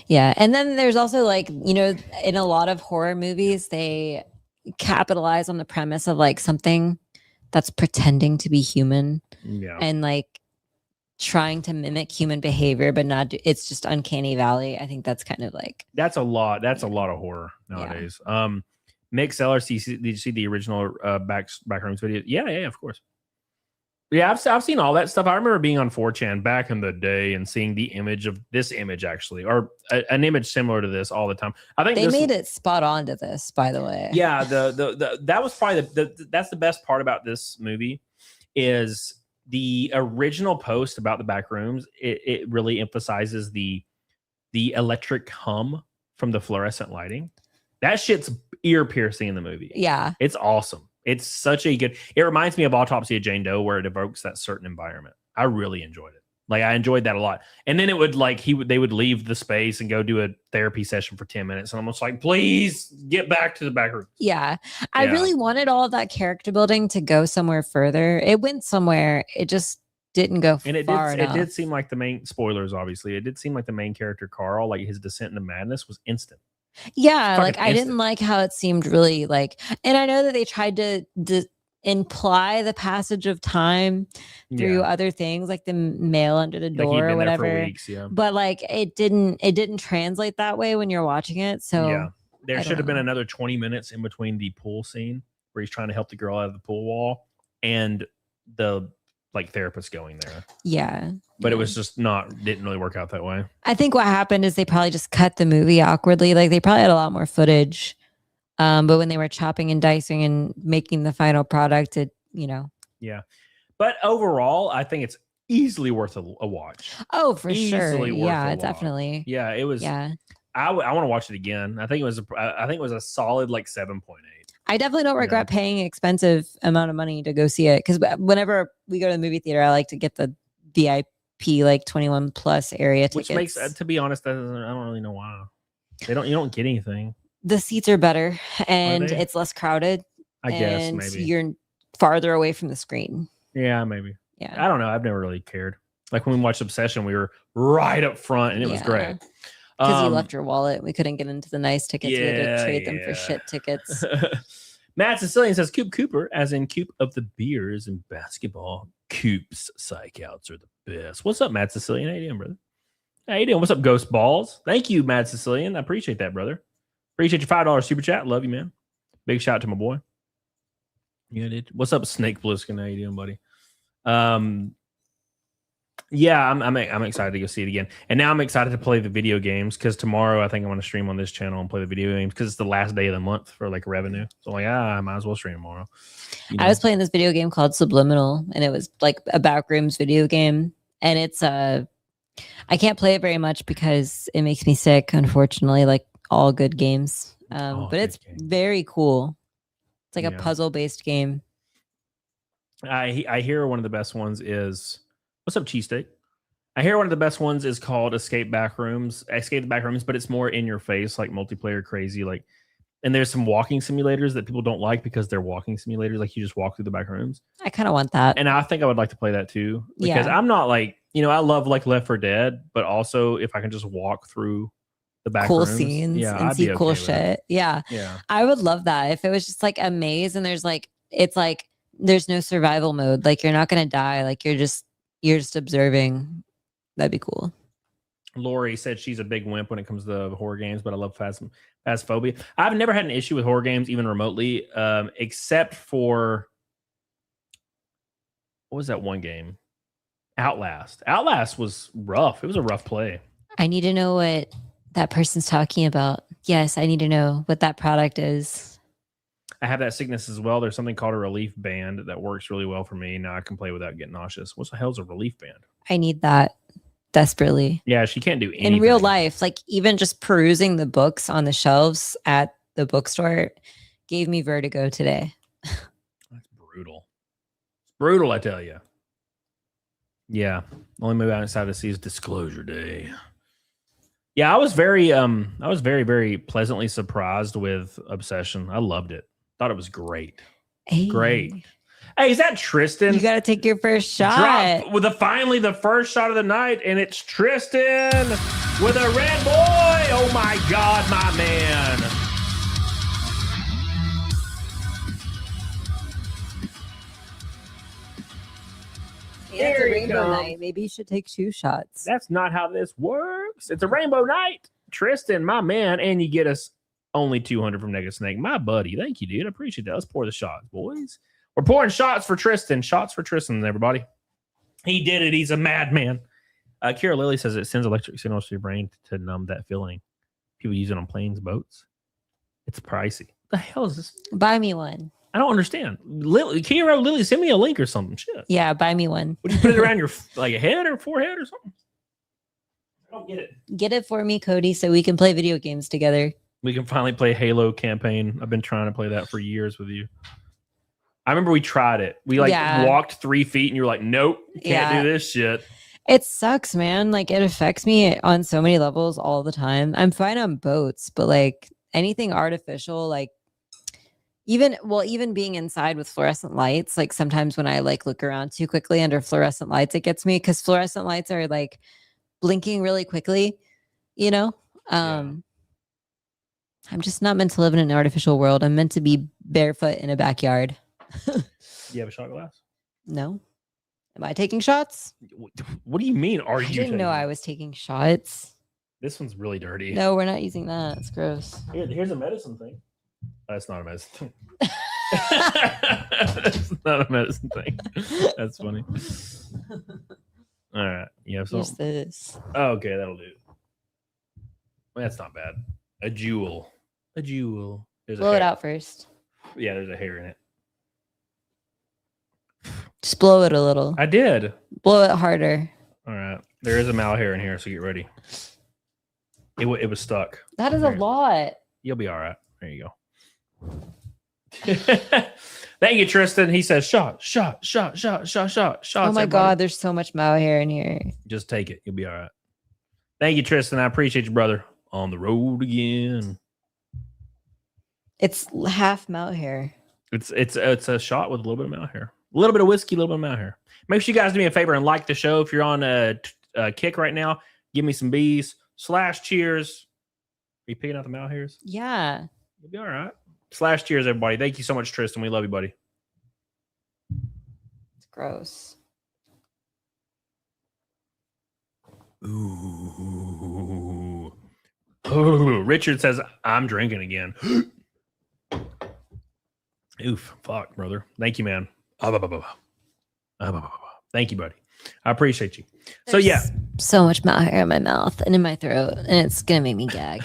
Yeah, and then there's also like, in a lot of horror movies, they capitalize on the premise of like something that's pretending to be human, and like trying to mimic human behavior, but not. It's just uncanny valley. I think that's kind of like that's a lot of horror nowadays. Mick Sellers, did you see the original Backrooms video? Yeah, of course. Yeah, I've seen all that stuff. I remember being on 4chan back in the day and seeing the image of this image, actually, or an image similar to this all the time. I think they made it spot on to this, by the way. Yeah, that was probably that's the best part about this movie, is the original post about the Backrooms. It really emphasizes the electric hum from the fluorescent lighting. That shit's ear piercing in the movie. Yeah, it's awesome. It's such a good. It reminds me of Autopsy of Jane Doe, where it evokes that certain environment. I really enjoyed it. Like, I enjoyed that a lot. And then it would like they would leave the space and go do a therapy session for 10 minutes, and I'm just like, please get back to the back room. Yeah, I really wanted all of that character building to go somewhere further. It went somewhere. It just didn't go far enough. It did seem like the main spoilers. Obviously, it did seem like the main character Carl, like his descent into madness, was instant. Yeah, like I didn't like how it seemed really like, and I know that they tried to imply the passage of time through other things, like the mail under the door or whatever. For weeks, but like it didn't translate that way when you're watching it. So there should have been another 20 minutes in between the pool scene where he's trying to help the girl out of the pool wall and the like therapist going there. Yeah. But it was just didn't really work out that way. I think what happened is they probably just cut the movie awkwardly. Like they probably had a lot more footage. But when they were chopping and dicing and making the final product, Yeah. But overall, I think it's easily worth a watch. Oh, for sure. Yeah, definitely. Yeah, it was. Yeah. I want to watch it again. I think it was a solid like 7.8. I definitely don't regret paying an expensive amount of money to go see it, because whenever we go to the movie theater, I like to get the VIP like 21 plus area tickets. Which makes, to be honest, I don't really know why. You don't get anything. The seats are better and it's less crowded. I guess maybe you're farther away from the screen. Yeah, maybe. Yeah, I don't know. I've never really cared. Like when we watched Obsession, we were right up front and it was great. Because you left your wallet. We couldn't get into the nice tickets. We had to trade them for shit tickets. Matt Sicilian says Coop Cooper, as in Coop of the beers and basketball. Coop's psych outs are the best. What's up, Matt Sicilian? How you doing, brother? How you doing? What's up, Ghost Balls? Thank you, Matt Sicilian. I appreciate that, brother. Appreciate your $5 super chat. Love you, man. Big shout out to my boy. Yeah, dude. What's up, Snake Bliskin? How you doing, buddy? Yeah, I'm excited to go see it again, and now I'm excited to play the video games because tomorrow I think I'm going to stream on this channel and play the video games because it's the last day of the month for like revenue. So like, I might as well stream tomorrow. I was playing this video game called Subliminal, and it was like a Backrooms video game, and it's I can't play it very much because it makes me sick, unfortunately, like all good games. But it's very cool. It's like a puzzle based game. I hear one of the best ones is what's up, cheesesteak? I hear one of the best ones is called Escape the Backrooms, but it's more in your face, like multiplayer crazy. Like, and there's some walking simulators that people don't like because they're walking simulators. Like you just walk through the back rooms. I kind of want that. And I think I would like to play that too. Because I'm not like, I love like Left 4 Dead, but also if I can just walk through the back cool rooms, scenes and I'd see be cool okay with shit. it. Yeah. Yeah. I would love that if it was just like a maze and there's like, it's like, there's no survival mode. Like you're not going to die. Like you're just observing. That'd be cool. Lori said she's a big wimp when it comes to horror games, but I love phasmophobia. I've never had an issue with horror games, even remotely, except for what was that one game? Outlast. Outlast was rough. It was a rough play. I need to know what that person's talking about. Yes, I need to know what that product is. I have that sickness as well. There's something called a relief band that works really well for me. Now I can play without getting nauseous. What the hell is a relief band? I need that desperately. Yeah, she can't do anything. In real life, like even just perusing the books on the shelves at the bookstore gave me vertigo today. That's brutal. It's brutal, I tell you. Yeah. Only movie I decided to see is Disclosure Day. Yeah, I was very, very pleasantly surprised with Obsession. I loved it. Thought it was great. Hey. Great. Hey, is that Tristan? You got to take your first shot. With finally the first shot of the night, and it's Tristan with a red boy. Oh my God, my man. It's a rainbow night. Maybe you should take 2 shots. That's not how this works. It's a rainbow night. Tristan, my man, and you get us only 200 from Negative Snake. My buddy. Thank you, dude. I appreciate that. Let's pour the shots, boys. We're pouring shots for Tristan. Shots for Tristan, everybody. He did it. He's a madman. Kira Lilly says it sends electric signals to your brain to numb that feeling. People use it on planes, boats. It's pricey. What the hell is this? Buy me one. I don't understand. Kira Lilly, send me a link or something. Shit. Yeah, buy me one. Would you put it around your like head or forehead or something? I don't get it. Get it for me, Cody, so we can play video games together. We can finally play Halo campaign. I've been trying to play that for years with you. I remember we tried it. We walked 3 feet and you were like, nope, you can't do this shit. It sucks, man. Like it affects me on so many levels all the time. I'm fine on boats, but like anything artificial, like even being inside with fluorescent lights, like sometimes when I like look around too quickly under fluorescent lights, it gets me because fluorescent lights are like blinking really quickly, I'm just not meant to live in an artificial world. I'm meant to be barefoot in a backyard. You have a shot glass? No. Am I taking shots? What do you mean? I didn't know I was taking shots. This one's really dirty. No, we're not using that. It's gross. Here's a medicine thing. That's not a medicine thing. That's not a medicine thing. That's funny. All right. You have Use something? this. Oh, okay, that'll do. That's not bad. A jewel. There's Blow it out first. Yeah, there's a hair in it. Just blow it a little. I did. Blow it harder. All right. There is a mal hair in here, so get ready. It was stuck. That is a lot. You'll be all right. There you go. Thank you, Tristan. He says shot. Oh my God, there's so much mow hair in here. Just take it. You'll be all right. Thank you, Tristan. I appreciate you, brother. On the road again. It's half mow hair. It's a shot with a little bit of mouth hair. A little bit of whiskey, a little bit of mouth hair. Make sure you guys do me a favor and like the show. If you're on a kick right now, give me some B's. /cheers. Are you picking out the mouth hairs? Yeah. You'll be all right. /cheers, everybody. Thank you so much, Tristan. We love you, buddy. It's gross. Ooh. Ooh. Richard says, I'm drinking again. Oof. Fuck, brother. Thank you, man. Thank you, buddy. I appreciate you. So yeah, so much mouth hair in my mouth and in my throat, and it's gonna make me gag.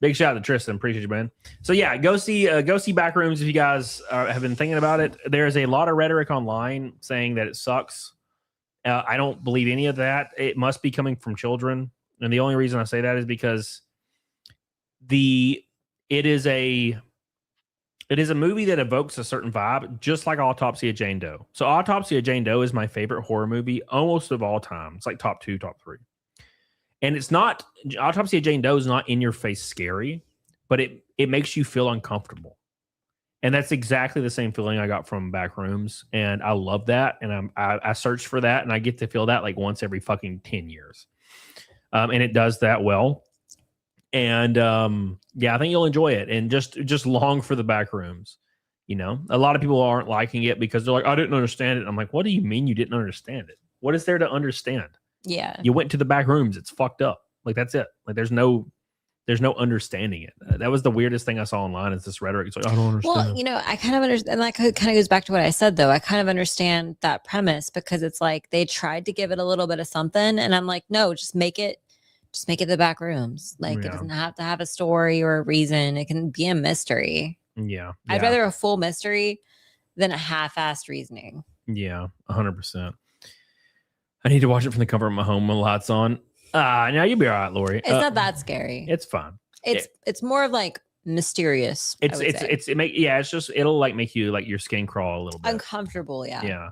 big shout out to Tristan. Appreciate you, man. So yeah, go see Backrooms if you guys have been thinking about it. There's a lot of rhetoric online saying that it sucks. I don't believe any of that. It must be coming from children, and the only reason I say that is because it is a movie that evokes a certain vibe, just like Autopsy of Jane Doe. So Autopsy of Jane Doe is my favorite horror movie almost of all time. It's like top 2, top 3. And it's not, Autopsy of Jane Doe is not in your face scary, but it makes you feel uncomfortable. And that's exactly the same feeling I got from Backrooms. And I love that. And I search for that, and I get to feel that like once every fucking 10 years. And it does that well. And yeah, I think you'll enjoy it, and just long for the Backrooms. You know, a lot of people aren't liking it because they're like, I didn't understand it. I'm like, what do you mean you didn't understand it? What is there to understand? Yeah. You went to the Backrooms. It's fucked up. Like, that's it. Like, there's no understanding it. That was the weirdest thing I saw online, is this rhetoric. It's like, I don't understand. Well, you know, I kind of understand. And that kind of goes back to what I said, though. I kind of understand that premise, because it's like they tried to give it a little bit of something, and I'm like, no, just make it the Backrooms. Like, it doesn't have to have a story or a reason. It can be a mystery. Yeah. I'd rather a full mystery than a half-assed reasoning. Yeah, 100%. I need to watch it from the comfort of my home when the lights on. Now you'll be all right, Lori. It's not that scary. It's fun. It's more of like mysterious. It'll like make you like your skin crawl a little bit. Uncomfortable, yeah.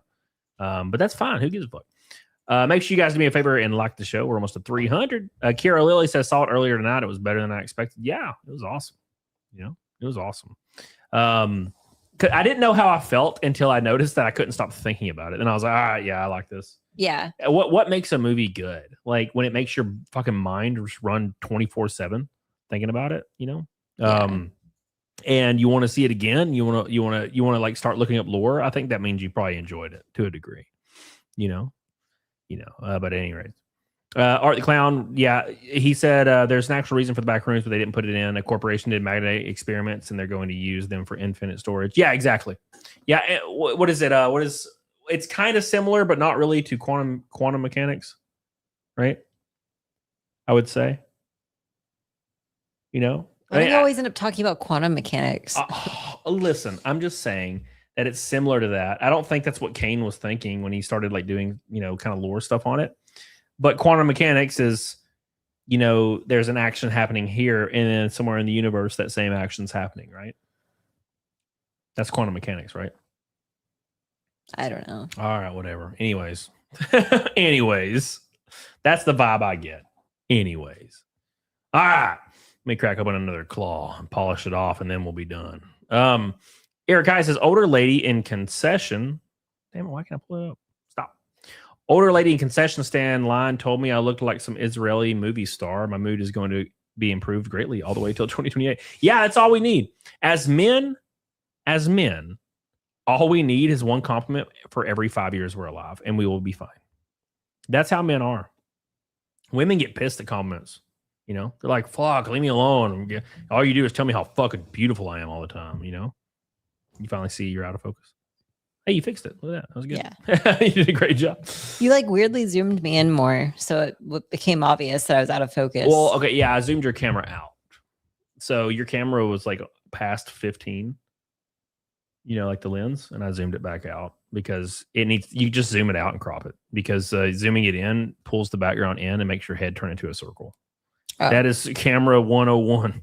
Yeah. But that's fine. Who gives a fuck? Make sure you guys do me a favor and like the show. We're almost at 300. Kira Lilly says, saw it earlier tonight. It was better than I expected. Yeah, it was awesome. You know, it was awesome. I didn't know how I felt until I noticed that I couldn't stop thinking about it. And I was like, all right, yeah, I like this. Yeah. What makes a movie good? Like when it makes your fucking mind just run 24/7 thinking about it, you know? Yeah. And you want to see it again. You want to like start looking up lore. I think that means you probably enjoyed it to a degree, you know. But at any rate, Art the Clown, yeah, he said there's an actual reason for the Backrooms, but they didn't put it in. A corporation did magnetic experiments, and they're going to use them for infinite storage. Yeah, exactly. Yeah, what is it? It's kind of similar, but not really, to quantum mechanics, right? I would say. You know, I think I always end up talking about quantum mechanics. Listen, I'm just saying that it's similar to that. I don't think that's what Kane was thinking when he started like doing, you know, kind of lore stuff on it. But quantum mechanics is, you know, there's an action happening here, and then somewhere in the universe that same action's happening, right? That's quantum mechanics, right? I don't know. All right, whatever. Anyways, that's the vibe I get. Anyways, all right. Let me crack open another claw and polish it off, and then we'll be done. Eric Guy says, older lady in concession. Damn it, why can't I pull it up? Stop. Older lady in concession stand line told me I looked like some Israeli movie star. My mood is going to be improved greatly all the way till 2028. Yeah, that's all we need. As men, all we need is one compliment for every 5 years we're alive, and we will be fine. That's how men are. Women get pissed at compliments. You know, they're like, fuck, leave me alone. All you do is tell me how fucking beautiful I am all the time, you know? You finally see you're out of focus. Hey, you fixed it. Look at that. That was good. Yeah. You did a great job. You like weirdly zoomed me in more, so it became obvious that I was out of focus. Well, okay, yeah, I zoomed your camera out. So your camera was like past 15, you know, like the lens, and I zoomed it back out because you just zoom it out and crop it, because zooming it in pulls the background in and makes your head turn into a circle. Oh. That is camera 101.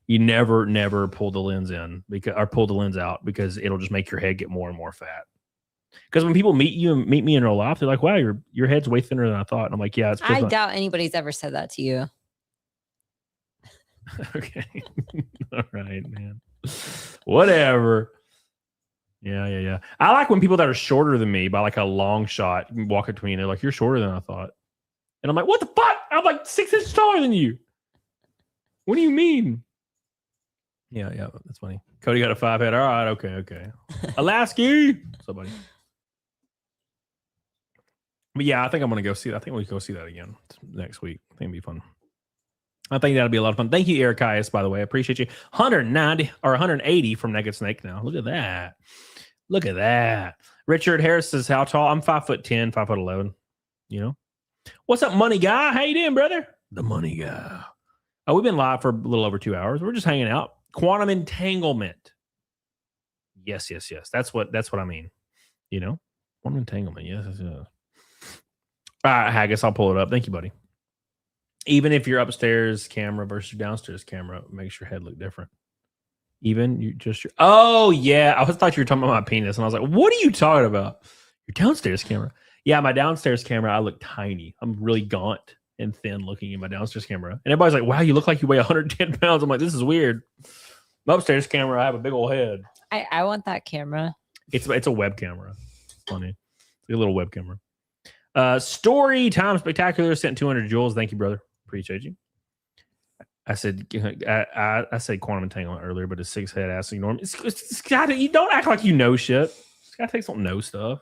You never pull the lens in or pull the lens out, because it'll just make your head get more and more fat. Because when people meet me in real life, they're like, wow, your head's way thinner than I thought. And I'm like, yeah, I doubt anybody's ever said that to you. Okay. All right, man. Whatever. Yeah. I like when people that are shorter than me by like a long shot walk up to me and they're like, you're shorter than I thought. And I'm like, what the fuck? I'm like 6 inches taller than you. What do you mean? Yeah, that's funny. Cody got a 5 head. All right, okay. Alaska. Somebody. But yeah, I think I'm gonna go see that. I think we'll go see that again next week. I think it'll be fun. I think that'll be a lot of fun. Thank you, Eric Caius, by the way. I appreciate you. 190 or 180 from Naked Snake now. Look at that. Look at that. Richard Harris says, how tall? I'm 5'10", 5'11". You know? What's up, money guy? How you doing, brother? The money guy. Oh, we've been live for a little over 2 hours. We're just hanging out. Quantum entanglement. Yes. That's what I mean. You know? Quantum entanglement. Yes. All right, Haggis, I'll pull it up. Thank you, buddy. Even if your upstairs camera versus your downstairs camera makes your head look different. Even you just your, oh yeah, I thought you were talking about my penis, and I was like, what are you talking about? Your downstairs camera. Yeah, my downstairs camera, I look tiny. I'm really gaunt and thin looking in my downstairs camera. And everybody's like, wow, you look like you weigh 110 pounds. I'm like, this is weird. My upstairs camera, I have a big old head. I want that camera. It's a web camera. It's funny. It's a little web camera. Story time spectacular sent 200 joules. Thank you, brother. Appreciate you. I said quantum entanglement earlier, but it's six head ass ignore. Scott, you don't act like you know shit. Skytex don't know stuff.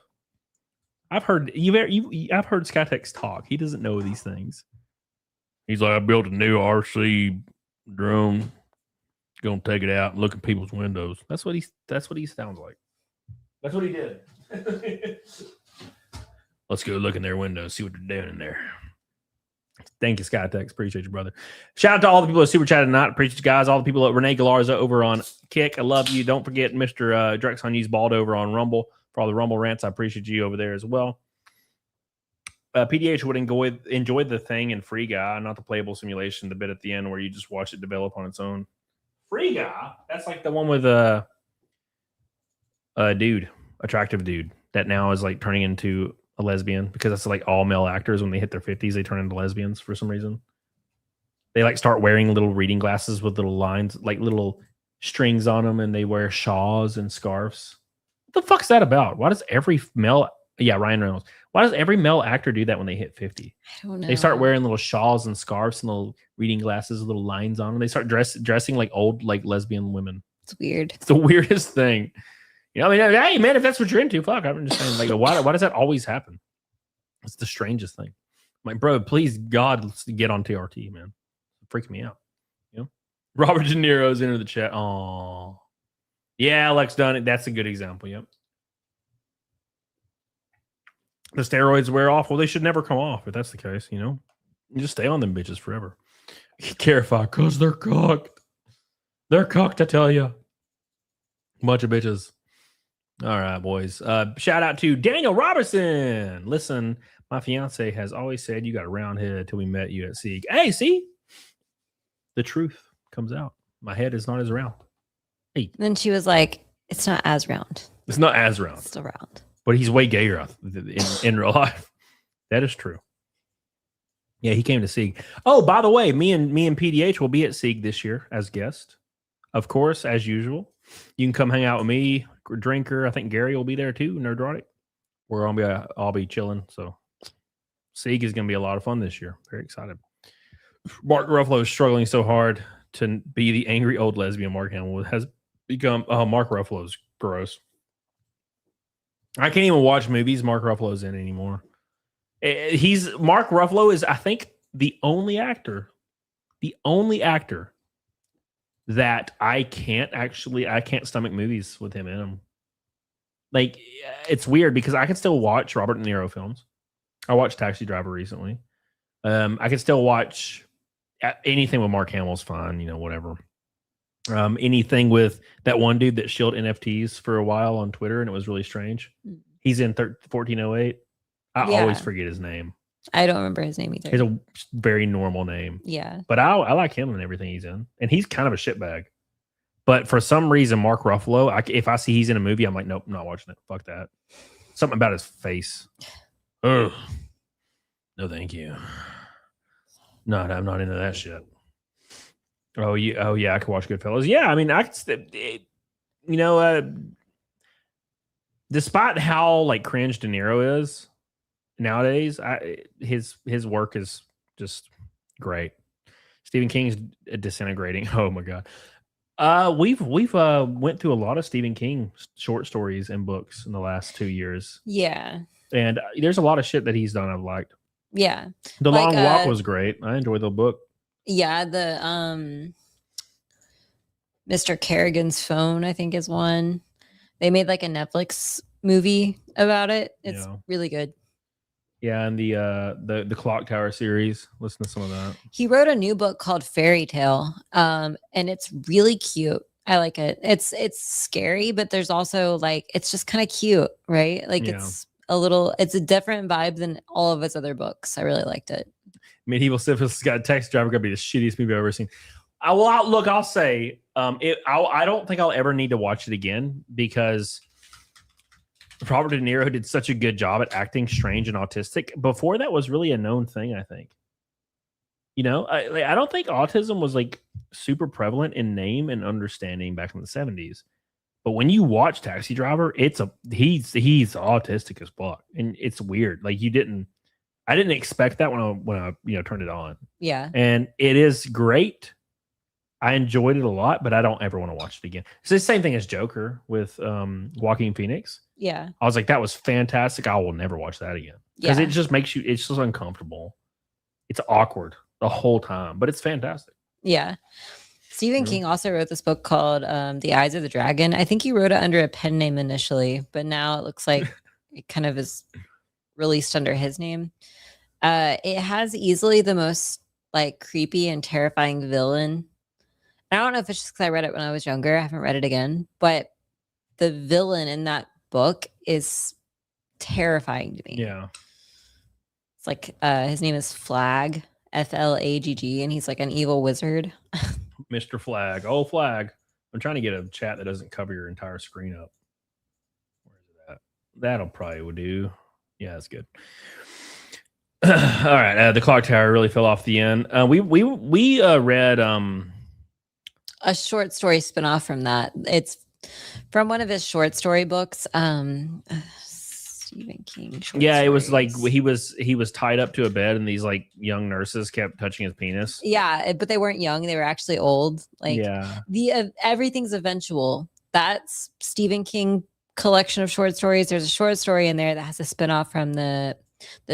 I've heard Skytex talk. He doesn't know these things. He's like, I built a new RC drone. Gonna take it out and look at people's windows. That's what he sounds like. That's what he did. Let's go look in their windows, see what they're doing in there. Thank you, Skytex. Appreciate you, brother. Shout out to all the people that super chatted tonight. Appreciate you guys. All the people at Renee Galarza over on Kick. I love you. Don't forget Mr. Drex on Use Bald over on Rumble for all the Rumble rants. I appreciate you over there as well. PDH would enjoy the thing in Free Guy, not the playable simulation, the bit at the end where you just watch it develop on its own. Free Guy? That's like the one with a attractive dude that now is like turning into a lesbian, because that's like all male actors when they hit their 50s, they turn into lesbians for some reason. They like start wearing little reading glasses with little lines, like little strings on them, and they wear shawls and scarves. What the fuck's that about? Why does every male, Ryan Reynolds, why does every male actor do that when they hit 50? I don't know. They start wearing little shawls and scarves and little reading glasses, little lines on them. They start dressing like old, like lesbian women. It's weird. It's the weirdest thing. You know, I mean, hey man, if that's what you're into, fuck. I'm just saying, like, why does that always happen? It's the strangest thing. I'm like, bro, please God, let's get on TRT, man. It freaks me out. You know, Robert De Niro's into the chat. Oh, yeah, Alex done it. That's a good example. Yep. The steroids wear off. Well, they should never come off if that's the case. You know, you just stay on them bitches forever. Clarify, cause they're cocked. They're cocked, I tell you. Bunch of bitches. All right, boys. Shout out to Daniel Robertson. Listen, my fiance has always said you got a round head till we met you at Sieg. Hey, see? The truth comes out. My head is not as round. Hey. Then she was like, it's not as round. It's not as round. It's still round. But he's way gayer in real life. That is true. Yeah, he came to Sieg. Oh, by the way, me and PDH will be at Sieg this year as guest. Of course, as usual. You can come hang out with me, Drinker. I think Gary will be there too, Nerdrotic. We're gonna I'll be chilling. So Sieg is gonna be a lot of fun this year. Very excited. Mark Ruffalo is struggling so hard to be the angry old lesbian Mark Hamill has become. Oh, Mark Ruffalo's gross. I can't even watch movies Mark Ruffalo's in anymore. Mark Ruffalo is, I think, the only actor that I can't stomach movies with him in them. Like, it's weird because I can still watch Robert De Niro films. I watched Taxi Driver recently. I can still watch anything with Mark Hamill's fine, you know, whatever. Anything with that one dude that shilled NFTs for a while on Twitter, and it was really strange. He's in 1408. I always forget his name. I don't remember his name either. He's a very normal name. Yeah. But I like him and everything he's in. And he's kind of a shitbag. But for some reason, Mark Ruffalo, if I see he's in a movie, I'm like, nope, I'm not watching it. Fuck that. Something about his face. Ugh. No, thank you. No, I'm not into that shit. Oh, yeah, I could watch Goodfellas. Yeah, I mean, despite how like cringe De Niro is nowadays, his work is just great. Stephen King's disintegrating. Oh my god. We've went through a lot of Stephen King short stories and books in the last 2 years. Yeah. And there's a lot of shit that he's done I've liked. Yeah. The Long Walk was great. I enjoyed the book. Yeah, the Mr. Kerrigan's Phone, I think, is one. They made like a Netflix movie about it. It's Yeah. really good. Yeah, and the Clock Tower series. Listen to some of that. He wrote a new book called Fairy Tale, and it's really cute. I like it. It's scary, but there's also like it's just kind of cute, right? Like Yeah. it's a different vibe than all of his other books. I really liked it. Medieval Syphilis has got a taxi driver. Gonna be the shittiest movie I've ever seen. I'll say, I don't think I'll ever need to watch it again because Robert De Niro did such a good job at acting strange and autistic. Before that was really a known thing, I think. You know, I don't think autism was like super prevalent in name and understanding back in the 70s. But when you watch Taxi Driver, he's autistic as fuck, and it's weird. Like I didn't expect that when I turned it on. Yeah. And it is great. I enjoyed it a lot, but I don't ever want to watch it again. It's the same thing as Joker with Joaquin Phoenix. Yeah. I was like, that was fantastic. I will never watch that again because it just makes you. It's just uncomfortable. It's awkward the whole time, but it's fantastic. Yeah. Stephen King also wrote this book called The Eyes of the Dragon. I think he wrote it under a pen name initially, but now it looks like it kind of is released under his name. It has easily the most like creepy and terrifying villain. I don't know if it's just because I read it when I was younger. I haven't read it again, but the villain in that book is terrifying to me. Yeah. It's like his name is Flag, Flagg, and he's like an evil wizard. Mr. Flag. Oh, Flag. I'm trying to get a chat that doesn't cover your entire screen up. Where is it at? That'll probably would do. Yeah, that's good. All right. The Clock Tower really fell off the end. We read a short story spinoff from that. It's from one of his short story books. Stephen King. It was like he was tied up to a bed, and these like young nurses kept touching his penis. Yeah, but they weren't young; they were actually old. Like the everything's eventual. That's Stephen King collection of short stories. There's a short story in there that has a spinoff from the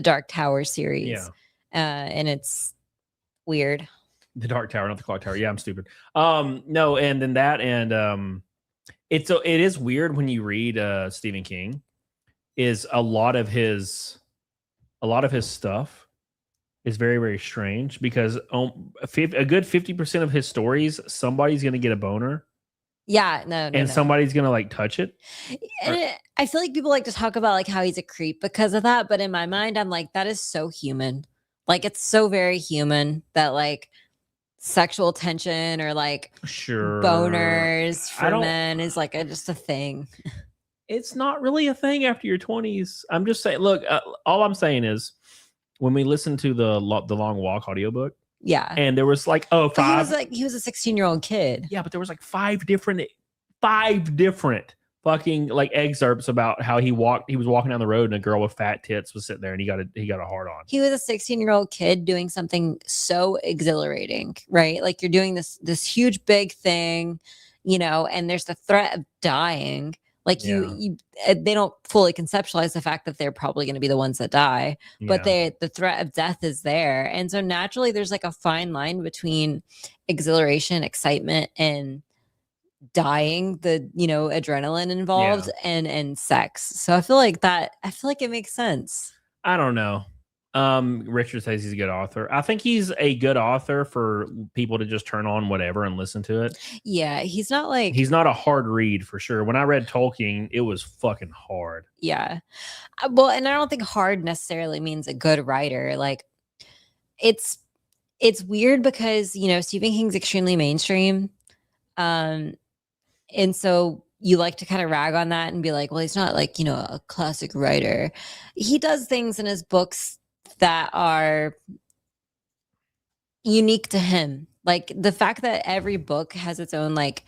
Dark Tower series. Yeah, and it's weird. The Dark Tower, not the Clock Tower. Yeah, I'm stupid. No, and then that, and it is weird when you read Stephen King. Is a lot of his stuff is very, very strange because a good 50% of his stories, somebody's going to get a boner. Yeah, no. Somebody's going to like touch it. I feel like people like to talk about like how he's a creep because of that. But in my mind, I'm like, that is so human. Like, it's so very human that like sexual tension or like boners for men is like just a thing. It's not really a thing after your 20s. I'm just saying, look, all I'm saying is when we listened to the Long Walk audiobook. Yeah. And there was like, five. He was a 16-year-old kid. Yeah, but there was like five different fucking like excerpts about how he was walking down the road and a girl with fat tits was sitting there and he got a hard on. He was a 16-year-old kid doing something so exhilarating, right? Like you're doing this huge big thing, and there's the threat of dying. Like they don't fully conceptualize the fact that they're probably going to be the ones that die, but the threat of death is there. And so naturally there's like a fine line between exhilaration, excitement, and dying, the, adrenaline involved and sex. So I feel like it makes sense. I don't know. Richard says he's a good author. I think he's a good author for people to just turn on whatever and listen to it. Yeah, he's not a hard read for sure. When I read Tolkien, it was fucking hard. Yeah. Well, and I don't think hard necessarily means a good writer. Like it's weird because, Stephen King's extremely mainstream. And so you like to kind of rag on that and be like, well, he's not like, a classic writer. He does things in his books that are unique to him. Like the fact that every book has its own like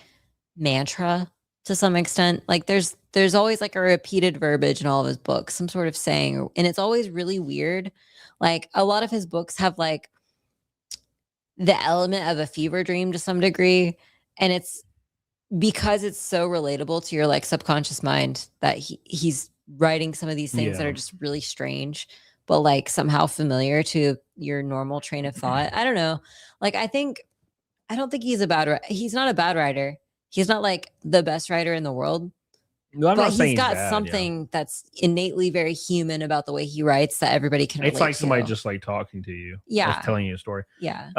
mantra to some extent. Like there's always like a repeated verbiage in all of his books, some sort of saying, and it's always really weird. Like a lot of his books have like the element of a fever dream to some degree, and it's because it's so relatable to your like subconscious mind that he's writing some of these things that are just really strange, but like somehow familiar to your normal train of thought. I don't know. Like, I don't think he's not a bad writer. He's not like the best writer in the world, No, I'm but not saying he's got bad, something that's innately very human about the way he writes that everybody can It's relate like somebody to. just like talking to you. Yeah. Like telling you a story. Yeah.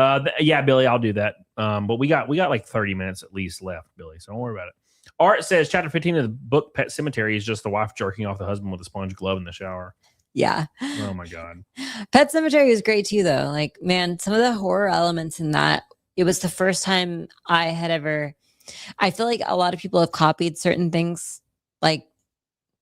Yeah, Billy, I'll do that. But we got like 30 minutes at least left, Billy. So don't worry about it. Art says chapter 15 of the book Pet Cemetery is just the wife jerking off the husband with a sponge glove in the shower. Yeah. Oh my God. Pet Cemetery is great too, though. Like, man, some of the horror elements in that, it was the first time I had ever, I feel like a lot of people have copied certain things like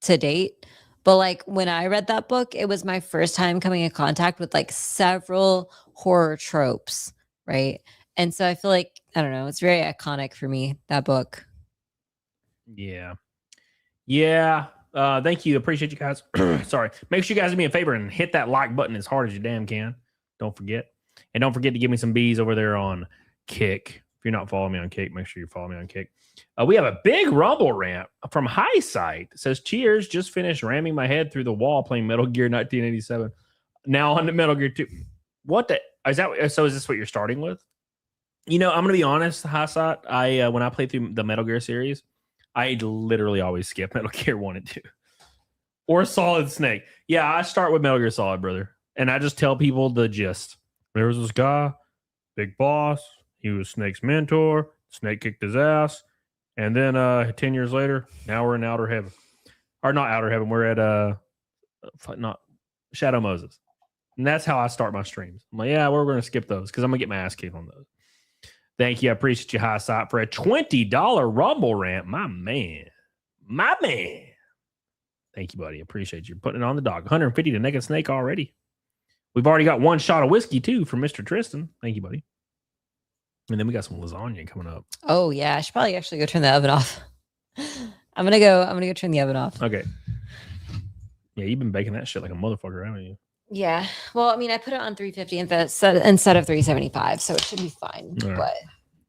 to date. But like when I read that book, it was my first time coming in contact with like several horror tropes. Right. And so I feel like, I don't know, it's very iconic for me, that book. Yeah. Yeah. Thank you. Appreciate you guys. Sorry. Make sure you guys do me a favor and hit that like button as hard as you damn can. Don't forget. And don't forget to give me some bees over there on Kick. If you're not following me on Kick, make sure you follow me on Kick. We have a big rumble rant from High Sight. It says, cheers, just finished ramming my head through the wall playing Metal Gear 1987. Now on to Metal Gear 2. What the? Is this what you're starting with? You know, I'm going to be honest, High Sight. When I play through the Metal Gear series, I literally always skip Metal Gear 1 and 2. Or Solid Snake. Yeah, I start with Metal Gear Solid, brother. And I just tell people the gist. There was this guy, big boss. He was Snake's mentor. Snake kicked his ass. And then 10 years later, now we're in Outer Heaven. Or not Outer Heaven. We're at not Shadow Moses. And that's how I start my streams. I'm like, yeah, we're going to skip those because I'm going to get my ass kicked on those. Thank you. I appreciate you, High Sight, for a $20 Rumble rant. My man. My man. Thank you, buddy. Appreciate you putting it on the dog. 150 to Naked Snake already. We've already got one shot of whiskey, too, from Mr. Tristan. Thank you, buddy. And then we got some lasagna coming up. Oh, yeah. I should probably actually go turn the oven off. I'm gonna go turn the oven off. Okay. Yeah, you've been baking that shit like a motherfucker, haven't you? Yeah. Well, I mean, I put it on 350 instead of 375, so it should be fine. All right. But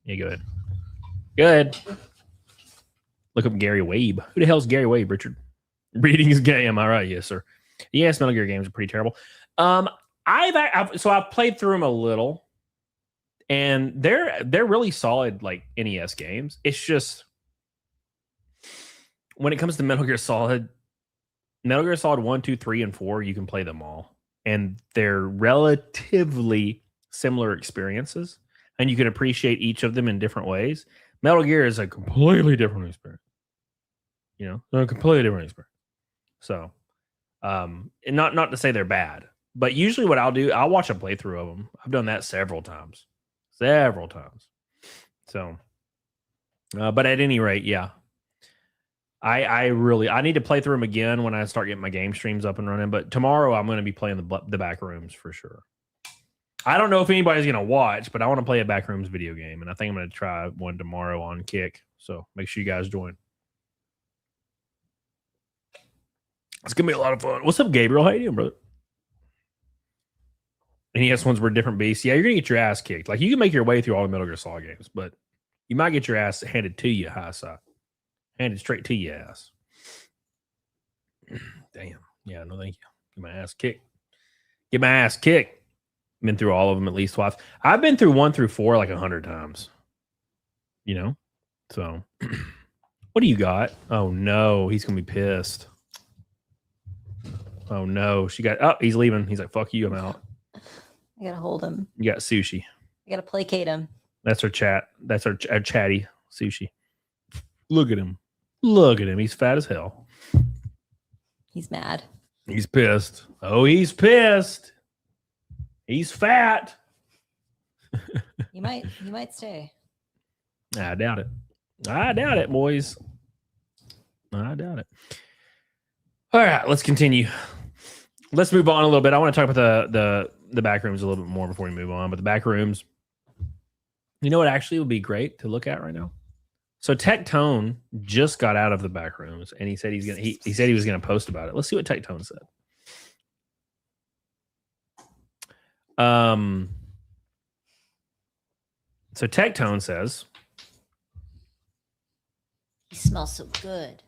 yeah, go ahead. Good. Look up Gary Wabe. Who the hell's Gary Wabe, Richard? Reading is gay, am I right? Yes, sir. Yes, Metal Gear games are pretty terrible. I've played through them a little, and they're really solid, like NES games. It's just when it comes to Metal Gear Solid 1, 2, 3, and 4, you can play them all. And they're relatively similar experiences, and you can appreciate each of them in different ways. Metal Gear is a completely different experience. You know, a completely different experience. So, and not to say they're bad, but usually what I'll do, I'll watch a playthrough of them. I've done that several times. So, but at any rate, yeah. I need to play through them again when I start getting my game streams up and running. But tomorrow I'm going to be playing the Backrooms for sure. I don't know if anybody's going to watch, but I want to play a Backrooms video game, and I think I'm going to try one tomorrow on Kick. So make sure you guys join. It's going to be a lot of fun. What's up, Gabriel? How you doing, brother? NES ones were different beasts. Yeah, you're going to get your ass kicked. Like, you can make your way through all the Metal Gear Solid games, but you might get your ass handed to you, High Side. Handed straight to your ass. Damn. Yeah, no thank you. Get my ass kicked. Get my ass kicked. Been through all of them at least twice. I've been through 1 through 4 like 100 times. You know? So, what do you got? Oh, no. He's going to be pissed. Oh, no. He's leaving. He's like, fuck you. I'm out. I got to hold him. You got sushi. I got to placate him. That's our chat. That's our chatty sushi. Look at him. Look at him. He's fat as hell. He's mad. He's pissed. Oh, he's pissed. He's fat. He might stay. I doubt it. I doubt it, boys. I doubt it. All right, let's continue. Let's move on a little bit. I want to talk about the back rooms a little bit more before we move on. But the back rooms, you know what actually would be great to look at right now? So Tectone just got out of the back rooms, and he said he said he was gonna post about it. Let's see what Tectone said. So Tectone says, He smells so good.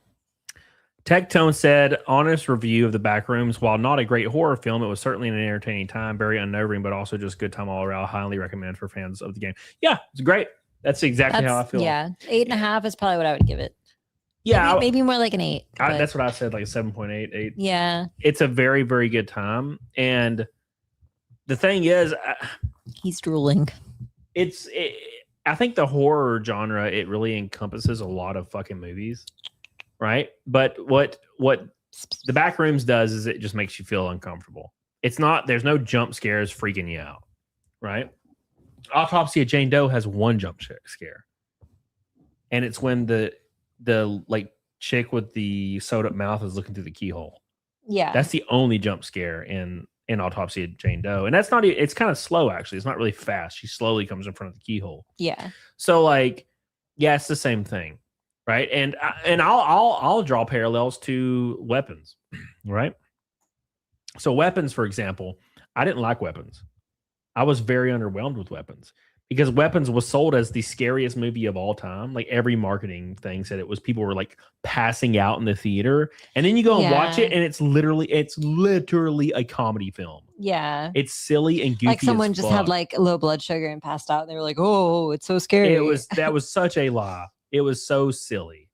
Tectone said, honest review of the Backrooms. While not a great horror film, it was certainly an entertaining time, very unnerving, but also just good time all around. Highly recommend for fans of the game. Yeah, it's great. That's exactly how I feel. Yeah, 8.5 is probably what I would give it. Yeah, maybe more like an 8. that's what I said, like a 7.8, 8. Yeah, It's a very, very good time. And the thing is, he's drooling. I think the horror genre, it really encompasses a lot of fucking movies, right? But what the Backrooms does is it just makes you feel uncomfortable. There's no jump scares freaking you out, right? Autopsy of Jane Doe has one jump scare, and it's when the like chick with the sewed up mouth is looking through the keyhole. Yeah, That's the only jump scare in Autopsy of Jane Doe, and that's not. It's kind of slow actually. It's not really fast. She slowly comes in front of the keyhole. Yeah. So like, yeah, it's the same thing, right? And I'll draw parallels to Weapons, right? So Weapons, for example, I didn't like Weapons. I was very underwhelmed with Weapons because Weapons was sold as the scariest movie of all time. Like every marketing thing said it was, people were like passing out in the theater. And then you go and watch it and it's literally a comedy film. Yeah. It's silly and goofy. Like someone just had like low blood sugar and passed out. And they were like, oh, it's so scary. That was such a lie. It was so silly.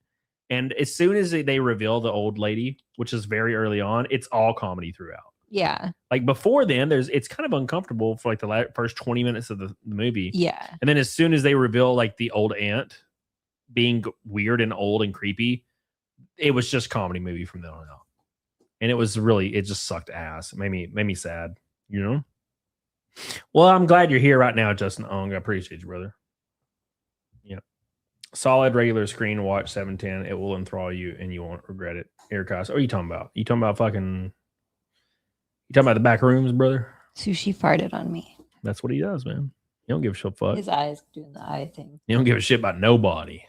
And as soon as they reveal the old lady, which is very early on, it's all comedy throughout. Yeah. Like before then, it's kind of uncomfortable for like the first 20 minutes of the movie. Yeah. And then as soon as they reveal like the old aunt being weird and old and creepy, it was just comedy movie from then on out. And it just sucked ass. It made me sad, you know? Well, I'm glad you're here right now, Justin Ong. I appreciate you, brother. Yeah. Solid regular screen watch 710. It will enthrall you and you won't regret it. Aircast. What are you talking about? You talking about the Backrooms, brother? Sushi farted on me. That's what he does, man. He don't give a shit fuck. His eyes doing the eye thing. He don't give a shit about nobody.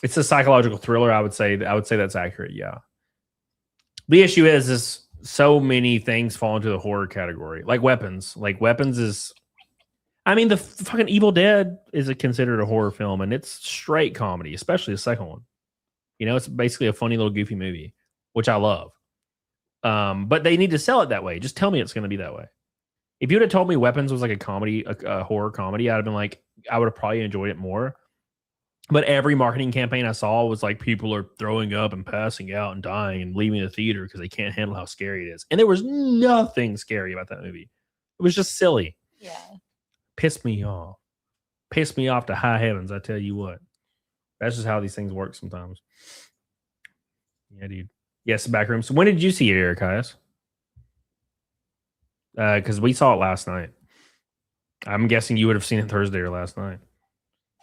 It's a psychological thriller. I would say that's accurate. Yeah. The issue is so many things fall into the horror category, like Weapons. Like Weapons is, I mean, the fucking Evil Dead is considered a horror film, and it's straight comedy, especially the second one. You know, it's basically a funny little goofy movie, which I love. But they need to sell it that way. Just tell me it's going to be that way. If you would have told me Weapons was like a comedy, a horror comedy, I'd have been like, I would have probably enjoyed it more. But every marketing campaign I saw was like, people are throwing up and passing out and dying and leaving the theater because they can't handle how scary it is. And there was nothing scary about that movie. It was just silly. Yeah. Pissed me off. Pissed me off to high heavens, I tell you what. That's just how these things work sometimes. Yeah, dude. Yes, Backrooms. When did you see it, Eric Hayes? Because we saw it last night. I'm guessing you would have seen it Thursday or last night.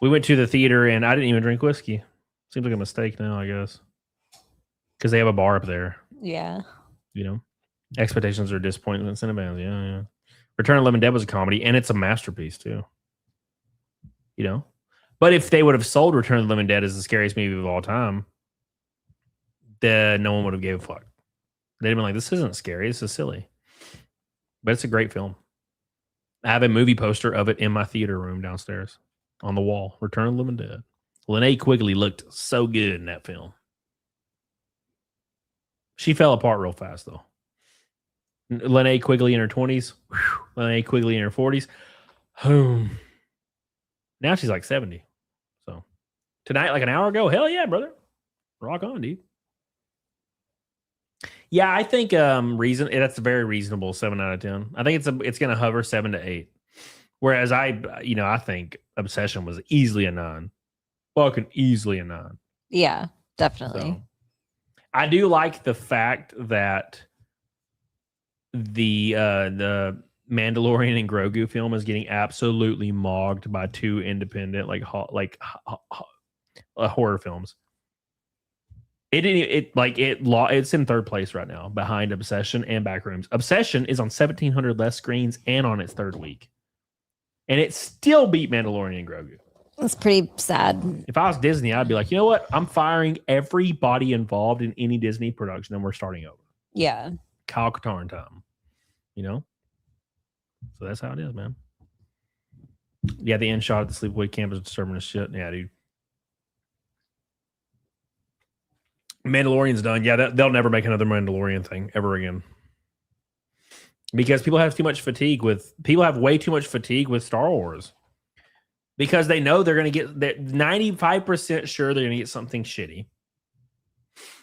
We went to the theater and I didn't even drink whiskey. Seems like a mistake now, I guess. Because they have a bar up there. Yeah. You know? Expectations are disappointments in advance. Yeah. Return of the Living Dead was a comedy, and it's a masterpiece, too. You know? But if they would have sold Return of the Living Dead as the scariest movie of all time, then no one would have gave a fuck. They'd have been like, this isn't scary. This is silly. But it's a great film. I have a movie poster of it in my theater room downstairs on the wall. Return of the Living Dead. Linnea Quigley looked so good in that film. She fell apart real fast, though. Linnea Quigley in her 20s. Linnea Quigley in her 40s. Now she's like 70. So tonight, like an hour ago, hell yeah, brother. Rock on, dude. Yeah, I think that's a very reasonable 7 out of 10. I think it's going to hover 7 to 8. Whereas I think Obsession was easily a 9. Fucking easily a 9. Yeah, definitely. So, I do like the fact that the Mandalorian and Grogu film is getting absolutely mogged by 2 independent horror films. It's in third place right now behind Obsession and Backrooms. Obsession is on 1,700 less screens and on its third week, and it still beat Mandalorian and Grogu. That's pretty sad. If I was Disney, I'd be like, you know what? I'm firing everybody involved in any Disney production, and we're starting over. Yeah. Kyle Katarn time. You know? So that's how it is, man. Yeah, the end shot at the sleepaway camp is disturbing as shit. Yeah, dude. Mandalorian's done. Yeah, they'll never make another Mandalorian thing ever again. Because people have way too much fatigue with Star Wars. Because they know they're going to get 95% sure they're going to get something shitty.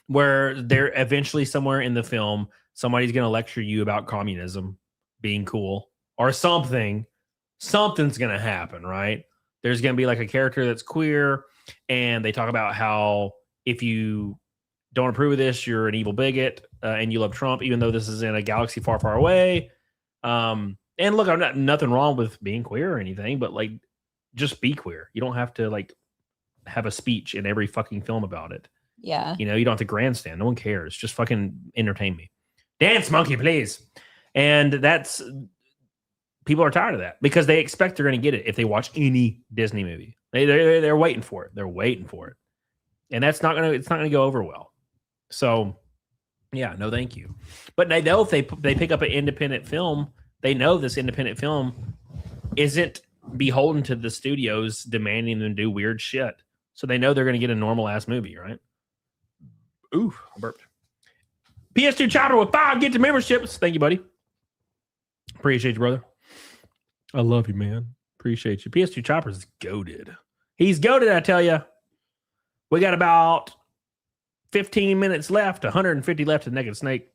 where they're eventually somewhere in the film, somebody's going to lecture you about communism being cool or something. Something's going to happen, right? There's going to be like a character that's queer, and they talk about how if you don't approve of this, you're an evil bigot, and you love Trump, even though this is in a galaxy far, far away. And look, I'm not nothing wrong with being queer or anything, but like, just be queer. You don't have to like have a speech in every fucking film about it. Yeah. You know, you don't have to grandstand. No one cares. Just fucking entertain me. Dance, monkey, please. And that's, people are tired of that because they expect they're going to get it if they watch any Disney movie. They're waiting for it. They're waiting for it. And it's not going to go over well. So yeah, no, thank you. But they know if they pick up an independent film, they know this independent film isn't beholden to the studios demanding them do weird shit. So they know they're going to get a normal ass movie, right? Ooh, I burped. PS2 Chopper with 5 gifted memberships. Thank you, buddy. Appreciate you, brother. I love you, man. Appreciate you. PS2 Chopper's goated. He's goated, I tell you. We got about 15 minutes left, 150 left to Naked Snake.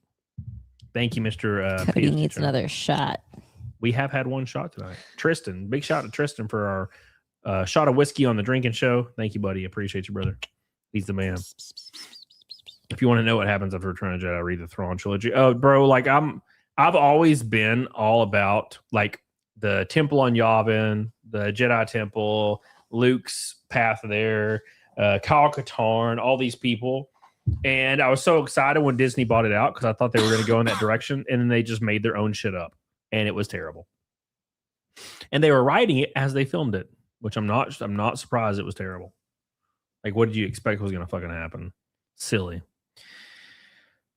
Thank you, Mr. Cody needs another shot. We have had one shot tonight. Tristan, big shout out to Tristan for our shot of whiskey on the drinking show. Thank you, buddy. Appreciate you, brother. He's the man. If you want to know what happens after Return of the Jedi, read the Thrawn trilogy. Oh, bro, like I've always been all about like the temple on Yavin, the Jedi temple, Luke's path there, Kyle Katarn, all these people. And I was so excited when Disney bought it out because I thought they were going to go in that direction, and then they just made their own shit up, and it was terrible. And they were writing it as they filmed it, which I'm not surprised it was terrible. Like, what did you expect was going to fucking happen? Silly.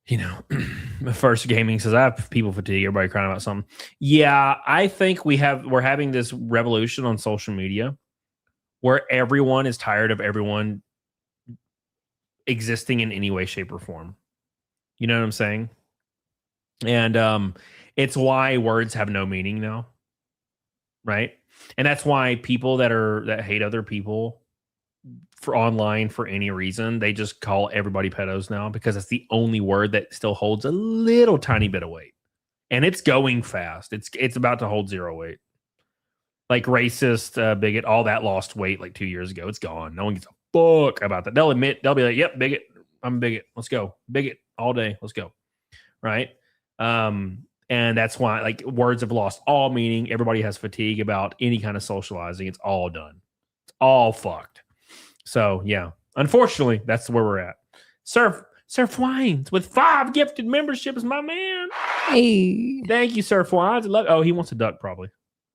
You know, First Gaming says, I have people fatigue. Everybody crying about something. Yeah, I think we're having this revolution on social media where everyone is tired of everyone existing in any way, shape, or form. You know what I'm saying? And it's why words have no meaning now. Right? And that's why people that hate other people for online for any reason, they just call everybody pedos now because it's the only word that still holds a little tiny bit of weight. And it's going fast. It's about to hold zero weight. Like racist, bigot, all that lost weight like 2 years ago. It's gone. No one gives a fuck about that. They'll be like, yep, bigot. I'm a bigot. Let's go. Bigot all day. Let's go. Right? And that's why like words have lost all meaning. Everybody has fatigue about any kind of socializing. It's all done. It's all fucked. So yeah, unfortunately, that's where we're at. Surf Wines with 5 gifted memberships, my man. Hey, thank you, Surf Wines. Oh, he wants a duck, probably.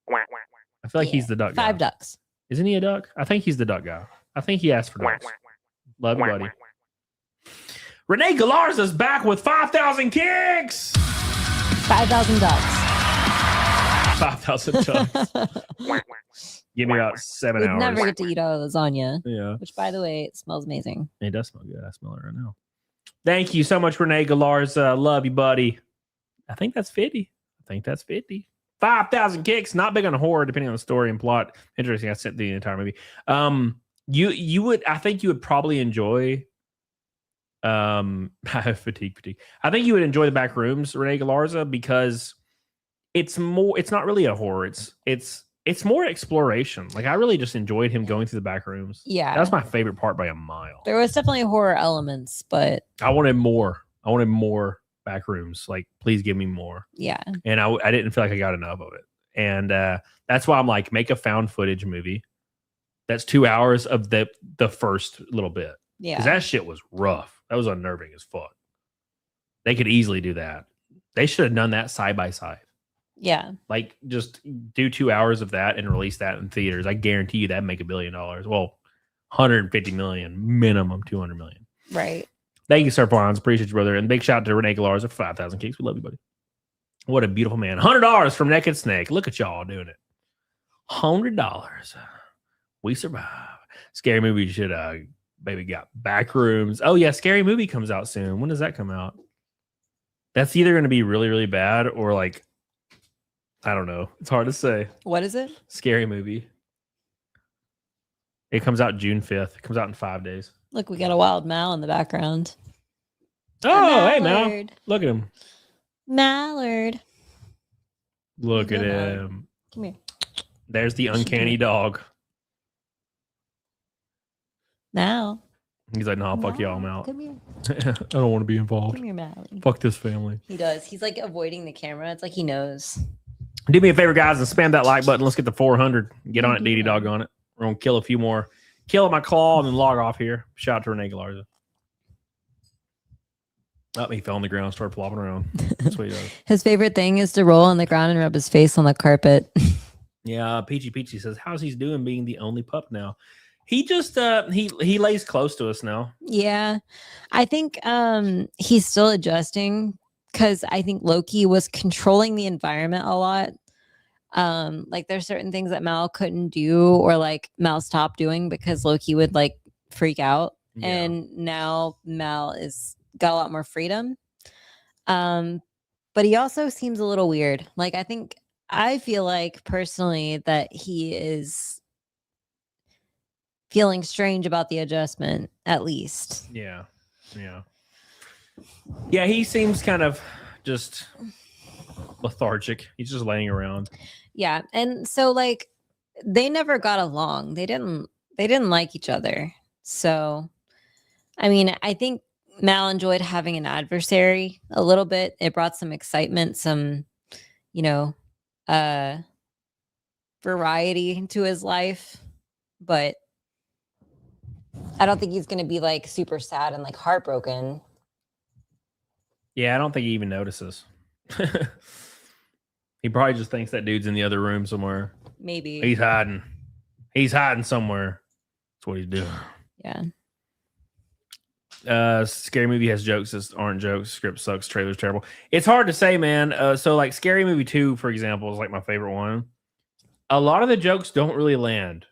I feel like he's the duck guy. 5 ducks. Isn't he a duck? I think he's the duck guy. I think he asked for ducks. Love you, buddy. Renee Galarza's back with 5,000 kicks. 5,000 ducks. 5,000 ducks. Give me about 7 We'd hours. never get to eat all the lasagna. Yeah. Which, by the way, it smells amazing. It does smell good. I smell it right now. Thank you so much, Renee Galarza. Love you, buddy. I think that's 50. 5,000 kicks. Not big on horror, depending on the story and plot. Interesting. I sent the entire movie. You would. I think you would probably enjoy. Fatigue. I think you would enjoy the Backrooms, Renee Galarza, because it's more. It's not really a horror. It's more exploration. Like I really just enjoyed him going through the Backrooms. Yeah, that's my favorite part by a mile. There was definitely horror elements, but I wanted more. Backrooms. Like, please give me more. Yeah. And I didn't feel like I got enough of it. And that's why I'm like, make a found footage movie. That's 2 hours of the first little bit. Yeah. Because that shit was rough. That was unnerving as fuck. They could easily do that. They should have done that side by side. Yeah. Like, just do 2 hours of that and release that in theaters. I guarantee you that'd make $1 billion. Well, 150 million, minimum 200 million. Right. Thank you, Sir Pons. Appreciate you, brother. And big shout out to Renee Galarza for 5,000 kicks. We love you, buddy. What a beautiful man. $100 from Naked Snake. Look at y'all doing it. $100. We survive. Scary movie should baby got Backrooms. Oh yeah, Scary Movie comes out soon. When does that come out? That's either going to be really, really bad or like, I don't know. It's hard to say. What is it? Scary Movie. It comes out June 5th. It comes out in 5 days. Look, we got a wild Mal in the background. Oh, hey, Mal. Mallard. Look at him. Mallard. Look at Good Mallard. him. Come here. There's the uncanny dog. Mal. He's like, no, fuck y'all, I'm Mal, out. Come here. I don't want to be involved. Come here, Mallard. Fuck this family. He does. He's like avoiding the camera. It's like he knows. Do me a favor, guys, and spam that like button. Let's get to 400. Get on it, DD Dog on it. We're going to kill a few more. Kill my claw and then log off here. Shout out to Renee Galarza. Oh, he fell on the ground and started flopping around. That's what he does. His favorite thing is to roll on the ground and rub his face on the carpet. Yeah, Peachy says, how's he doing being the only pup now? He just he lays close to us now. Yeah. I think he's still adjusting because I think Loki was controlling the environment a lot. Like there's certain things that Mal couldn't do or like Mal stopped doing because Loki would like freak out. Yeah. And now Mal is got a lot more freedom. But he also seems a little weird. Like I feel like personally that he is feeling strange about the adjustment, at least. Yeah. He seems kind of just lethargic. He's just laying around. Yeah. And so like they never got along. They didn't like each other. So I mean, I think Mal enjoyed having an adversary a little bit. It brought some excitement, some, variety into his life. But I don't think he's going to be like super sad and like heartbroken. Yeah, I don't think he even notices. He probably just thinks that dude's in the other room somewhere. Maybe. He's hiding. He's hiding somewhere. That's what he's doing. Yeah. Scary Movie has jokes that aren't jokes. Script sucks. Trailer's terrible. It's hard to say, man. So like Scary Movie 2, for example, is like my favorite one. A lot of the jokes don't really land.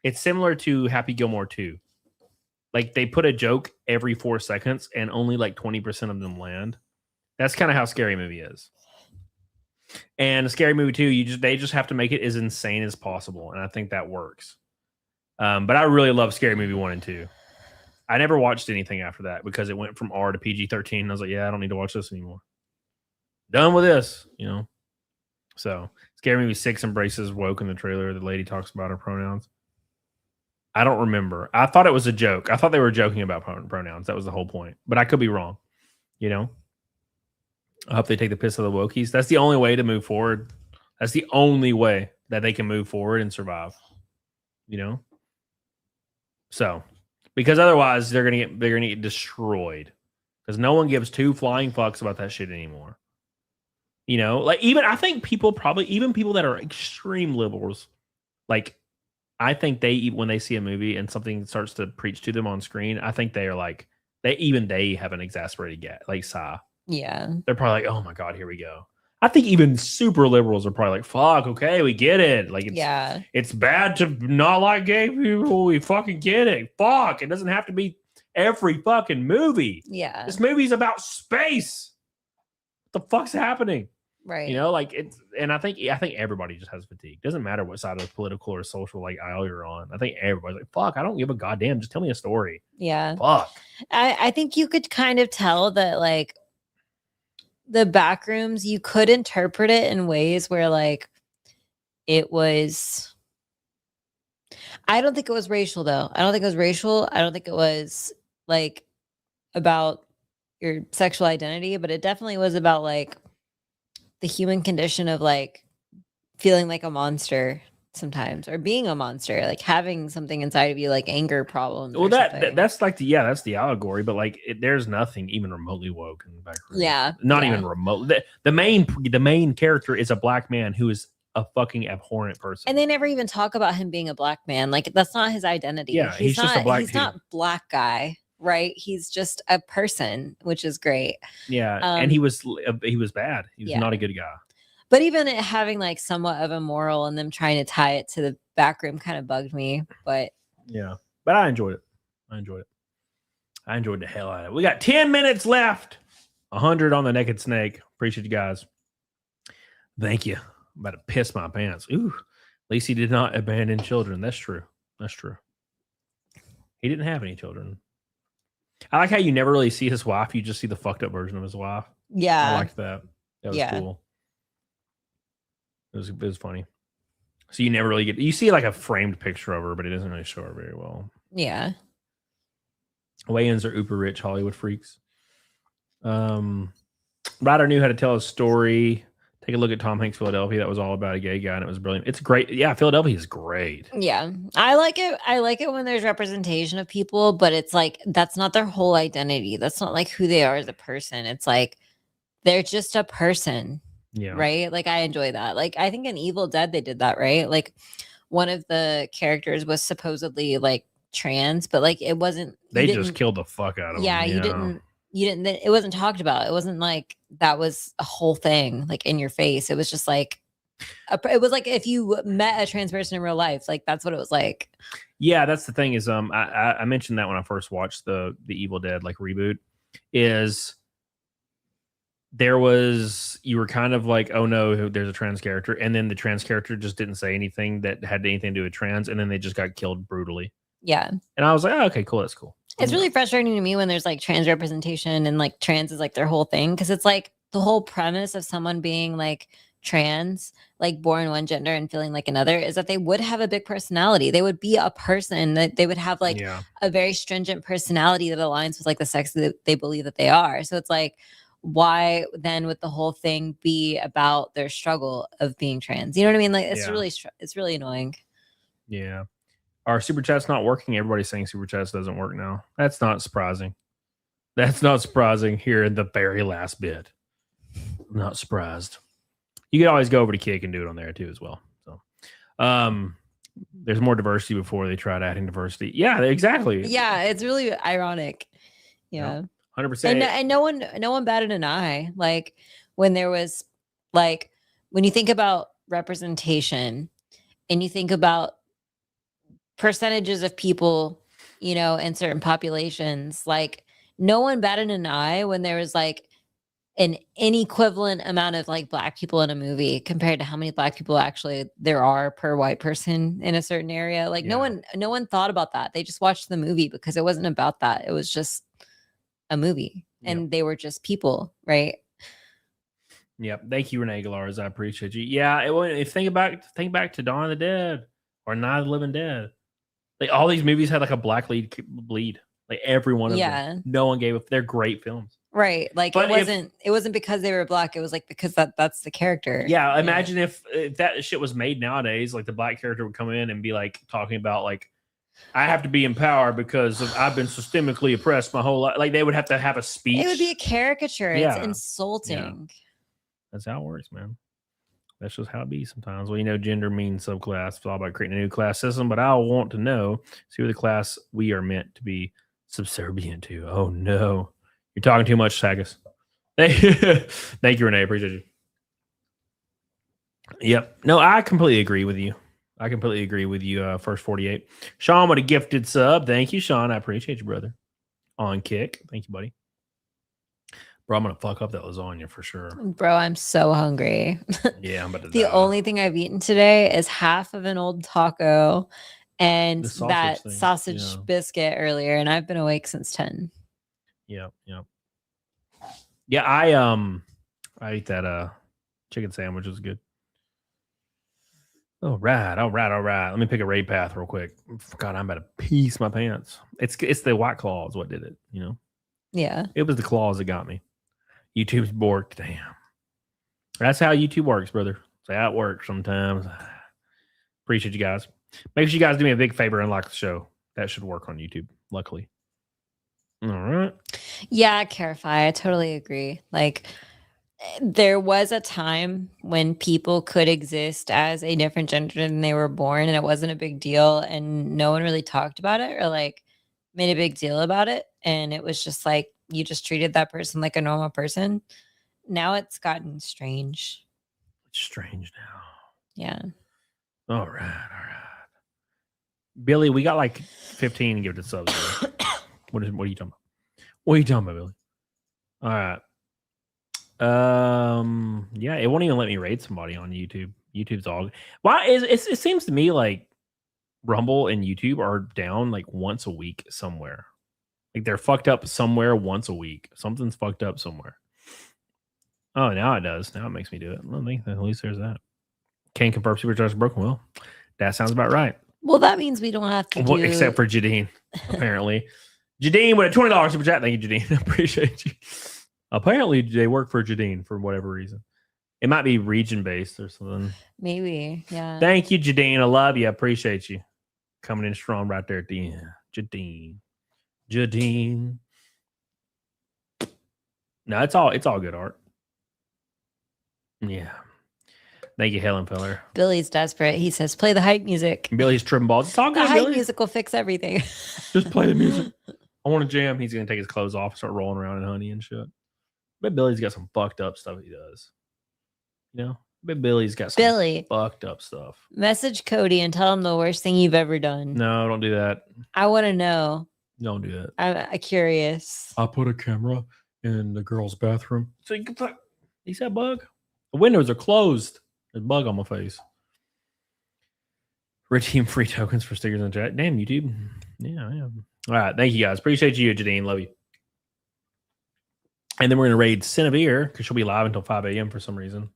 It's similar to Happy Gilmore 2. Like they put a joke every 4 seconds and only like 20% of them land. That's kind of how Scary Movie is. And Scary Movie 2, they just have to make it as insane as possible. And I think that works. But I really love Scary Movie 1 and 2. I never watched anything after that because it went from R to PG-13. And I was like, yeah, I don't need to watch this anymore. Done with this, So Scary Movie 6 embraces woke in the trailer. The lady talks about her pronouns. I don't remember. I thought it was a joke. I thought they were joking about pronouns. That was the whole point. But I could be wrong. I hope they take the piss of the wokies. That's the only way to move forward. That's the only way that they can move forward and survive. So, because otherwise they're gonna get destroyed. Because no one gives two flying fucks about that shit anymore. Like I think people that are extreme liberals, like I think when they see a movie and something starts to preach to them on screen, I think they are like they have an exasperated like sigh. Yeah. They're probably like, oh my God, here we go. I think even super liberals are probably like, fuck, okay, we get it. Like it's bad to not like gay people. We fucking get it. Fuck. It doesn't have to be every fucking movie. Yeah. This movie's about space. What the fuck's happening? Right. And I think everybody just has fatigue. Doesn't matter what side of the political or social like aisle you're on. I think everybody's like, fuck, I don't give a goddamn. Just tell me a story. Yeah. Fuck. I think you could kind of tell that like the Backrooms, you could interpret it in ways where like it was. I don't think it was racial though. I don't think it was racial. I don't think it was like about your sexual identity, but it definitely was about like the human condition of like feeling like a monster sometimes, or being a monster, like having something inside of you, like anger problems. Well, that's like that's the allegory, but like there's nothing even remotely woke in the background. Yeah, not even remote. The main character is a black man who is a fucking abhorrent person, and they never even talk about him being a black man. Like that's not his identity. Yeah, he's just a black. He's not black guy. Right, he's just a person, which is great. Yeah, and he was bad. He was not a good guy. But even it having like somewhat of a moral and them trying to tie it to the backroom kind of bugged me. But yeah, but I enjoyed it. I enjoyed the hell out of it. We got 10 minutes left. 100 on the Naked Snake. Appreciate you guys. Thank you. I'm about to piss my pants. Ooh, at least he did not abandon children. That's true. He didn't have any children. I like how you never really see his wife. You just see the fucked up version of his wife. Yeah. I liked that. That was Yeah. cool. It was funny. So you never really you see like a framed picture of her, but it doesn't really show her very well. Yeah. Wayans are uber rich Hollywood freaks. Ryder knew how to tell a story. Take a look at Tom Hanks' Philadelphia. That was all about a gay guy, and it was brilliant. It's great. Yeah, Philadelphia is great. Yeah. I like it. I like it when there's representation of people, but it's like that's not their whole identity. That's not like who they are as a person. It's like they're just a person. Yeah. Right? Like I enjoy that. Like I think in Evil Dead they did that, right? Like one of the characters was supposedly like trans, but like it wasn't. They just killed the fuck out of yeah, him. You didn't. It wasn't talked about. It wasn't like that was a whole thing like in your face. It was just like it was like if you met a trans person in real life, like that's what it was like. Yeah, that's the thing is I mentioned that when I first watched the Evil Dead like reboot is there was you were kind of like, oh no, there's a trans character, and then the trans character just didn't say anything that had anything to do with trans, and then they just got killed brutally. Yeah. And I was like, oh, okay, cool, that's cool. It's really frustrating to me when there's like trans representation and like trans is like their whole thing, because it's like the whole premise of someone being like trans, like born one gender and feeling like another, is that they would have a big personality. They would be a person that they would have like a very stringent personality that aligns with like the sex that they believe that they are. So it's like, why then would the whole thing be about their struggle of being trans? You know what I mean? Like it's really annoying. Yeah. Our super chat's not working. Everybody's saying super chats doesn't work now. That's not surprising. That's not surprising here in the very last bit. I'm not surprised. You can always go over to Kick and do it on there too as well. So there's more diversity before they tried adding diversity. Yeah, exactly. Yeah, it's really ironic. Yeah. 100%. And no one batted an eye. Like when there was like when you think about representation and you think about percentages of people, you know, in certain populations, like no one batted an eye when there was like an inequivalent amount of like black people in a movie compared to how many black people actually there are per white person in a certain area. Like no one thought about that. They just watched the movie because it wasn't about that. It was just a movie and they were just people, right? Yep. Thank you, Renee Galars. I appreciate you. Yeah, if think back to Dawn of the Dead or Night of the Living Dead. Like all these movies had like a black lead, like every one of them. No one gave up. They're great films, right? Like but it wasn't because they were black. It was like because that's the character. Yeah, imagine if that shit was made nowadays. Like the black character would come in and be like talking about like I have to be in power because I've been systemically oppressed my whole life. Like they would have to have a speech. It would be a caricature. It's insulting. Yeah. That's how it works, man. That's just how it be sometimes. Well, you know, gender means subclass. It's all about creating a new class system. But I want to know, see what the class we are meant to be subservient to. Oh no, you're talking too much, Sagas. Thank you, Renee. Appreciate you. Yep. No, I completely agree with you. First 48. Sean with a gifted sub. Thank you, Sean. I appreciate you, brother. On Kick. Thank you, buddy. Bro, I'm gonna fuck up that lasagna for sure. Bro, I'm so hungry. Yeah, I'm about to The die. only thing I've eaten today is half of an old taco and that sausage biscuit earlier, and I've been awake since 10. Yeah. Yeah, I ate that chicken sandwich. It was good. All right. Let me pick a raid path real quick. God, I'm about to piece my pants. It's the White Claws what did it, you know? Yeah. It was the claws that got me. YouTube's borked. Damn. That's how YouTube works, brother. That's how it works sometimes. Appreciate you guys. Make sure you guys do me a big favor and like the show. That should work on YouTube, luckily. All right. Yeah, Carify. I totally agree. Like, there was a time when people could exist as a different gender than they were born, and it wasn't a big deal, and no one really talked about it or like made a big deal about it. And it was just like you just treated that person like a normal person. Now it's gotten strange. It's strange now. Yeah. All right. Billy, we got like 15 gifted subs. What are you talking about? What are you talking about, Billy? All right. Yeah, it won't even let me raid somebody on YouTube. YouTube's all why is it seems to me like Rumble and YouTube are down like once a week somewhere. Like they're fucked up somewhere once a week. Something's fucked up somewhere. Oh, now it does. Now it makes me do it. Well, at least there's that. Can't confirm supercharged broken. Well, that sounds about right. Well, that means we don't have to do... Except for Jadine, apparently. Jadine with a $20 super chat. Thank you, Jadine. Appreciate you. Apparently, they work for Jadine for whatever reason. It might be region-based or something. Maybe, yeah. Thank you, Jadine. I love you. I appreciate you. Coming in strong right there at the end. Jadine. No, it's all good art. Yeah. Thank you, Helen Feller. Billy's desperate. He says, play the hype music. Billy's tripping balls. It's all The good, hype Billy. music will fix everything. Just play the music. I want to jam. He's going to take his clothes off, start rolling around in honey and shit. But Billy's got some fucked up stuff he does. You know? But Billy's got some Billy, fucked up stuff. message Cody and tell him the worst thing you've ever done. No, don't do that. I want to know. Don't do that. I'm curious. I'll put a camera in the girl's bathroom. So you can fuck. You said bug? The windows are closed. There's a bug on my face. Redeem free tokens for stickers in the chat. Damn, YouTube. Yeah, yeah. All right. Thank you, guys. Appreciate you, Jadine. Love you. And then we're going to raid Cinevere because she'll be live until 5 a.m. for some reason.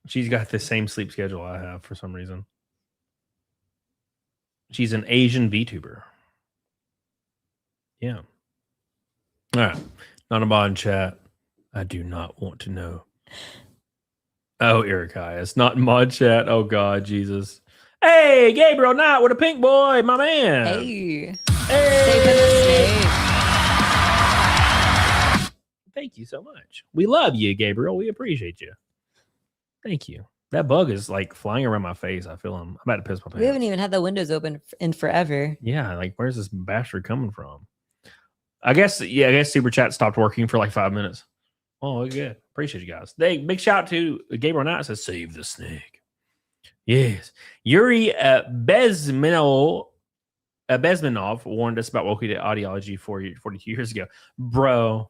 She's got the same sleep schedule I have for some reason. She's an Asian VTuber. Yeah. All right. Not a mod chat. I do not want to know. Oh, Erikai. It's not mod chat. Oh, God, Jesus. Hey, Gabriel Knight with a pink boy, my man. Hey. Hey. Thank you so much. We love you, Gabriel. We appreciate you. Thank you. That bug is like flying around my face. I feel him. I'm about to piss my pants. We haven't even had the windows open in forever. Yeah, like where's this bastard coming from? I guess Super Chat stopped working for like 5 minutes. Oh, good. Appreciate you guys. Big shout out to Gabriel Knight says, save the snake. Yes. Yuri Bezmenov warned us about woke ideology 42 years ago. Bro,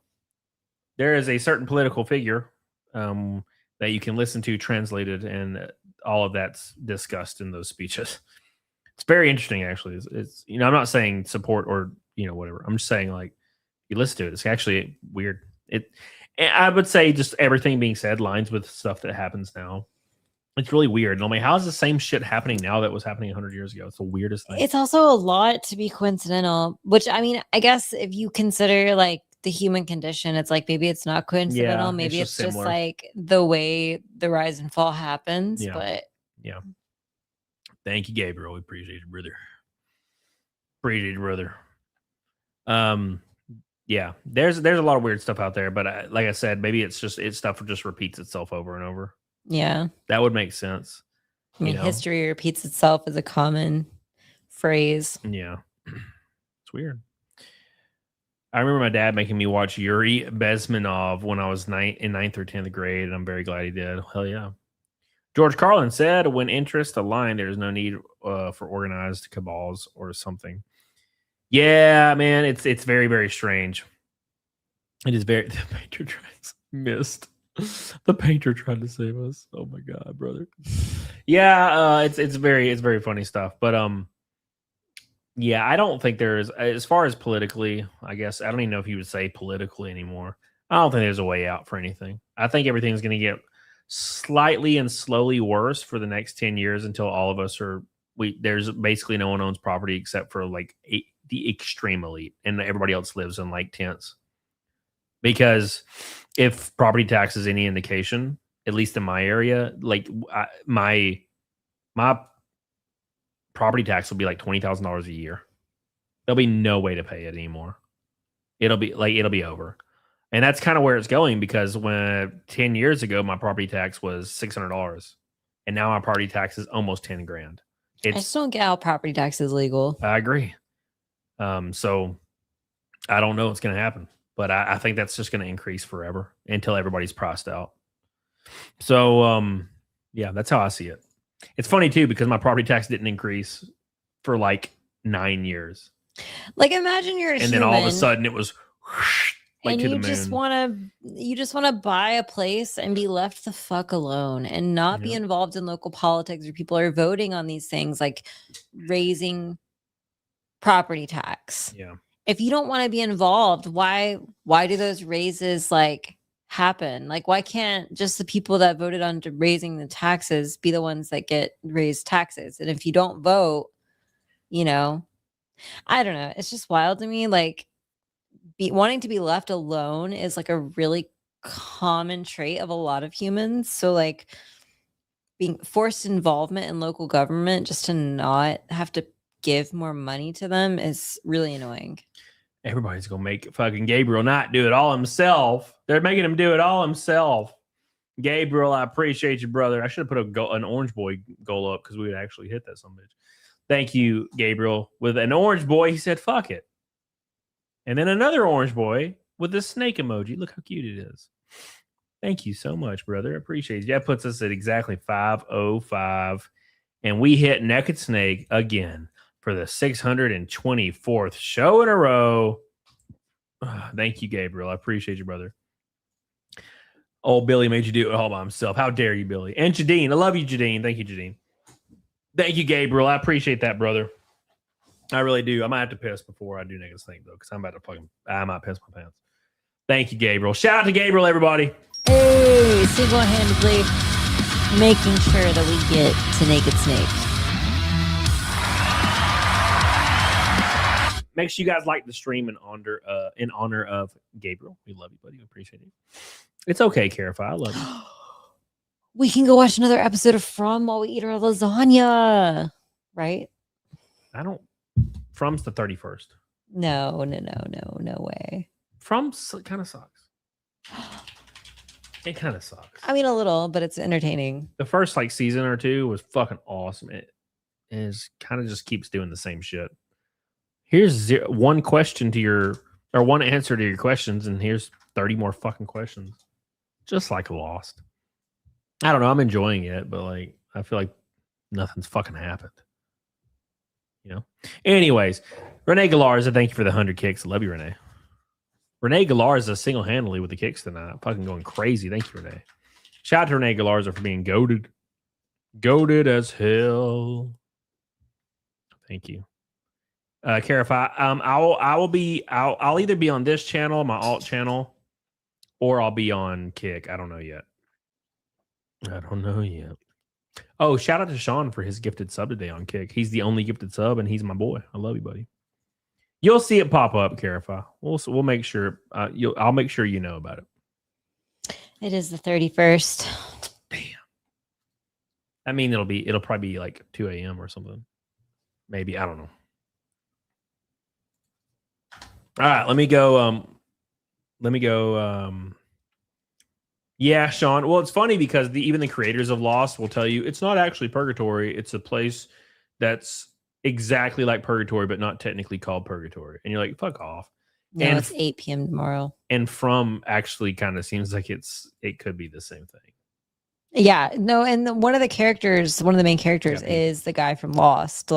there is a certain political figure that you can listen to translated, and all of that's discussed in those speeches. It's very interesting, actually. It's I'm not saying support or whatever. I'm just saying, like, you listen to it, it's actually weird. I would say just everything being said lines with stuff that happens now. It's really weird. And I'm like, how is the same shit happening now that was happening 100 years ago? It's the weirdest thing. It's also a lot to be coincidental, which, I mean, I guess if you consider like the human condition, it's like maybe it's not coincidental. Yeah, maybe it's it's just similar. like the way the rise and fall happens. Yeah. But yeah. Thank you, Gabriel. We appreciate it, brother. Appreciate it, brother. Yeah, there's a lot of weird stuff out there, but like I said, maybe it's stuff just repeats itself over and over. yeah, That would make sense. I mean, history repeats itself is a common phrase. Yeah, it's weird. I remember my dad making me watch Yuri Bezmenov when I was in 9th or 10th grade, and I'm very glad he did. Hell yeah. George Carlin said, when interests align, there is no need for organized cabals or something. Yeah, man, it's very, very strange. It is very... The painter missed. The painter tried to save us. Oh my God, brother. Yeah, it's very funny stuff. But yeah, I don't think there's, as far as politically, I guess, I don't even know if you would say politically anymore. I don't think there's a way out for anything. I think everything's going to get slightly and slowly worse for the next 10 years until all of us are... There's basically no one owns property except for like the extreme elite, and everybody else lives in like tents. Because if property tax is any indication, at least in my area, like my property tax will be like $20,000 a year. There'll be no way to pay it anymore. It'll be over. And that's kind of where it's going, because when 10 years ago my property tax was $600, and now my property tax is almost 10 grand. I just don't get how property tax is legal. I agree. So I don't know what's going to happen, but I think that's just going to increase forever until everybody's priced out. So, yeah, that's how I see it. It's funny too, because my property tax didn't increase for like 9 years. Like, imagine you're a and then all of a sudden it was whoosh, like and to you the moon. just want to buy a place and be left the fuck alone and not be involved in local politics where people are voting on these things, like raising property tax. Yeah. if you don't want to be involved, why do those raises like happen? Like, why can't just the people that voted on raising the taxes be the ones that get raised taxes? And if you don't vote, you know, I don't know. It's just wild to me. Like, wanting to be left alone is like a really common trait of a lot of humans. So like being forced involvement in local government just to not have to give more money to them is really annoying. Everybody's gonna make fucking Gabriel not do it all himself. They're making him do it all himself. Gabriel, I appreciate you, brother. I should have put an Orange Boy goal up because we would actually hit that some bitch. Thank you, Gabriel. With an Orange Boy, he said, fuck it. And then another Orange Boy with the snake emoji. Look how cute it is. Thank you so much, brother. I appreciate it. That puts us at exactly 5:05. And we hit Naked Snake again for the 624th show in a row. Thank you, Gabriel. I appreciate you, brother. Oh, Billy made you do it all by himself. How dare you, Billy? And Jadine. I love you, Jadine. Thank you, Jadine. Thank you, Gabriel. I appreciate that, brother. I really do. I might have to piss before I do Naked Snake, though, because I might piss my pants. Thank you, Gabriel. Shout out to Gabriel, everybody. Hey, single-handedly making sure that we get to Naked Snake. Make sure you guys like the stream in honor of Gabriel. We love you, buddy. We appreciate it. It's okay, Carify. I love you. We can go watch another episode of From while we eat our lasagna, right? From's the 31st. No way. From kind of sucks. It kind of sucks. I mean, a little, but it's entertaining. The first season or two was fucking awesome. It is kind of just keeps doing the same shit. Here's one question one answer to your questions, and here's 30 more fucking questions. Just like Lost. I don't know. I'm enjoying it, but I feel like nothing's fucking happened. You know? Anyways, Renee Galarza, thank you for the 100 kicks. I love you, Renee. Renee Galarza single-handedly with the kicks tonight. Fucking going crazy. Thank you, Renee. Shout out to Renee Galarza for being goated. Goated as hell. Thank you. Carify, I'll either be on this channel, my alt channel, or I'll be on Kick. I don't know yet. Oh, shout out to Sean for his gifted sub today on Kick. He's the only gifted sub, and he's my boy. I love you, buddy. You'll see it pop up, Carify. We'll make sure. I'll make sure you know about it. It is the 31st. Damn. I mean, it'll probably be 2 a.m. or something. Maybe, I don't know. All right, let me go. Yeah, Sean. Well, it's funny because even the creators of Lost will tell you it's not actually purgatory. It's a place that's exactly like purgatory, but not technically called purgatory. And you're like, fuck off. No, and it's 8 p.m. tomorrow. And From actually kind of seems like it could be the same thing. Yeah, no, and one of the main characters is the guy from Lost.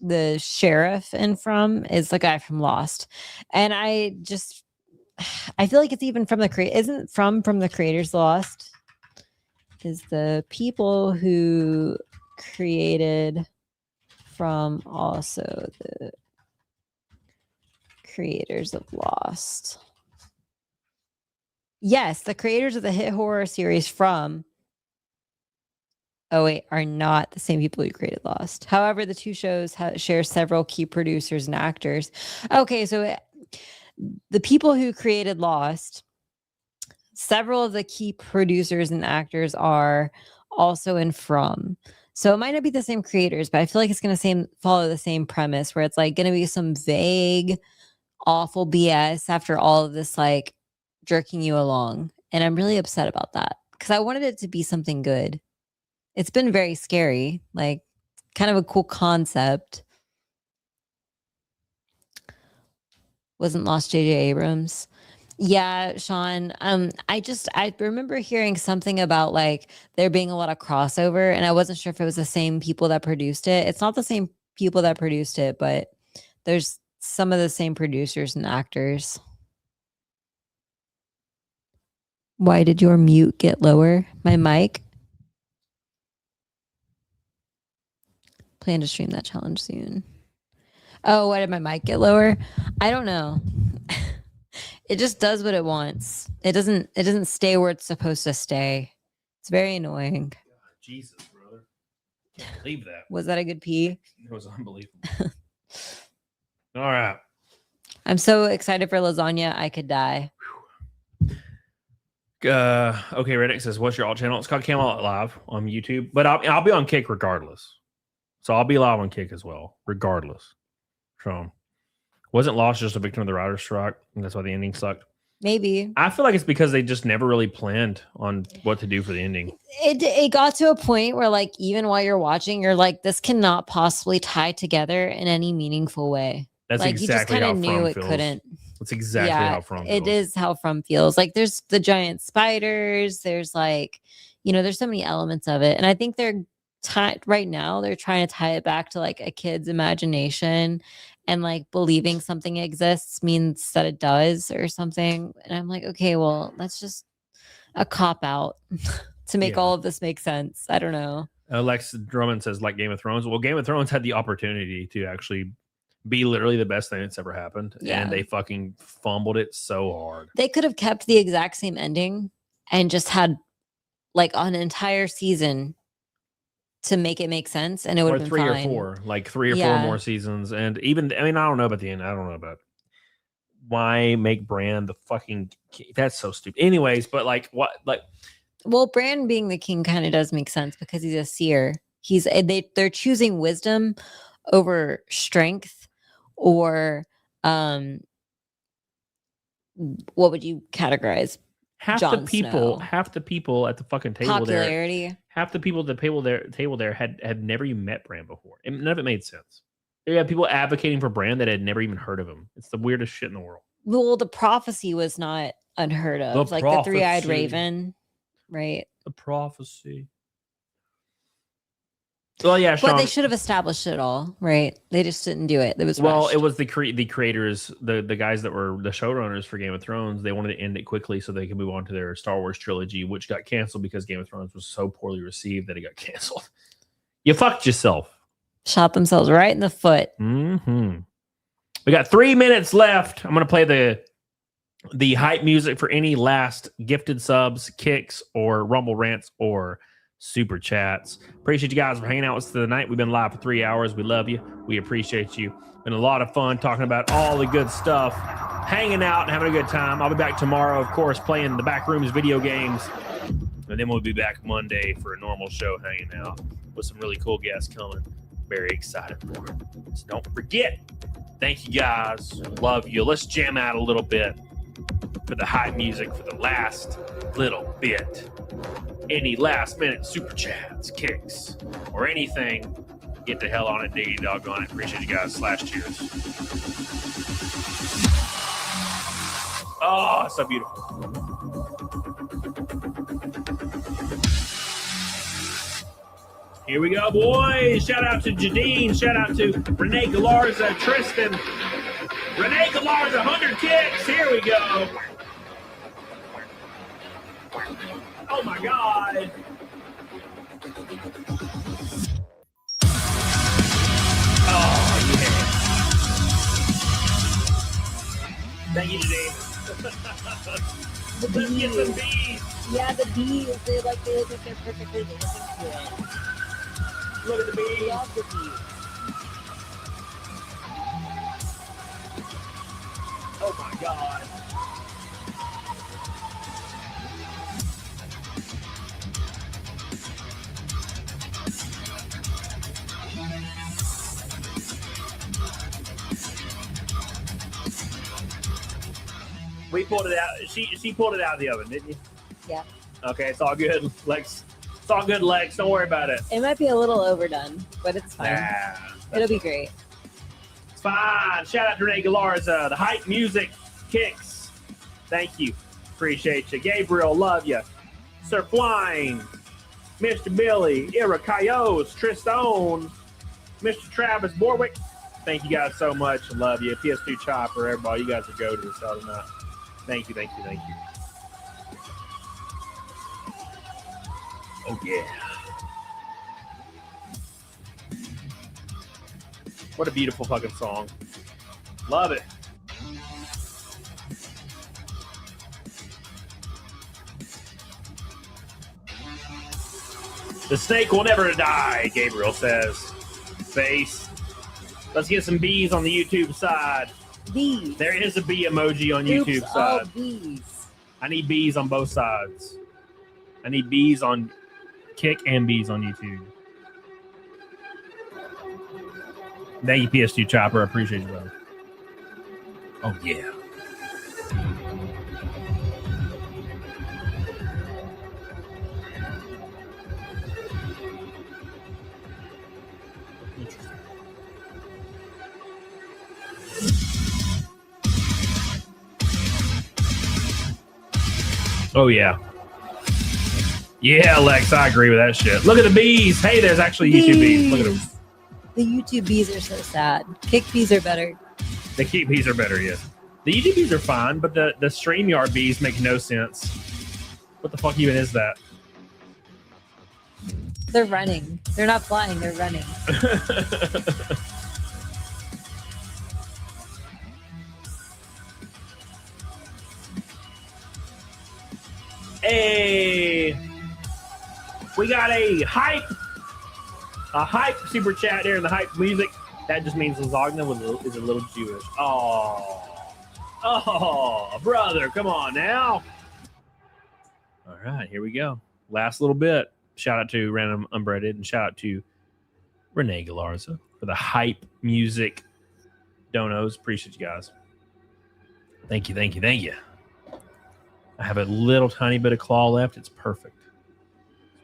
The sheriff in From is the guy from Lost. And I feel like it's even from isn't from the creators Lost? Is the people who created From also the creators of Lost? Yes, the creators of the hit horror series From are not the same people who created Lost. However, the two shows share several key producers and actors. Okay, so the people who created Lost, several of the key producers and actors are also in From. So it might not be the same creators, but I feel like it's going to follow the same premise where it's going to be some vague, awful BS after all of this jerking you along. And I'm really upset about that because I wanted it to be something good. It's been very scary, kind of a cool concept. Wasn't Lost J.J. Abrams? Yeah, Sean. I remember hearing something about there being a lot of crossover, and I wasn't sure if it was the same people that produced it. It's not the same people that produced it, but there's some of the same producers and actors. Why did your mute get lower? My mic? Plan to stream that challenge soon. Oh, why did my mic get lower? I don't know. It just does what it wants. It doesn't stay where it's supposed to stay. It's very annoying. Jesus, brother. Can't believe that. Was that a good pee? It was unbelievable. All right. I'm so excited for lasagna. I could die. Okay, Reddick says, "What's your alt channel?" It's called Camelot Live on YouTube, but I'll be on Kick regardless. So I'll be live on Kick as well, regardless. So wasn't Lost just a victim of the writer's strike, and that's why the ending sucked? Maybe. I feel like it's because they just never really planned on what to do for the ending. It got to a point where, like, even while you're watching, you're like, this cannot possibly tie together in any meaningful way. That's like, exactly you just how kind of knew From it feels. couldn't. That's exactly how From feels. It is how From feels. Like, there's the giant spiders. There's like, there's so many elements of it, and I think they're right now they're trying to tie it back to like a kid's imagination, and like believing something exists means that it does or something. And I'm like, okay, well, that's just a cop out to make all of this make sense. I don't know. Lex Drummond says, like Game of Thrones. Well, Game of Thrones had the opportunity to actually be literally the best thing that's ever happened. Yeah. And they fucking fumbled it so hard. They could have kept the exact same ending and just had like an entire season to make it make sense, and it would have been three fine. or four, like 3 or 4 more seasons. And even, I mean, I don't know about the end. I don't know about why make Bran the fucking, that's so stupid. Anyways, but like what, like, well, Bran being the king kind of does make sense because he's a seer. They're choosing wisdom over strength, or what would you categorize? half Jon the people Snow. half the people at the fucking table Popularity. there, half the people at the table there had never even met Bran before, and none of it made sense. They had people advocating for Bran that had never even heard of him. It's the weirdest shit in the world. Well, the prophecy was not unheard of. The Like the three-eyed prophecy. raven, right? The prophecy. Well, yeah, Sean, But they should have established it all, right? They just didn't do it. It was well, rushed. it was the creators, the guys that were the showrunners for Game of Thrones. They wanted to end it quickly so they could move on to their Star Wars trilogy, which got canceled because Game of Thrones was so poorly received that it got canceled. You fucked yourself. Shot themselves right in the foot. Mm-hmm. We got 3 minutes left. I'm gonna play the hype music for any last gifted subs, kicks, or rumble rants, or super chats. Appreciate you guys for hanging out with us tonight. We've been live for 3 hours. We love you. We appreciate you. Been a lot of fun talking about all the good stuff, hanging out and having a good time. I'll be back tomorrow, of course, playing the Backrooms video games, and then we'll be back Monday for a normal show, hanging out with some really cool guests coming. Very excited for it. So don't forget. Thank you guys. Love you. Let's jam out a little bit for the hype music for the last little bit. Any last minute super chats, kicks, or anything, get the hell on it, diggy doggone it. Appreciate you guys. /cheers. Oh, so beautiful. Here we go, boys. Shout out to Jadine. Shout out to Renee Galarza, Tristan. Renee Galarza, 100 kicks. Here we go. Oh my God. Oh, yeah. Thank you, Jadine. Let's get some bees. Yeah, the bees, they look like they're perfectly dancing to it. Look at the bees. Love the bees. Oh my God. We pulled it out. She pulled it out of the oven, didn't you? Yeah. Okay, it's all good, Lex. It's all good, Lex. Don't worry about it. It might be a little overdone, but it's fine. It'll be great. It's fine. Shout out to Renee Galarza, the hype music kicks. Thank you. Appreciate you. Gabriel, love you. Sir Flying, Mr. Billy, Ira Cayos, Tristone, Mr. Travis Borwick. Thank you guys so much. Love you. PS2 Chopper, everybody. You guys are go to this other night. Thank you, thank you, thank you. Oh, yeah. What a beautiful fucking song. Love it. The snake will never die, Gabriel says. Face. Let's get some bees on the YouTube side. Bees. There is a bee emoji on YouTube Oops, side. all bees. I need bees on both sides. I need bees on Kick and bees on YouTube. Thank you, PS2 Chopper. I appreciate you, brother. Oh, yeah. Oh, yeah. Yeah, Lex, I agree with that shit. Look at the bees. Hey, there's actually YouTube bees. Look at them. The YouTube bees are so sad. Kick bees are better. The Kick bees are better, yes. The YouTube bees are fine, but the StreamYard bees make no sense. What the fuck even is that? They're running. They're not flying. They're running. Hey, we got a hype super chat there in the hype music. That just means Lasagna is a little Jewish. Oh, brother, come on now. All right, here we go. Last little bit. Shout out to Random Unbreaded and shout out to Renee Galarza for the hype music donos. Appreciate you guys. Thank you. I have a little tiny bit of claw left. It's perfect.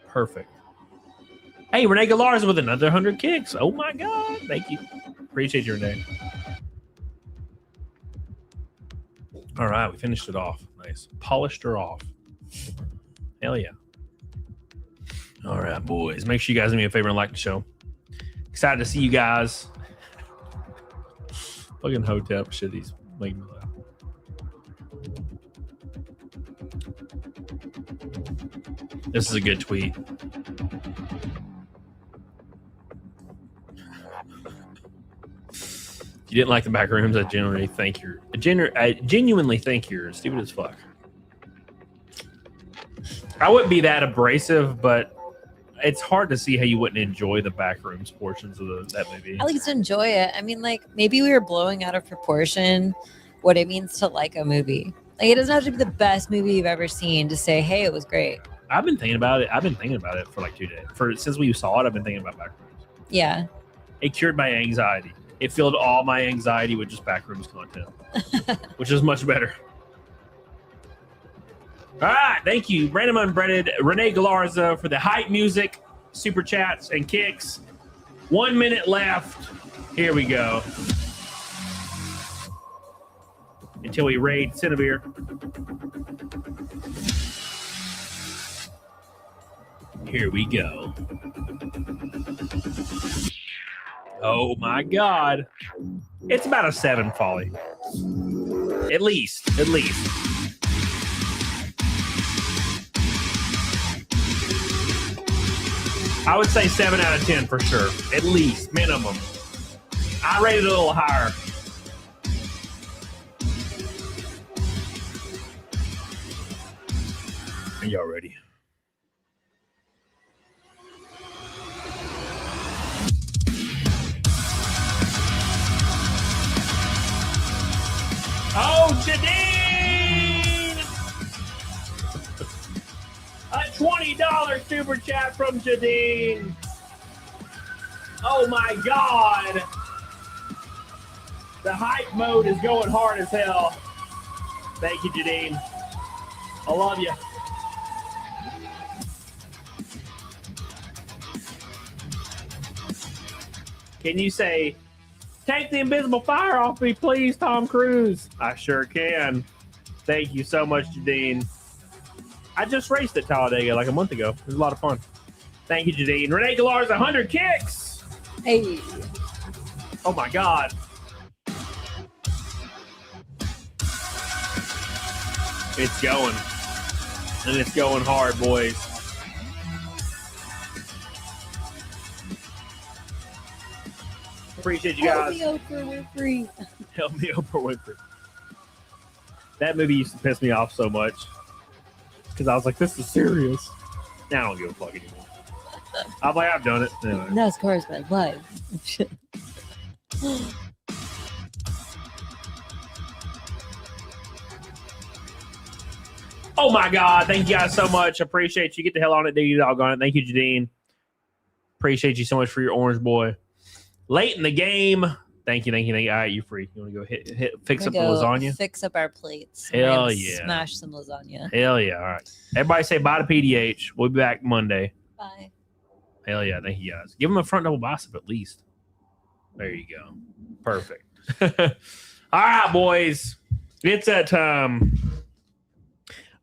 Perfect. Hey, Renee Galarza with another 100 kicks. Oh my God. Thank you. Appreciate you, Renee. All right, we finished it off. Nice. Polished her off. Hell yeah. All right, boys. Make sure you guys do me a favor and like the show. Excited to see you guys. Fucking Hotep shit. He's making me laugh. This is a good tweet. If you didn't like the Backrooms, I genuinely think you're stupid as fuck. I wouldn't be that abrasive, but it's hard to see how you wouldn't enjoy the Backrooms portions of that movie. At least enjoy it. I mean, like, maybe we were blowing out of proportion what it means to like a movie. Like, it doesn't have to be the best movie you've ever seen to say, hey, it was great. I've been thinking about it for like 2 days. Since we saw it, I've been thinking about Backrooms. Yeah. It cured my anxiety. It filled all my anxiety with just Backrooms content, which is much better. All right, thank you, Random Unbreaded, Renee Galarza for the hype music, super chats, and kicks. 1 minute left. Here we go. Until we raid Cinevere. Here we go. Oh my God. It's about a 7, Folly. At least. I would say 7 out of 10 for sure. At least, minimum. I rated it a little higher. Are y'all ready? Oh, Jadine! A $20 super chat from Jadine. Oh my God. The hype mode is going hard as hell. Thank you, Jadine. I love you. Can you say, take the invisible fire off me, please, Tom Cruise? I sure can. Thank you so much, Jadine. I just raced at Talladega like a month ago. It was a lot of fun. Thank you, Jadine. Renee Galarza, 100 kicks. Hey. Oh, my God. It's going. And it's going hard, boys. appreciate you Help guys. me, Oprah Winfrey. Help me, Oprah Winfrey. That movie used to piss me off so much because I was like, this is serious. Now I don't give a fuck anymore. I'm like, I've done it. Anyway. NASCAR is my life. Oh my God. Thank you guys so much. Appreciate you. Get the hell on it, Diggy Dog on it. Thank you, Jadine. Appreciate you so much for your orange boy. Late in the game. Thank you. All right, you free. You want to go fix up the lasagna? Fix up our plates. Hell We're gonna yeah. Smash some lasagna. Hell yeah. All right. Everybody say bye to PDH. We'll be back Monday. Bye. Hell yeah. Thank you guys. Give them a front double bicep at least. There you go. Perfect. All right, boys. It's that time.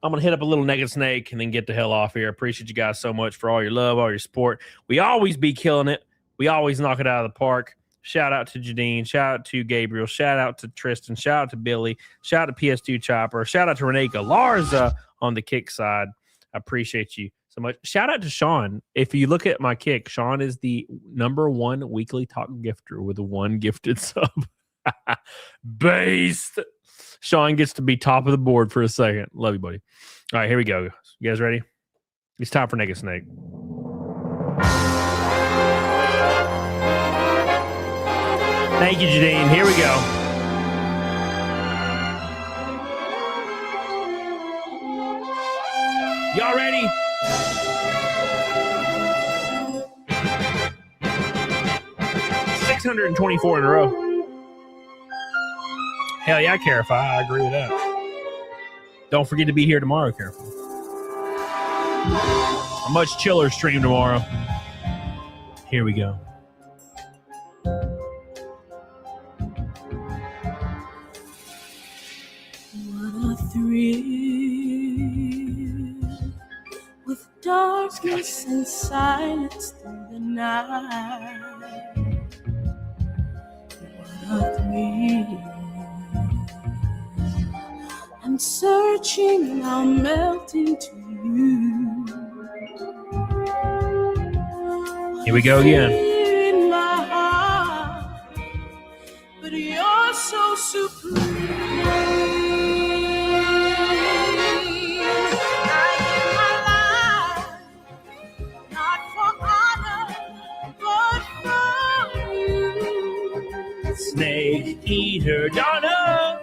I'm going to hit up a little naked snake and then get the hell off here. Appreciate you guys so much for all your love, all your support. We always be killing it. We always knock it out of the park. Shout out to Jadine. Shout out to Gabriel. Shout out to Tristan. Shout out to Billy. Shout out to PS2 Chopper. Shout out to Reneka Larza on the kick side. I appreciate you so much. Shout out to Sean. If you look at my kick, Sean is the #1 weekly talk gifter with 1 gifted sub. Based. Sean gets to be top of the board for a second. Love you, buddy. All right, here we go. You guys ready? It's time for Naked Snake. Thank you, Jadine. Here we go. Y'all ready? $624 in a row. Hell yeah, Carify. I agree with that. Don't forget to be here tomorrow, Careful. A much chiller stream tomorrow. Here we go. What a thrill with darkness and silence through the night. What a thrill. I'm searching, now melting to you. Here we go again. In my heart, but you're so supreme. I give my life, not for honor, but for you. Snake eater Donna,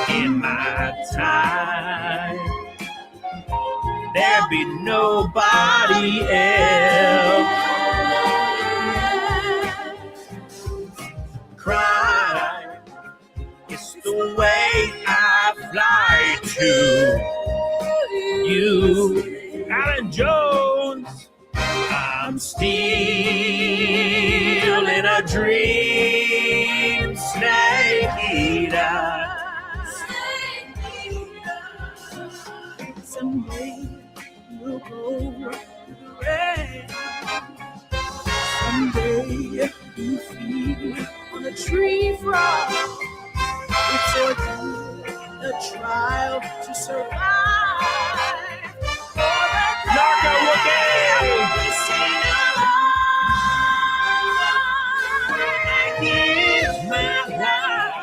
in my time, there be nobody else. Cry, it's the way I fly to you. Alan Jones, I'm still in a dream, snake eater. Someday we'll go through the rain. Someday you feed on a tree frog. It's a trial to survive. Narco Wookie! Here's my life,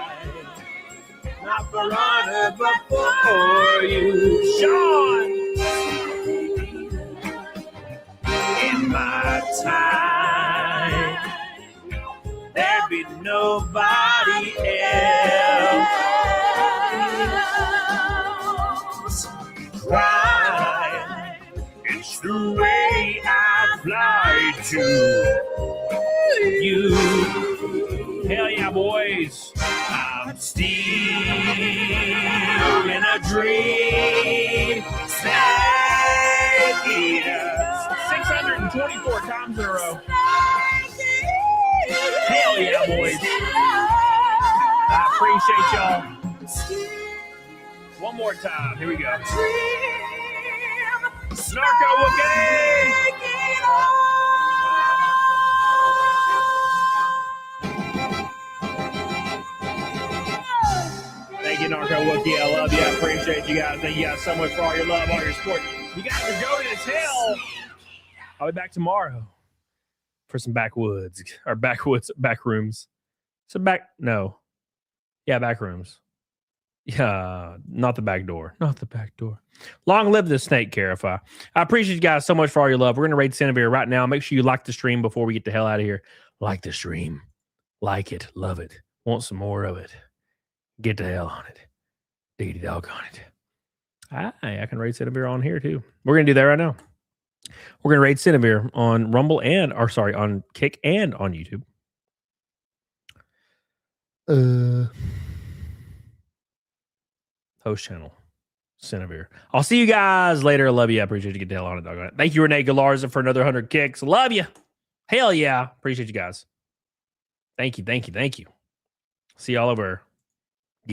not for honor, but for you, Sean. In my time, there be nobody else. Cry, it's the way I fly to you. Hell yeah, boys. I'm still in a dream. Snake eater. 624 times in a row. Hell yeah, boys. I appreciate y'all. One more time. Here we go. Snarko Wookie! Thank you, Narco Wookie. I love you. I appreciate you guys. Thank you guys so much for all your love, all your support. You guys are going as hell. I'll be back tomorrow for some backrooms. It's a back. No. Yeah, Backrooms. Yeah, not the back door. Not the back door. Long live the snake, Carify. I appreciate you guys so much for all your love. We're going to raid Cinevere right now. Make sure you like the stream before we get the hell out of here. Like the stream. Like it. Love it. Want some more of it. Get the hell on it. Diggity dog on it. I can raid Cinevere on here too. We're going to do that right now. We're going to raid Cinevere on Rumble on Kick and on YouTube. Host channel, Cinevere. I'll see you guys later. I love you. I appreciate you. Get the hell on it, dog on it. Thank you, Renee Galarza, for another 100 kicks. Love you. Hell yeah. Appreciate you guys. Thank you. See you all over.